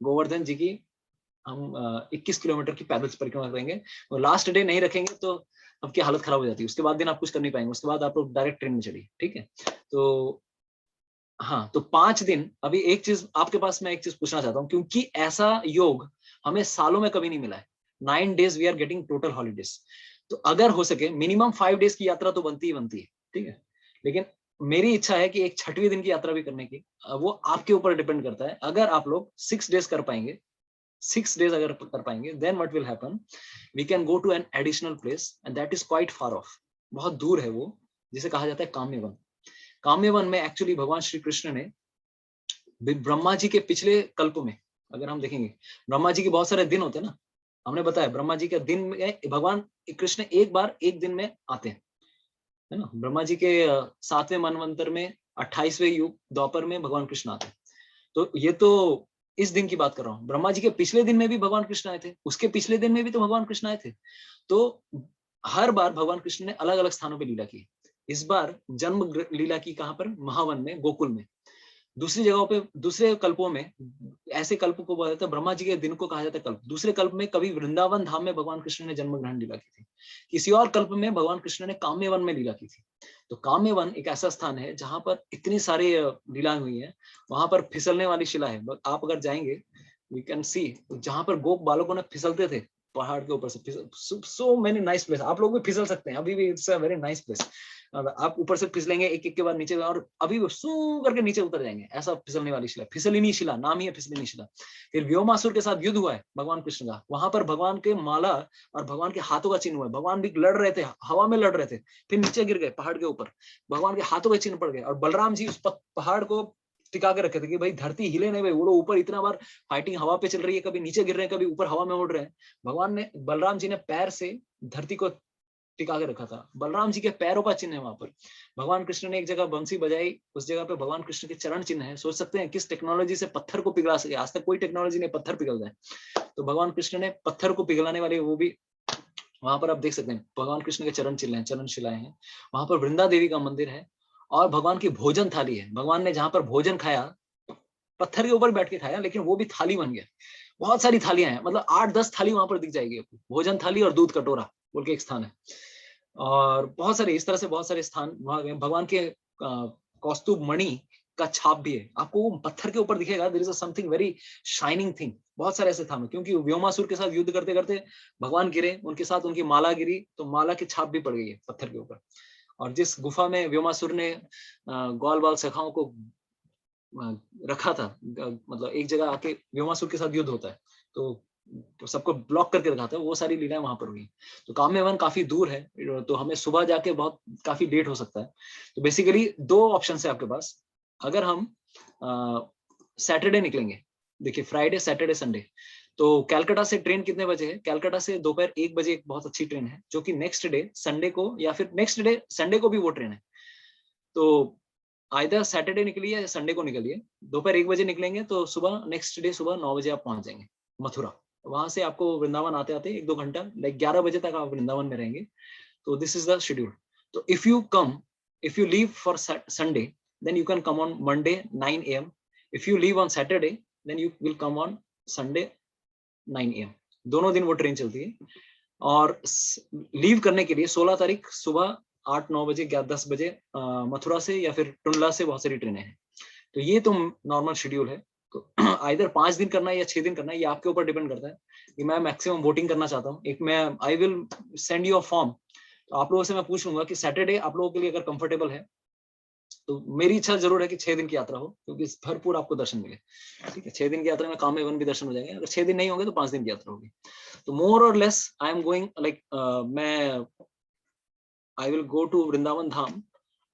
Govardhan जी की हम 21 किलोमीटर की पैदल परिक्रमा करेंगे। और लास्ट डे नहीं रखेंगे तो आपकी हालत खराब हो जाती है, उसके बाद दिन आप कुछ कर नहीं पाएंगे, उसके बाद आप लोग डायरेक्ट ट्रेन में चलिए, ठीक है। तो हाँ, तो 5 दिन। अभी एक चीज आपके पास मैं एक चीज पूछना चाहता हूँ, क्योंकि ऐसा योग हमें सालों में कभी नहीं मिला है। 9 days we are getting total holidays. तो अगर हो सके मिनिमम 5 days की यात्रा तो बनती ही बनती है, ठीक है। लेकिन मेरी इच्छा है कि एक 6वें दिन की यात्रा भी करने की, वो आपके ऊपर डिपेंड करता है। अगर आप लोग 6 days कर पाएंगे, 6 days अगर कर पाएंगे, then what will happen, we can go to an additional place and that is quite far off, बहुत दूर है वो, जिसे कहा जाता है काम्यवन। काम्यवन में एक्चुअली भगवान श्री कृष्ण ने ब्रह्मा जी के पिछले कल्प में, अगर हम देखेंगे, ब्रह्मा जी के बहुत सारे दिन होते हैं ना, हमने बताया ब्रह्मा जी के दिन में भगवान कृष्ण एक बार एक दिन में आते हैं, है ना। ब्रह्मा जी के 7वें मनवंतर में 28वें युग द्वापर में भगवान कृष्ण आते हैं। तो ये तो इस दिन की बात कर रहा हूँ। ब्रह्मा जी के पिछले दिन में भी भगवान कृष्ण आए थे, उसके पिछले दिन में भी तो भगवान कृष्ण आए थे। तो हर बार भगवान कृष्ण ने अलग अलग स्थानों पर लीला की। इस बार जन्म लीला की कहाँ पर? महावन में, गोकुल में। दूसरी जगहों पे, दूसरे कल्पों में, ऐसे कल्प को बोला जाता है, ब्रह्मा जी के दिन को कहा जाता है कल्प। दूसरे कल्प में कभी वृंदावन धाम में भगवान कृष्ण ने जन्म ग्रहण लीला की थी, किसी और कल्प में भगवान कृष्ण ने काम्यवन में लीला की थी। तो काम्यवन एक ऐसा स्थान है जहां पर इतनी सारी लीलाएं हुई है। वहां पर फिसलने वाली शिला है, आप अगर जाएंगे यू कैन सी, जहां पर गोप बालकों ने फिसलते थे पहाड़ के ऊपर से। सो मेनी नाइस प्लेस, आप लोग भी फिसल सकते हैं अभी भी, it's a very nice place. आप ऊपर से फिसलेंगे एक एक के बाद नीचे, और अभी सू करके नीचे उतर जाएंगे, ऐसा फिसलने वाली शिला, फिसलिनी शिला नाम ही है, फिसलिनी शिला। फिर व्योमासुर के साथ युद्ध हुआ है भगवान कृष्ण का, वहां पर भगवान के माला और भगवान के हाथों का चिन्ह हुआ है। भगवान भी लड़ रहे थे, हवा में लड़ रहे थे, फिर नीचे गिर गए पहाड़ के ऊपर, भगवान के हाथों के चिन्ह पड़ गए। और बलराम जी उस पहाड़ को टिका के रखे थे कि भाई धरती हिले नहीं, भाई वो लोग ऊपर इतना बार फाइटिंग हवा पे चल रही है, कभी नीचे गिर रहे हैं, कभी ऊपर हवा में उड़ रहे हैं। भगवान ने, बलराम जी ने पैर से धरती को टिका के रखा था। बलराम जी के पैरों का चिन्ह है वहां पर। भगवान कृष्ण ने एक जगह बंसी बजाई, उस जगह पे भगवान कृष्ण के चरण चिन्ह है। सोच सकते हैं किस टेक्नोलॉजी से पत्थर को पिघला सके, आज तक कोई टेक्नोलॉजी ने पत्थर पिघल जाए, तो भगवान कृष्ण ने पत्थर को पिघलाने वाले वो भी वहां पर आप देख सकते हैं। भगवान कृष्ण के चरण चिन्ह हैं, चरण शिलाएं हैं। वहां पर वृंदा देवी का मंदिर है, और भगवान की भोजन थाली है। भगवान ने जहां पर भोजन खाया, पत्थर के ऊपर बैठ के खाया, लेकिन वो भी थाली बन गया। बहुत सारी थालियां हैं, मतलब 8-10 थाली वहां पर दिख जाएगी आपको। भोजन थाली और दूध कटोरा बोल के एक स्थान है। और बहुत सारे इस तरह से बहुत सारे स्थान भगवान के कौस्तुभ मणि का छाप भी है, आपको वो पत्थर के ऊपर दिखेगा। There is something very shining thing. बहुत सारे ऐसे स्थान, क्योंकि व्योमासुर के साथ युद्ध करते करते भगवान गिरे, उनके साथ उनकी माला गिरी, तो माला की छाप भी पड़ गई है पत्थर के ऊपर। और जिस गुफा में व्योमासुर ने ग्वाल बाल सखाओं को रखा था, मतलब एक जगह आके व्योमासुर के साथ युद्ध होता है, तो सबको ब्लॉक करके रखा था, वो सारी लीलाएं वहां पर हुई। तो काम्यवन काफी दूर है, तो हमें सुबह जाके बहुत काफी लेट हो सकता है। तो बेसिकली 2 ऑप्शन है आपके पास। अगर हम सैटरडे निकलेंगे, देखिए फ्राइडे, सैटरडे, संडे, तो कैलकाटा से ट्रेन कितने बजे है? कैलकाटा से दोपहर 1 बजे एक बहुत अच्छी ट्रेन है, जो कि नेक्स्ट डे संडे को, या फिर नेक्स्ट डे संडे को भी वो ट्रेन है। तो आइदर सैटरडे निकलिए या संडे को निकलिए, दोपहर 1 बजे निकलेंगे तो सुबह नेक्स्ट डे सुबह 9 बजे आप पहुंच जाएंगे मथुरा। वहां से आपको वृंदावन आते आते 1-2 घंटा, लाइक 11 बजे तक आप वृंदावन में रहेंगे। तो दिस इज द शेड्यूल। तो if you leave for Sunday, then you can come on Monday 9 a.m. If you leave on Saturday, then you will come on Sunday 9 a.m. दोनों दिन वो ट्रेन चलती है। और लीव करने के लिए 16 तारीख सुबह 8-9 बजे 10 बजे मथुरा से या फिर टुंडला से बहुत सारी ट्रेनें हैं। तो ये तो नॉर्मल शेड्यूल है। तो आइदर 5 दिन करना है या 6 दिन करना है, ये आपके ऊपर डिपेंड करता है कि मैं मैक्सिमम वोटिंग करना चाहता हूँ। एक मैं I will send you a form, तो आप लोगों से मैं पूछ लूंगा कि सैटरडे आप लोगों के लिए अगर कंफर्टेबल है, तो मेरी इच्छा जरूर है कि 6 दिन की यात्रा हो, क्योंकि भरपूर आपको दर्शन मिले। ठीक है, 6 दिन की यात्रा में कामेवन भी दर्शन हो जाएंगे। अगर 6 दिन नहीं होंगे तो 5 दिन की यात्रा होगी। तो मोर और less I am going like मैं I will go to Vrindavan Dham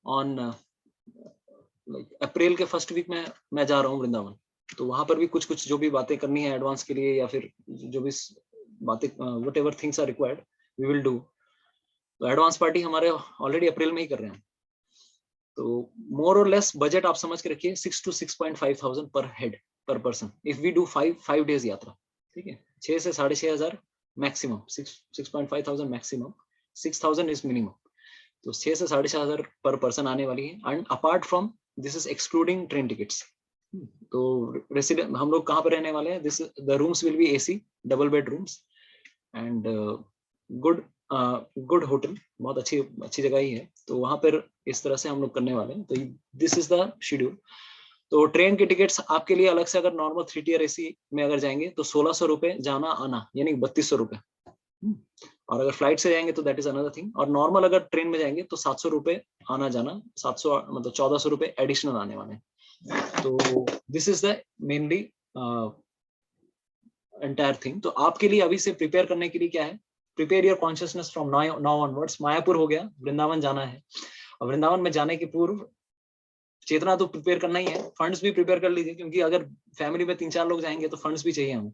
on like April के फर्स्ट वीक में मैं जा रहा हूँ वृंदावन। तो वहां पर भी कुछ जो भी बातें करनी है एडवांस के लिए, या फिर जो भी बातें whatever things are required we will do. तो एडवांस पार्टी हमारे ऑलरेडी अप्रैल में ही कर रहे हैं। तो मोर और लेस बजट आप समझ के रखिए 6 to 6.5 thousand per head per person if we do 5 days yatra. ठीक है, 6 से 6,500 maximum, 6.5 thousand maximum, 6,000 is minimum. तो 6 से 6,500 पर पर्सन आने वाली है। And apart from this is excluding train tickets. तो रेसिडेंट हम लोग कहाँ पर रहने वाले हैं, this the rooms will be AC double bed rooms and good hotel, बहुत अच्छी जगह ही है। तो वहां पर इस तरह से हम लोग करने वाले हैं। तो दिस इज द शेड्यूल। तो ट्रेन के टिकट्स आपके लिए अलग से, अगर नॉर्मल 3 टियर एसी में अगर जाएंगे तो 1,600 रुपए जाना आना, यानी 3,200 रुपए। और अगर फ्लाइट से जाएंगे तो दैट इज अनदर थिंग। और नॉर्मल अगर ट्रेन में जाएंगे तो 700 रुपए आना जाना, 700 मतलब 1,400 रुपए एडिशनल आने वाले। तो this is the mainly entire thing. तो आपके लिए अभी से प्रिपेयर करने के लिए क्या है, prepare your consciousness from now onwards. Mayapur हो गया, वृंदावन जाना है। और वृंदावन में जाने के पूर्व चेतना तो प्रिपेयर करना ही है, फंड्स भी प्रिपेयर कर लीजिए, क्योंकि अगर फैमिली में 3-4 लोग जाएंगे तो फंड्स भी चाहिए हमें।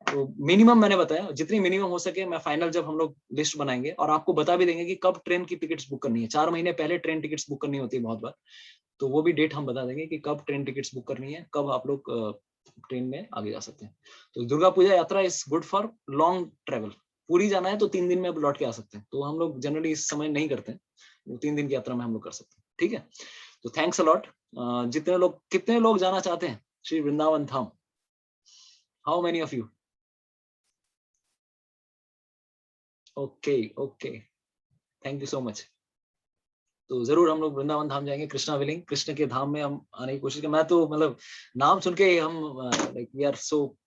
तो मिनिमम मैंने बताया, जितनी मिनिमम हो सके मैं फाइनल जब हम लोग लिस्ट बनाएंगे और आपको बता भी देंगे कि कब ट्रेन की टिकट्स बुक करनी है। 4 महीने पहले ट्रेन टिकट्स बुक करनी होती है बहुत बार, तो वो भी डेट हम बता देंगे कि कब ट्रेन टिकट्स बुक करनी है, कब आप लोग ट्रेन में आगे जा सकते हैं। तो दुर्गा पूजा यात्रा is good for long travel. पूरी जाना है तो 3 दिन में लौट के आ सकते हैं। तो हम लोग जनरली इस समय नहीं करते हैं, वो 3 दिन की यात्रा में हम लोग कर सकते हैं। ठीक है, तो थैंक्स अलॉट। कितने लोग जाना चाहते हैं Shri Vrindavan Dham? How many of you? Okay, thank you so much. तो जरूर हम लोग वृंदावन धाम जाएंगे, कृष्णा विलिंग, कृष्ण के धाम में हम आने की कोशिश करें। मैं तो मतलब नाम सुन के हम like we are so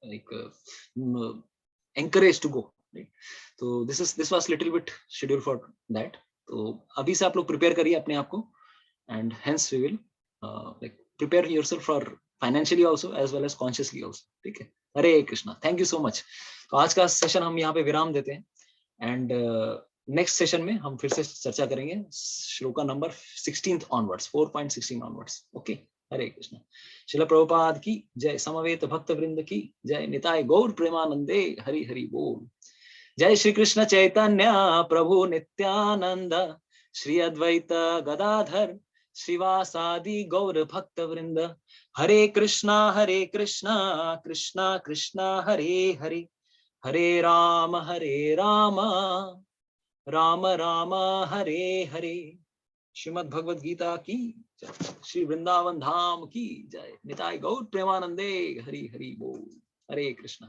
like encouraged to go, right? तो this was little bit schedule for that। तो अभी से आप लोग प्रिपेयर करिए अपने आप को, and hence we will like prepare yourself for financially also as well as consciously also। ठीक है, Hare Krishna, thank you so much. तो आज का सेशन हम यहाँ पे विराम देते हैं, एंड नेक्स्ट सेशन में हम फिर से चर्चा करेंगे श्लोका number 16 onwards, 4.16 onwards. Okay, Hare Krishna. Srila Prabhupada की जय, समवेत भक्त वृंद की जय, निताय गौर प्रेमानंदे, हरि हरि बोल। जय श्री कृष्ण चैतन्य प्रभु नित्यानंद, श्री अद्वैत गदाधर श्रीवासादि गौर भक्त वृंद। हरे कृष्णा कृष्णा कृष्णा हरे हरे, हरे राम राम राम हरे हरे। श्रीमद् भगवद गीता की जय, श्री वृंदावन धाम की जय, निताय गौर प्रेमानंदे, हरि हरि बोल। हरे कृष्णा।